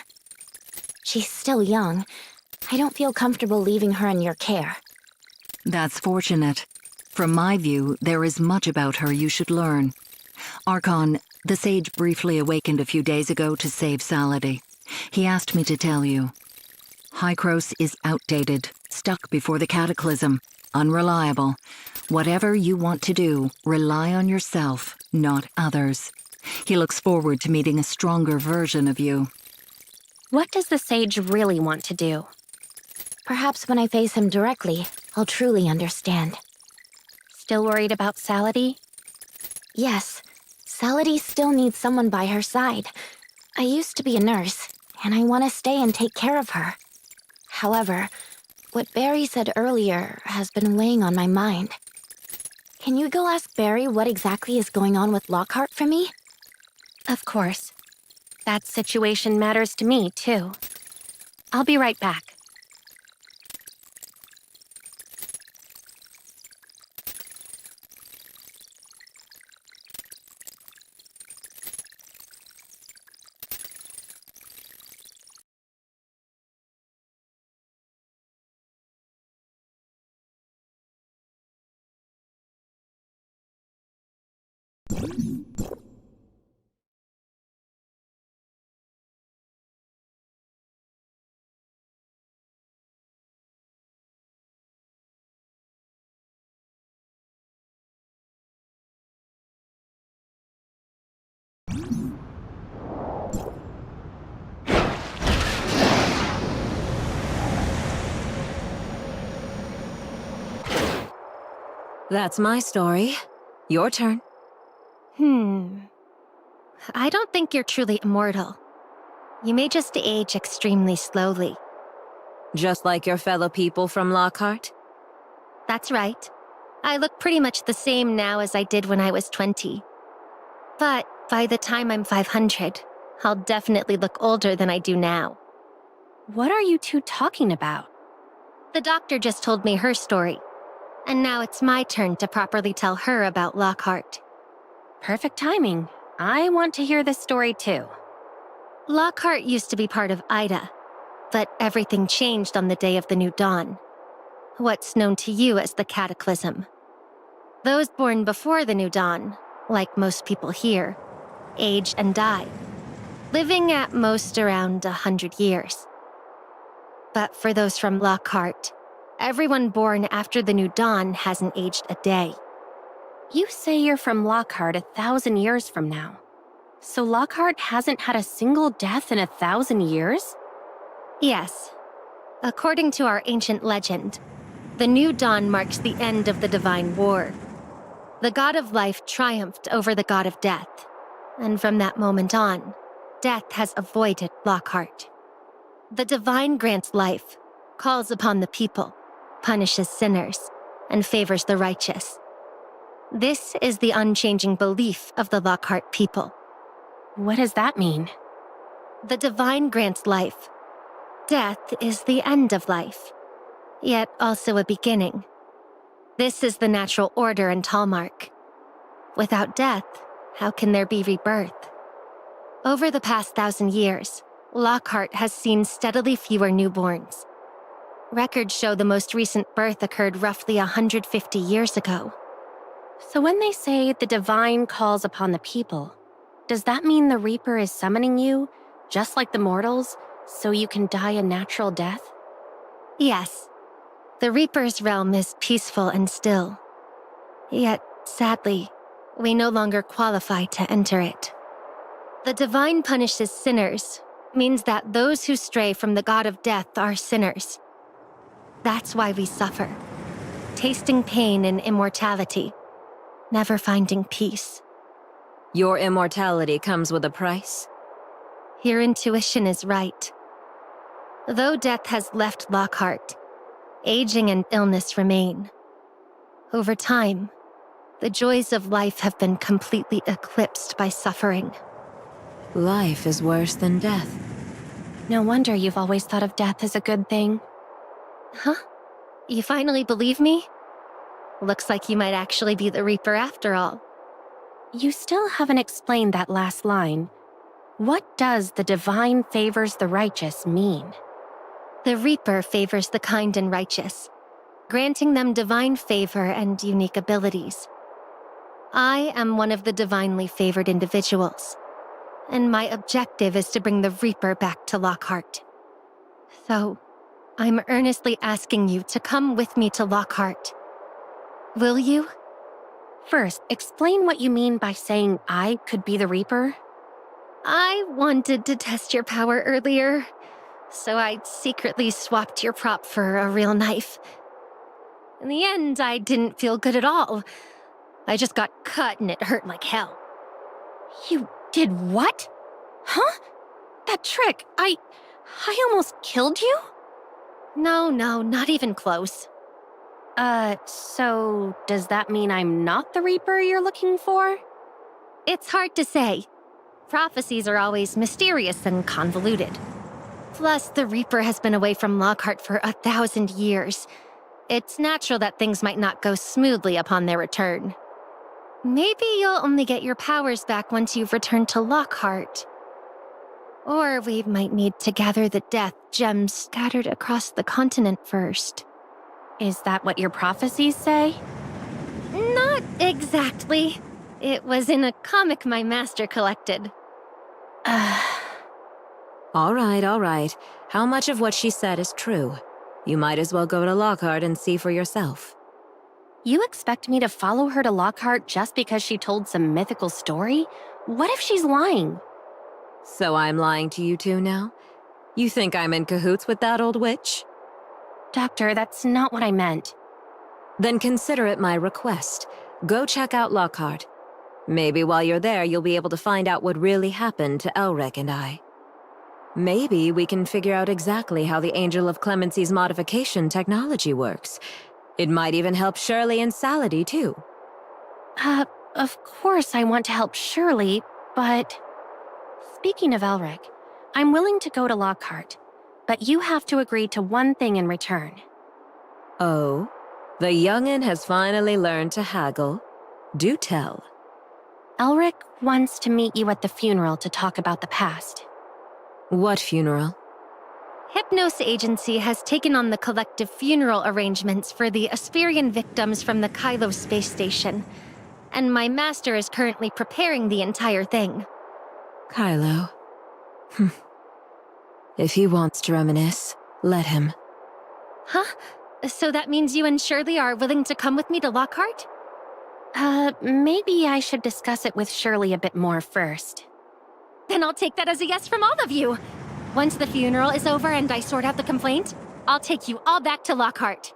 Speaker 2: She's still young. I don't feel comfortable leaving her in your care.
Speaker 16: That's fortunate. From my view, there is much about her you should learn. Archon, the Sage briefly awakened a few days ago to save Saladin. He asked me to tell you. Hykros is outdated, stuck before the Cataclysm, unreliable. Whatever you want to do, rely on yourself, not others. He looks forward to meeting a stronger version of you.
Speaker 4: What does the Sage really want to do?
Speaker 2: Perhaps when I face him directly, I'll truly understand.
Speaker 4: Still worried about Saladin?
Speaker 2: Yes. Saladin still needs someone by her side. I used to be a nurse, and I want to stay and take care of her. However, what Barry said earlier has been weighing on my mind. Can you go ask Barry what exactly is going on with Lockhart for me?
Speaker 4: Of course. That situation matters to me, too. I'll be right back.
Speaker 18: That's my story. Your turn.
Speaker 15: I don't think you're truly immortal. You may just age extremely slowly.
Speaker 18: Just like your fellow people from Lockhart?
Speaker 15: That's right. I look pretty much the same now as I did when I was 20. But by the time I'm 500, I'll definitely look older than I do now.
Speaker 4: What are you two talking about?
Speaker 15: The doctor just told me her story, and now it's my turn to properly tell her about Lockhart.
Speaker 4: Perfect timing. I want to hear this story too.
Speaker 15: Lockhart used to be part of Ida, but everything changed on the day of the new dawn. What's known to you as the Cataclysm. Those born before the new dawn, like most people here, age and die, living at most around 100 years. But for those from Lockhart, everyone born after the new dawn hasn't aged a day.
Speaker 4: You say you're from Lockhart 1,000 years from now. So Lockhart hasn't had a single death in 1,000 years?
Speaker 15: Yes. According to our ancient legend, the new dawn marks the end of the divine war. The god of life triumphed over the god of death, and from that moment on, death has avoided Lockhart. The divine grants life, calls upon the people, punishes sinners, and favors the righteous. This is the unchanging belief of the Lockhart people.
Speaker 4: What does that mean?
Speaker 15: The divine grants life. Death is the end of life, yet also a beginning. This is the natural order in Talmark. Without death, how can there be rebirth? Over the past 1,000 years, Lockhart has seen steadily fewer newborns. Records show the most recent birth occurred roughly 150 years ago.
Speaker 4: So when they say the divine calls upon the people, does that mean the Reaper is summoning you, just like the mortals, so you can die a natural death?
Speaker 15: Yes. The Reaper's realm is peaceful and still. Yet, sadly, we no longer qualify to enter it. The divine punishes sinners means that those who stray from the god of death are sinners. That's why we suffer, tasting pain and immortality, never finding peace.
Speaker 18: Your immortality comes with a price?
Speaker 15: Your intuition is right. Though death has left Lockhart, aging and illness remain. Over time, the joys of life have been completely eclipsed by suffering.
Speaker 18: Life is worse than death.
Speaker 4: No wonder you've always thought of death as a good thing.
Speaker 15: Huh? You finally believe me? Looks like you might actually be the Reaper after all.
Speaker 4: You still haven't explained that last line. What does the divine favors the righteous mean?
Speaker 15: The Reaper favors the kind and righteous, granting them divine favor and unique abilities. I am one of the divinely favored individuals, and my objective is to bring the Reaper back to Lockhart. So, I'm earnestly asking you to come with me to Lockhart. Will you?
Speaker 4: First, explain what you mean by saying I could be the Reaper.
Speaker 15: I wanted to test your power earlier, so I secretly swapped your prop for a real knife. In the end, I didn't feel good at all. I just got cut and it hurt like hell.
Speaker 4: You did what? Huh? That trick, I almost killed you?
Speaker 15: No, not even close.
Speaker 4: So does that mean I'm not the Reaper you're looking for?
Speaker 15: It's hard to say. Prophecies are always mysterious and convoluted. Plus, the Reaper has been away from Lockhart for 1,000 years. It's natural that things might not go smoothly upon their return. Maybe you'll only get your powers back once you've returned to Lockhart. Or we might need to gather the death gems scattered across the continent first.
Speaker 4: Is that what your prophecies say?
Speaker 15: Not exactly. It was in a comic my master collected.
Speaker 18: All right. How much of what she said is true? You might as well go to Lockhart and see for yourself.
Speaker 4: You expect me to follow her to Lockhart just because she told some mythical story? What if she's lying?
Speaker 18: So I'm lying to you two now? You think I'm in cahoots with that old witch?
Speaker 4: Doctor, that's not what I meant.
Speaker 18: Then consider it my request. Go check out Lockhart. Maybe while you're there, you'll be able to find out what really happened to Elric and I. Maybe we can figure out exactly how the Angel of Clemency's modification technology works. It might even help Shirley and Saladin, too.
Speaker 4: Of course I want to help Shirley, but... Speaking of Elric, I'm willing to go to Lockhart, but you have to agree to one thing in return.
Speaker 18: Oh? The young'un has finally learned to haggle. Do tell.
Speaker 4: Elric wants to meet you at the funeral to talk about the past.
Speaker 18: What funeral?
Speaker 15: Hypnos Agency has taken on the collective funeral arrangements for the Asperian victims from the Kylo space station, and my master is currently preparing the entire thing.
Speaker 18: Kylo. If he wants to reminisce, let him.
Speaker 15: Huh? So that means you and Shirley are willing to come with me to Lockhart?
Speaker 4: Maybe I should discuss it with Shirley a bit more first.
Speaker 15: Then I'll take that as a yes from all of you. Once the funeral is over and I sort out the complaint, I'll take you all back to Lockhart.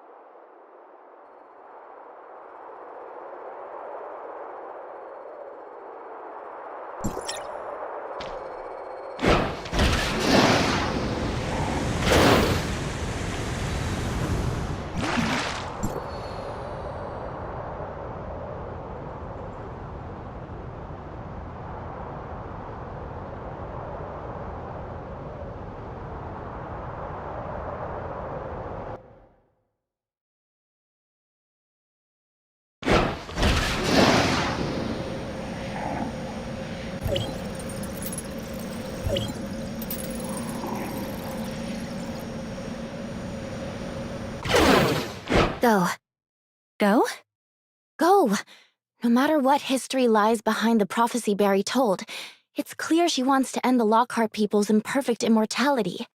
Speaker 10: Go.
Speaker 4: Go?
Speaker 10: Go! No matter what history lies behind the prophecy Barry told, it's clear she wants to end the Lockhart people's imperfect immortality.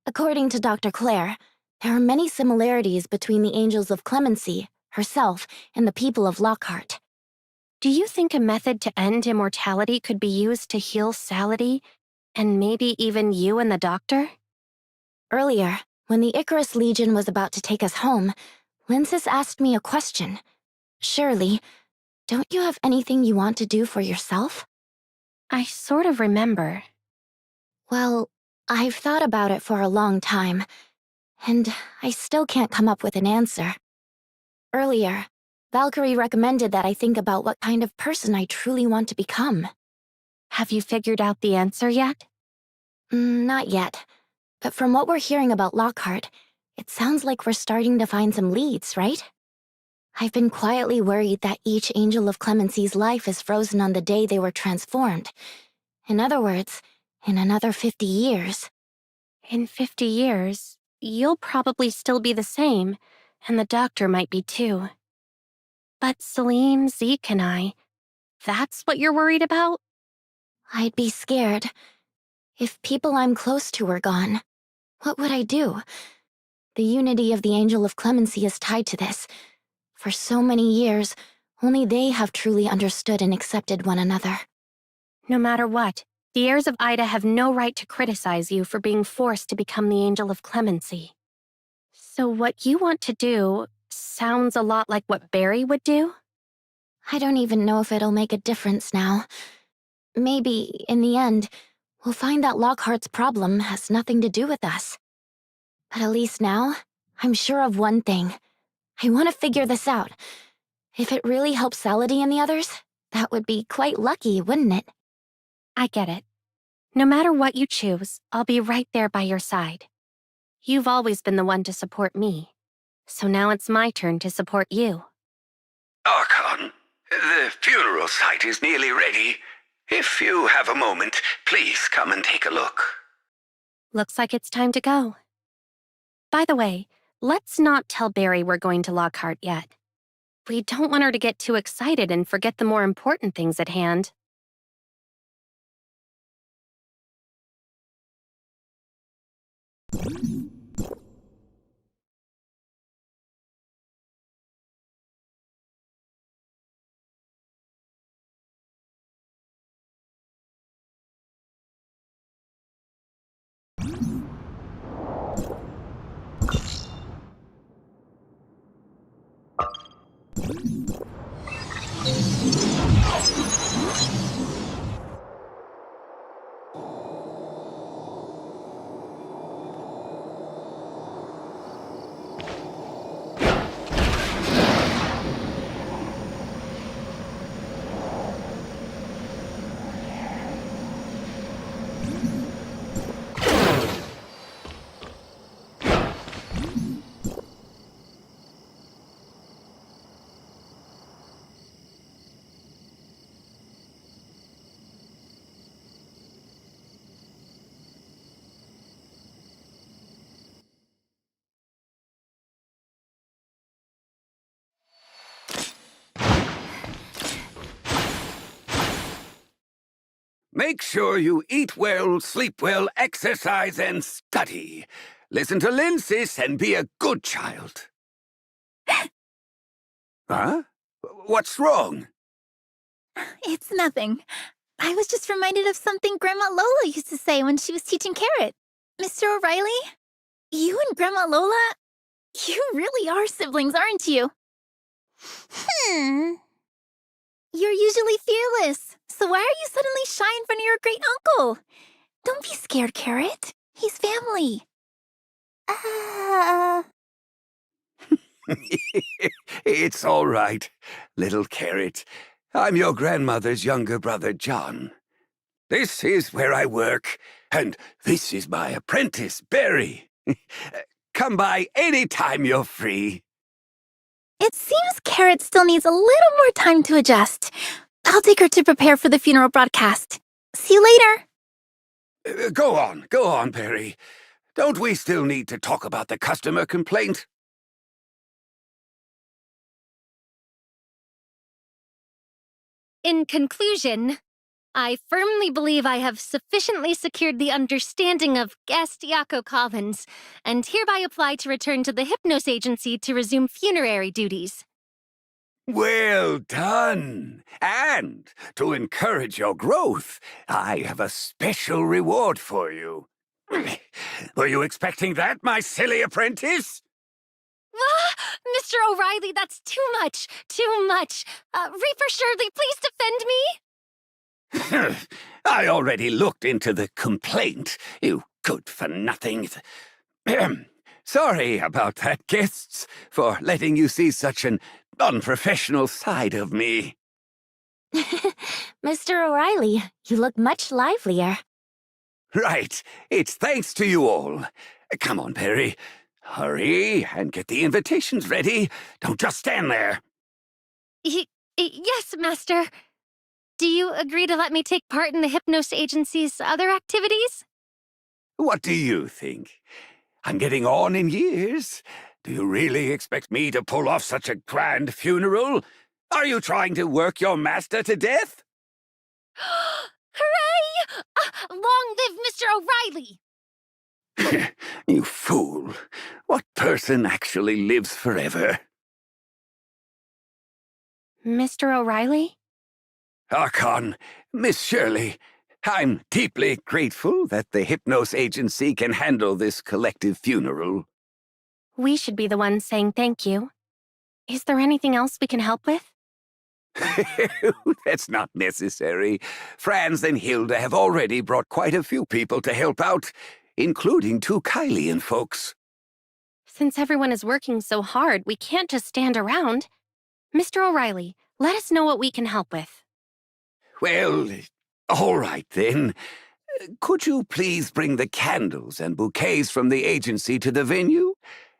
Speaker 10: According to Dr. Clare, there are many similarities between the Angels of Clemency, herself, and the people of Lockhart.
Speaker 4: Do you think a method to end immortality could be used to heal Saladin, and maybe even you and the doctor?
Speaker 10: Earlier, when the Icarus Legion was about to take us home, Linsis asked me a question. Shirley, don't you have anything you want to do for yourself?
Speaker 4: I sort of remember.
Speaker 10: Well, I've thought about it for a long time, and I still can't come up with an answer. Earlier, Valkyrie recommended that I think about what kind of person I truly want to become.
Speaker 4: Have you figured out the answer yet?
Speaker 10: Not yet. But from what we're hearing about Lockhart, it sounds like we're starting to find some leads, right? I've been quietly worried that each Angel of Clemency's life is frozen on the day they were transformed. In other words, in another 50 years.
Speaker 4: In 50 years, you'll probably still be the same, and the doctor might be too. But Celine, Zeke, and I, that's what you're worried about?
Speaker 10: I'd be scared. If people I'm close to were gone, what would I do? The unity of the Angel of Clemency is tied to this. For so many years, only they have truly understood and accepted one another.
Speaker 4: No matter what, the heirs of Ida have no right to criticize you for being forced to become the Angel of Clemency. So what you want to do sounds a lot like what Barry would do?
Speaker 10: I don't even know if it'll make a difference now. Maybe, in the end, we'll find that Lockhart's problem has nothing to do with us. But at least now, I'm sure of one thing. I want to figure this out. If it really helps Saladin and the others, that would be quite lucky, wouldn't it?
Speaker 4: I get it. No matter what you choose, I'll be right there by your side. You've always been the one to support me. So now it's my turn to support you.
Speaker 14: Archon, the funeral site is nearly ready. If you have a moment, please come and take a look.
Speaker 4: Looks like it's time to go. By the way, let's not tell Barry we're going to Lockhart yet. We don't want her to get too excited and forget the more important things at hand.
Speaker 14: Make sure you eat well, sleep well, exercise, and study. Listen to Linsis and be a good child. Huh? What's wrong?
Speaker 9: It's nothing. I was just reminded of something Grandma Lola used to say when she was teaching Carrot. Mr. O'Reilly, you and Grandma Lola, you really are siblings, aren't you? You're usually fearless, so why are you suddenly shy in front of your great uncle? Don't be scared, Carrot. He's family.
Speaker 14: It's all right, little Carrot. I'm your grandmother's younger brother, John. This is where I work, and this is my apprentice, Barry. Come by any time you're free.
Speaker 9: It seems Carrot still needs a little more time to adjust. I'll take her to prepare for the funeral broadcast. See you later.
Speaker 14: Go on, Barry. Don't we still need to talk about the customer complaint?
Speaker 15: In conclusion, I firmly believe I have sufficiently secured the understanding of guest Yako Collins, and hereby apply to return to the Hypnos Agency to resume funerary duties.
Speaker 14: Well done! And to encourage your growth, I have a special reward for you. Were you expecting that, my silly apprentice?
Speaker 15: Mr. O'Reilly, that's too much. Reaper Shirley, please defend me.
Speaker 14: I already looked into the complaint, you good-for-nothing. Sorry about that, guests, for letting you see such an unprofessional side of me.
Speaker 10: Mr. O'Reilly, you look much livelier.
Speaker 14: Right, it's thanks to you all. Come on, Perry. Hurry and get the invitations ready. Don't just stand there.
Speaker 15: Yes, Master. Do you agree to let me take part in the Hypnos Agency's other activities?
Speaker 14: What do you think? I'm getting on in years. Do you really expect me to pull off such a grand funeral? Are you trying to work your master to death?
Speaker 15: Hooray! Long live Mr. O'Reilly!
Speaker 14: You fool. What person actually lives forever?
Speaker 4: Mr. O'Reilly?
Speaker 14: Archon, Miss Shirley, I'm deeply grateful that the Hypnos Agency can handle this collective funeral.
Speaker 4: We should be the ones saying thank you. Is there anything else we can help with?
Speaker 14: That's not necessary. Franz and Hilda have already brought quite a few people to help out, including 2 Kylian folks.
Speaker 4: Since everyone is working so hard, we can't just stand around. Mr. O'Reilly, let us know what we can help with.
Speaker 14: Well, all right then. Could you please bring the candles and bouquets from the agency to the venue?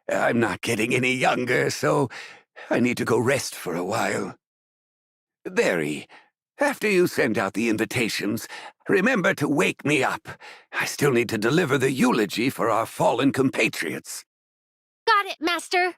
Speaker 14: I'm not getting any younger, so I need to go rest for a while. Barry, after you send out the invitations, remember to wake me up. I still need to deliver the eulogy for our fallen compatriots.
Speaker 15: Got it, Master.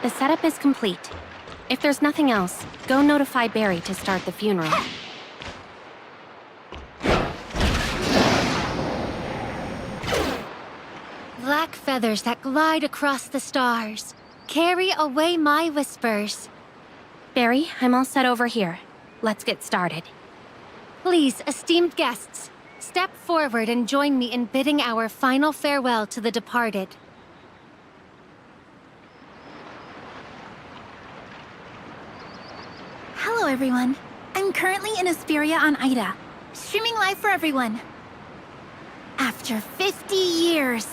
Speaker 4: The setup is complete. If there's nothing else, go notify Barry to start the funeral.
Speaker 15: Black feathers that glide across the stars. Carry away my whispers.
Speaker 4: Barry, I'm all set over here. Let's get started.
Speaker 15: Please, esteemed guests, step forward and join me in bidding our final farewell to the departed.
Speaker 9: Hello, everyone. I'm currently in Asperia on Ida, streaming live for everyone. After 50 years,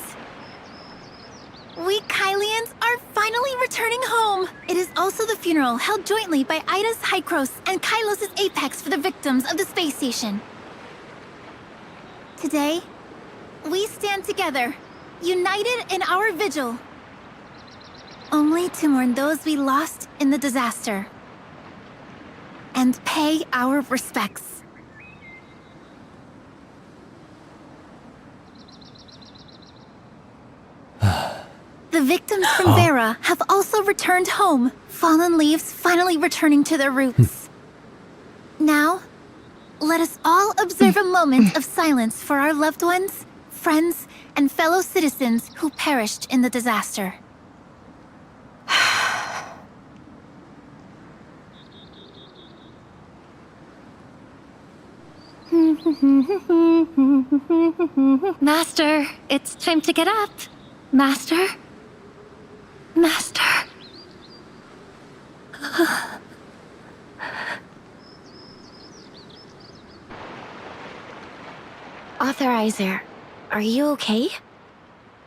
Speaker 9: we Kylians are finally returning home. It is also the funeral held jointly by Ida's Hykros and Kylos' Apex for the victims of the space station. Today, we stand together, united in our vigil, only to mourn those we lost in the disaster and pay our respects. The victims from Vera have also returned home, fallen leaves finally returning to their roots. Now, let us all observe a moment of silence for our loved ones, friends, and fellow citizens who perished in the disaster.
Speaker 15: Master, it's time to get up. Master? Master?
Speaker 4: Authorizer, are you okay?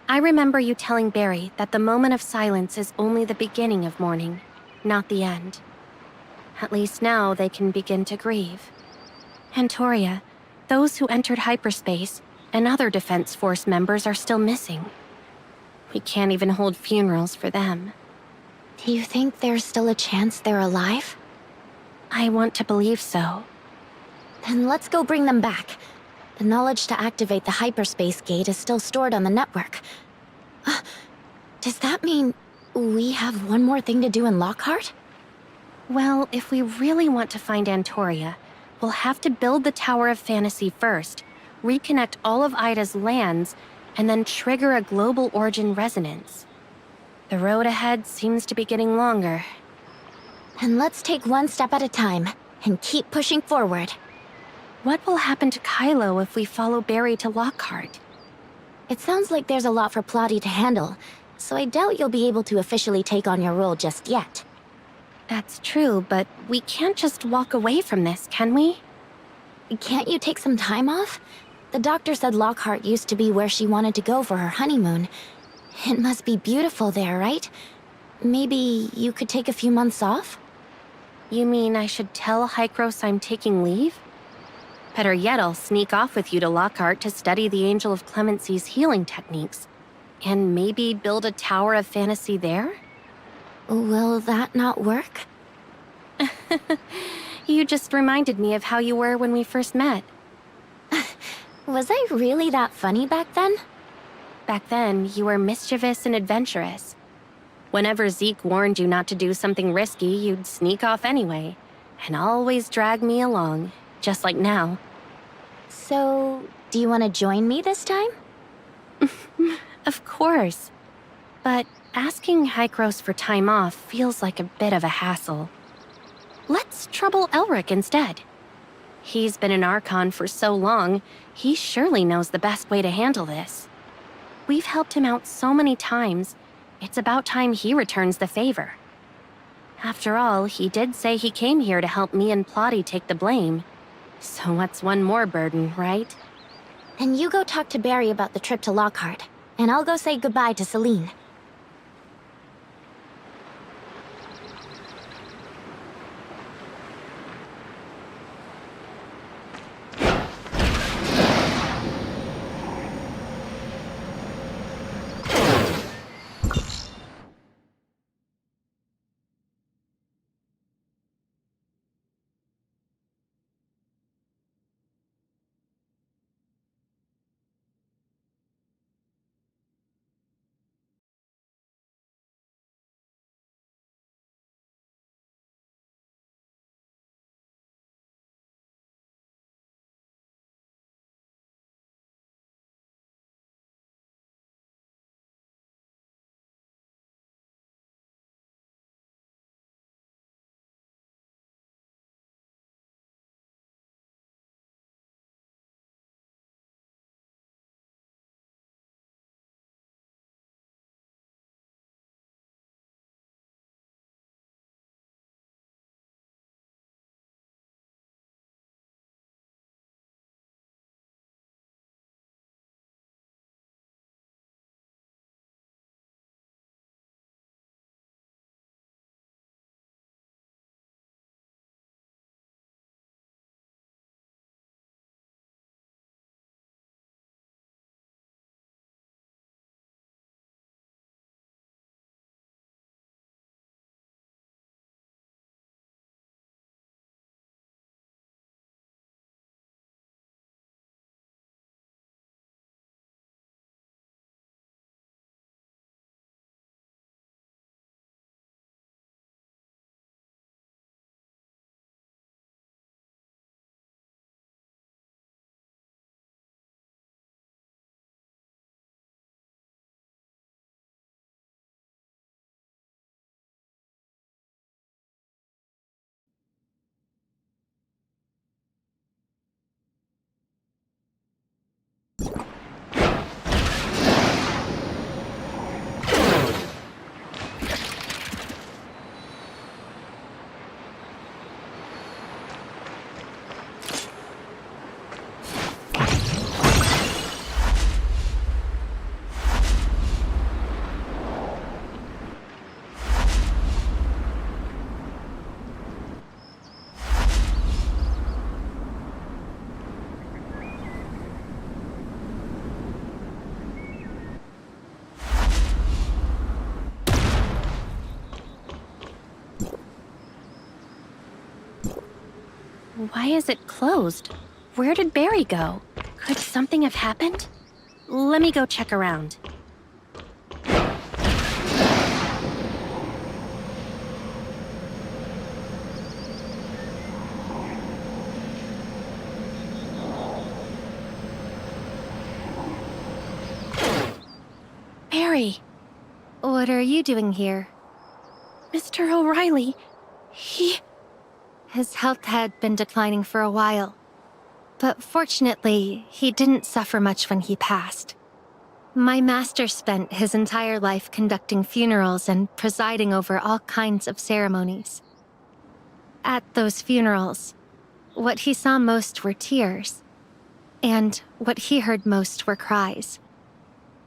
Speaker 4: I remember you telling Barry that the moment of silence is only the beginning of mourning, not the end. At least now they can begin to grieve. Antoria, those who entered hyperspace and other Defense Force members are still missing. We can't even hold funerals for them.
Speaker 10: Do you think there's still a chance they're alive?
Speaker 4: I want to believe so.
Speaker 10: Then let's go bring them back. The knowledge to activate the hyperspace gate is still stored on the network. Does that mean we have one more thing to do in Lockhart?
Speaker 4: Well, if we really want to find Antoria, we'll have to build the Tower of Fantasy first, reconnect all of Ida's lands, and then trigger a global origin resonance. The road ahead seems to be getting longer.
Speaker 10: Then let's take one step at a time, and keep pushing forward.
Speaker 4: What will happen to Kylo if we follow Barry to Lockhart?
Speaker 10: It sounds like there's a lot for Plotty to handle, so I doubt you'll be able to officially take on your role just yet.
Speaker 4: That's true, but we can't just walk away from this, can we?
Speaker 10: Can't you take some time off? The doctor said Lockhart used to be where she wanted to go for her honeymoon. It must be beautiful there, right? Maybe you could take a few months off?
Speaker 4: You mean I should tell Hykros I'm taking leave? Better yet, I'll sneak off with you to Lockhart to study the Angel of Clemency's healing techniques. And maybe build a Tower of Fantasy there?
Speaker 10: Will that not work?
Speaker 4: You just reminded me of how you were when we first met.
Speaker 10: Was I really that funny back then?
Speaker 4: Back then, you were mischievous and adventurous. Whenever Zeke warned you not to do something risky, you'd sneak off anyway, and always drag me along, just like now.
Speaker 10: So, do you want to join me this time?
Speaker 4: Of course. But asking Hykros for time off feels like a bit of a hassle. Let's trouble Elric instead. He's been an Archon for so long, he surely knows the best way to handle this. We've helped him out so many times, it's about time he returns the favor. After all, he did say he came here to help me and Plotty take the blame. So what's one more burden, right?
Speaker 10: And you go talk to Barry about the trip to Lockhart, and I'll go say goodbye to Celine.
Speaker 4: Why is it closed? Where did Barry go? Could something have happened? Let me go check around. Barry!
Speaker 15: What are you doing here?
Speaker 4: Mr. O'Reilly,
Speaker 15: His health had been declining for a while. But fortunately, he didn't suffer much when he passed. My master spent his entire life conducting funerals and presiding over all kinds of ceremonies. At those funerals, what he saw most were tears, and what he heard most were cries.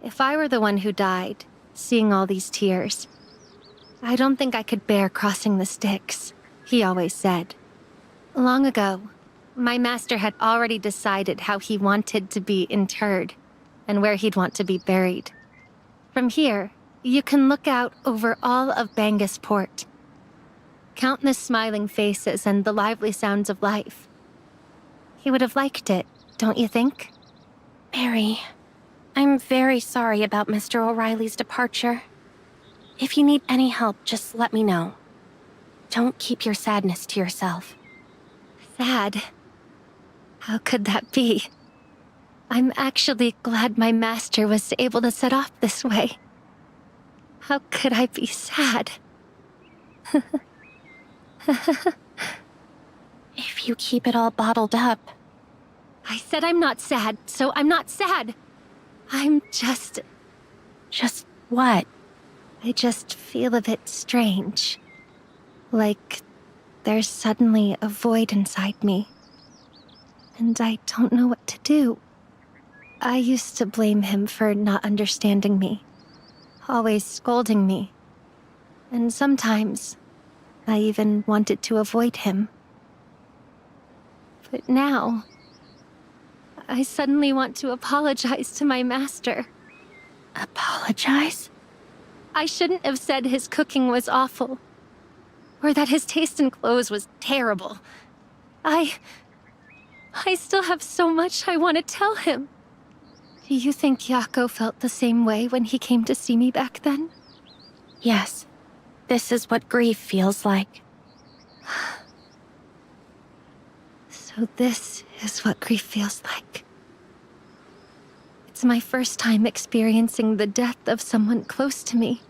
Speaker 15: If I were the one who died, seeing all these tears, I don't think I could bear crossing the Styx, he always said. Long ago, my master had already decided how he wanted to be interred and where he'd want to be buried. From here, you can look out over all of Bangus Port. Countless smiling faces and the lively sounds of life. He would have liked it, don't you think?
Speaker 4: Barry, I'm very sorry about Mr. O'Reilly's departure. If you need any help, just let me know. Don't keep your sadness to yourself.
Speaker 15: Sad? How could that be? I'm actually glad my master was able to set off this way. How could I be sad?
Speaker 4: If you keep it all bottled up.
Speaker 15: I said I'm not sad, so I'm not sad. I'm just...
Speaker 4: Just what?
Speaker 15: I just feel a bit strange. Like there's suddenly a void inside me. And I don't know what to do. I used to blame him for not understanding me, always scolding me. And sometimes, I even wanted to avoid him. But now, I suddenly want to apologize to my master.
Speaker 4: Apologize?
Speaker 15: I shouldn't have said his cooking was awful, or that his taste in clothes was terrible. I still have so much I want to tell him. Do you think Yako felt the same way when he came to see me back then?
Speaker 4: Yes. This is what grief feels like.
Speaker 15: So this is what grief feels like. It's my first time experiencing the death of someone close to me.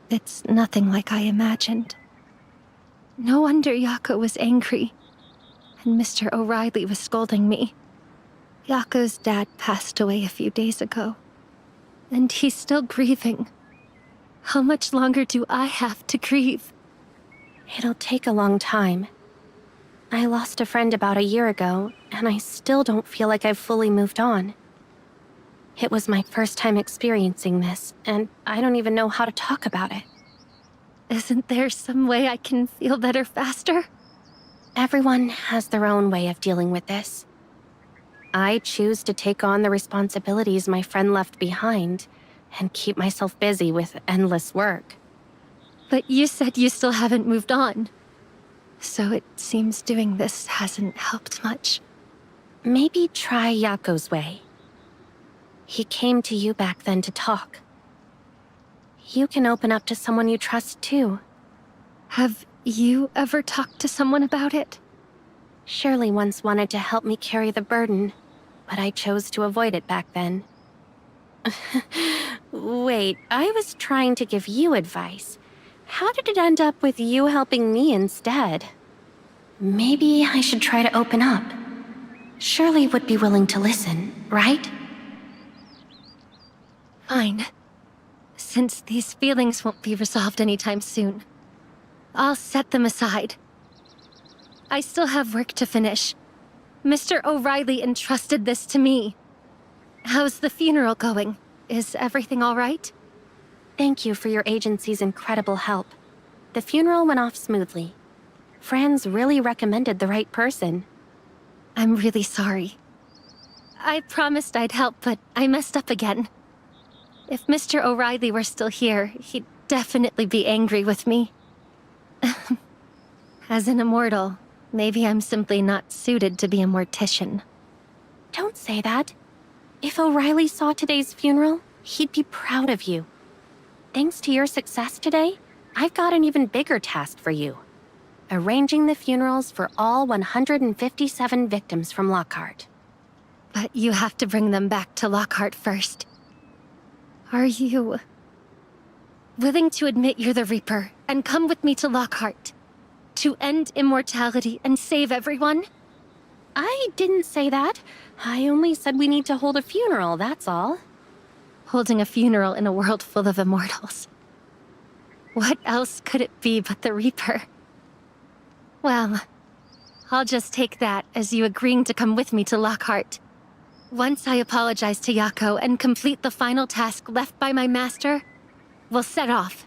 Speaker 15: It's nothing like I imagined. No wonder Yako was angry, and Mr. O'Reilly was scolding me. Yako's dad passed away a few days ago, and he's still grieving. How much longer do I have to grieve?
Speaker 4: It'll take a long time. I lost a friend about a year ago, and I still don't feel like I've fully moved on. It was my first time experiencing this, and I don't even know how to talk about it.
Speaker 15: Isn't there some way I can feel better faster?
Speaker 4: Everyone has their own way of dealing with this. I choose to take on the responsibilities my friend left behind and keep myself busy with endless work.
Speaker 15: But you said you still haven't moved on. So it seems doing this hasn't helped much.
Speaker 4: Maybe try Yako's way. He came to you back then to talk. You can open up to someone you trust too.
Speaker 15: Have you ever talked to someone about it?
Speaker 4: Shirley once wanted to help me carry the burden, but I chose to avoid it back then. Wait, I was trying to give you advice. How did it end up with you helping me instead? Maybe I should try to open up. Shirley would be willing to listen, right?
Speaker 15: Fine. Since these feelings won't be resolved anytime soon, I'll set them aside. I still have work to finish. Mr. O'Reilly entrusted this to me. How's the funeral going? Is everything all right?
Speaker 4: Thank you for your agency's incredible help. The funeral went off smoothly. Franz really recommended the right person.
Speaker 15: I'm really sorry. I promised I'd help, but I messed up again. If Mr. O'Reilly were still here, he'd definitely be angry with me. As an immortal, Maybe I'm simply not suited to be a mortician.
Speaker 4: Don't say that. If O'Reilly saw today's funeral, he'd be proud of you. Thanks to your success today, I've got an even bigger task for you. Arranging the funerals for all 157 victims from Lockhart.
Speaker 15: But you have to bring them back to Lockhart first. Are you willing to admit you're the Reaper and come with me to Lockhart? To end immortality and save everyone?
Speaker 4: I didn't say that. I only said we need to hold a funeral, that's all.
Speaker 15: Holding a funeral in a world full of immortals. What else could it be but the Reaper? Well, I'll just take that as you agreeing to come with me to Lockhart. Once I apologize to Yako and complete the final task left by my master, we'll set off.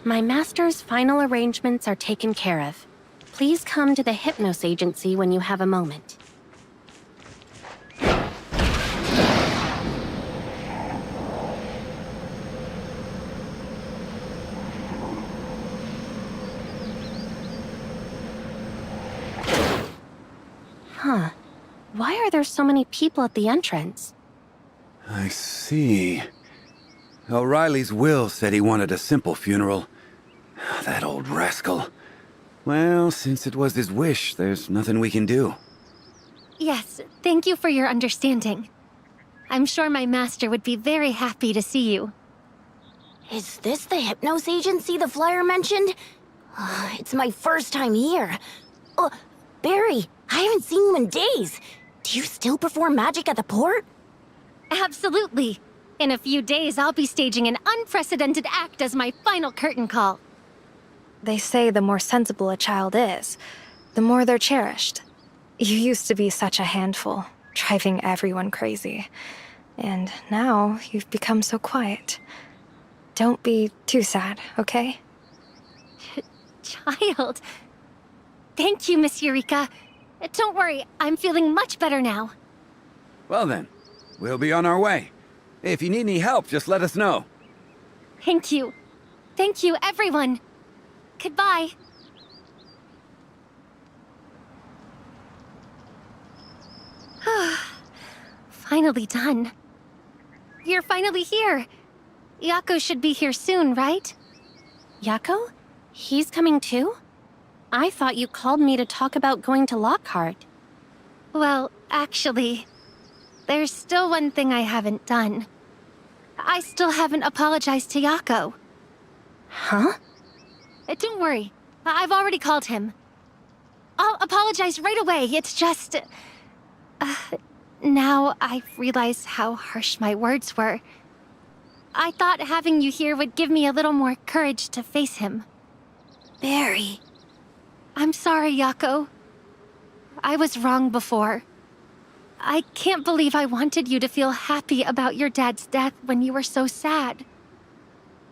Speaker 4: My master's final arrangements are taken care of. Please come to the Hypnos Agency when you have a moment. Huh. Why are there so many people at the entrance?
Speaker 13: I see. O'Reilly's will said he wanted a simple funeral. That old rascal. Well, since it was his wish, there's nothing we can do.
Speaker 15: Yes, thank you for your understanding. I'm sure my master would be very happy to see you.
Speaker 10: Is this the Hypnos Agency the flyer mentioned? It's my first time here. Barry, I haven't seen you in days. Do you still perform magic at the port?
Speaker 15: Absolutely. In a few days, I'll be staging an unprecedented act as my final curtain call.
Speaker 11: They say the more sensible a child is, the more they're cherished. You used to be such a handful, driving everyone crazy. And now you've become so quiet. Don't be too sad, okay?
Speaker 15: Child. Thank you, Miss Eureka. Don't worry, I'm feeling much better now.
Speaker 13: Well then, we'll be on our way. If you need any help, just let us know.
Speaker 15: Thank you. Thank you, everyone. Goodbye. Finally done. You're finally here. Yako should be here soon, right?
Speaker 4: Yako? He's coming too? I thought you called me to talk about going to Lockhart.
Speaker 15: Well, actually, there's still one thing I haven't done. I still haven't apologized to Yako.
Speaker 4: Huh?
Speaker 15: Don't worry. I've already called him. I'll apologize right away. It's just... now I realize how harsh my words were. I thought having you here would give me a little more courage to face him.
Speaker 6: Barry.
Speaker 15: I'm sorry, Yako. I was wrong before. I can't believe I wanted you to feel happy about your dad's death when you were so sad.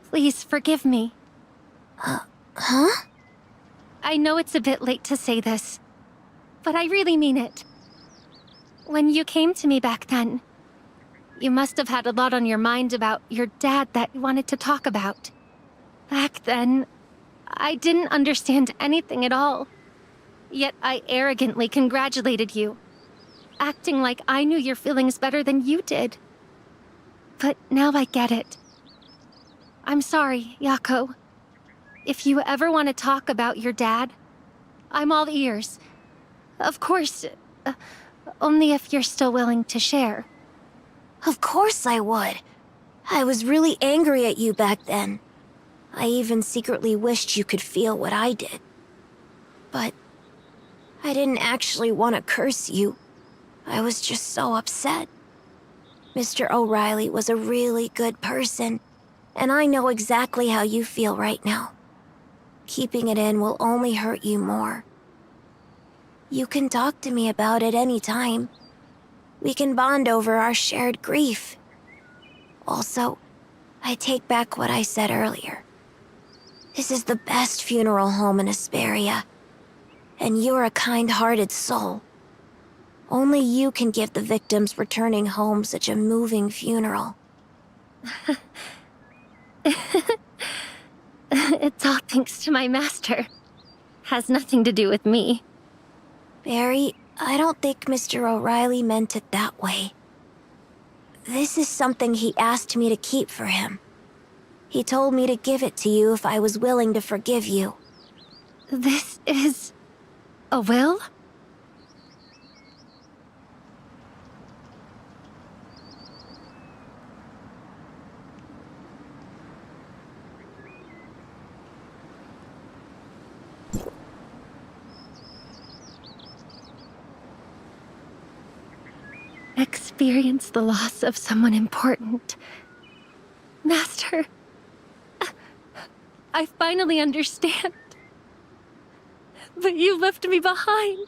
Speaker 15: Please forgive me.
Speaker 6: Huh?
Speaker 15: I know it's a bit late to say this, but I really mean it. When you came to me back then, you must have had a lot on your mind about your dad that you wanted to talk about. Back then, I didn't understand anything at all. Yet I arrogantly congratulated you, acting like I knew your feelings better than you did. But now I get it. I'm sorry, Yako. If you ever want to talk about your dad, I'm all ears. Of course, only if you're still willing to share.
Speaker 6: Of course I would. I was really angry at you back then. I even secretly wished you could feel what I did. But I didn't actually want to curse you. I was just so upset. Mr. O'Reilly was a really good person, and I know exactly how you feel right now. Keeping it in will only hurt you more. You can talk to me about it any time. We can bond over our shared grief. Also, I take back what I said earlier. This is the best funeral home in Asperia, and you're a kind-hearted soul. Only you can give the victims returning home such a moving funeral.
Speaker 15: It's all thanks to my master. Has nothing to do with me.
Speaker 6: Barry, I don't think Mr. O'Reilly meant it that way. This is something he asked me to keep for him. He told me to give it to you if I was willing to forgive you.
Speaker 15: This is... a will? Experience the loss of someone important. Master, I finally understand. But you left me behind.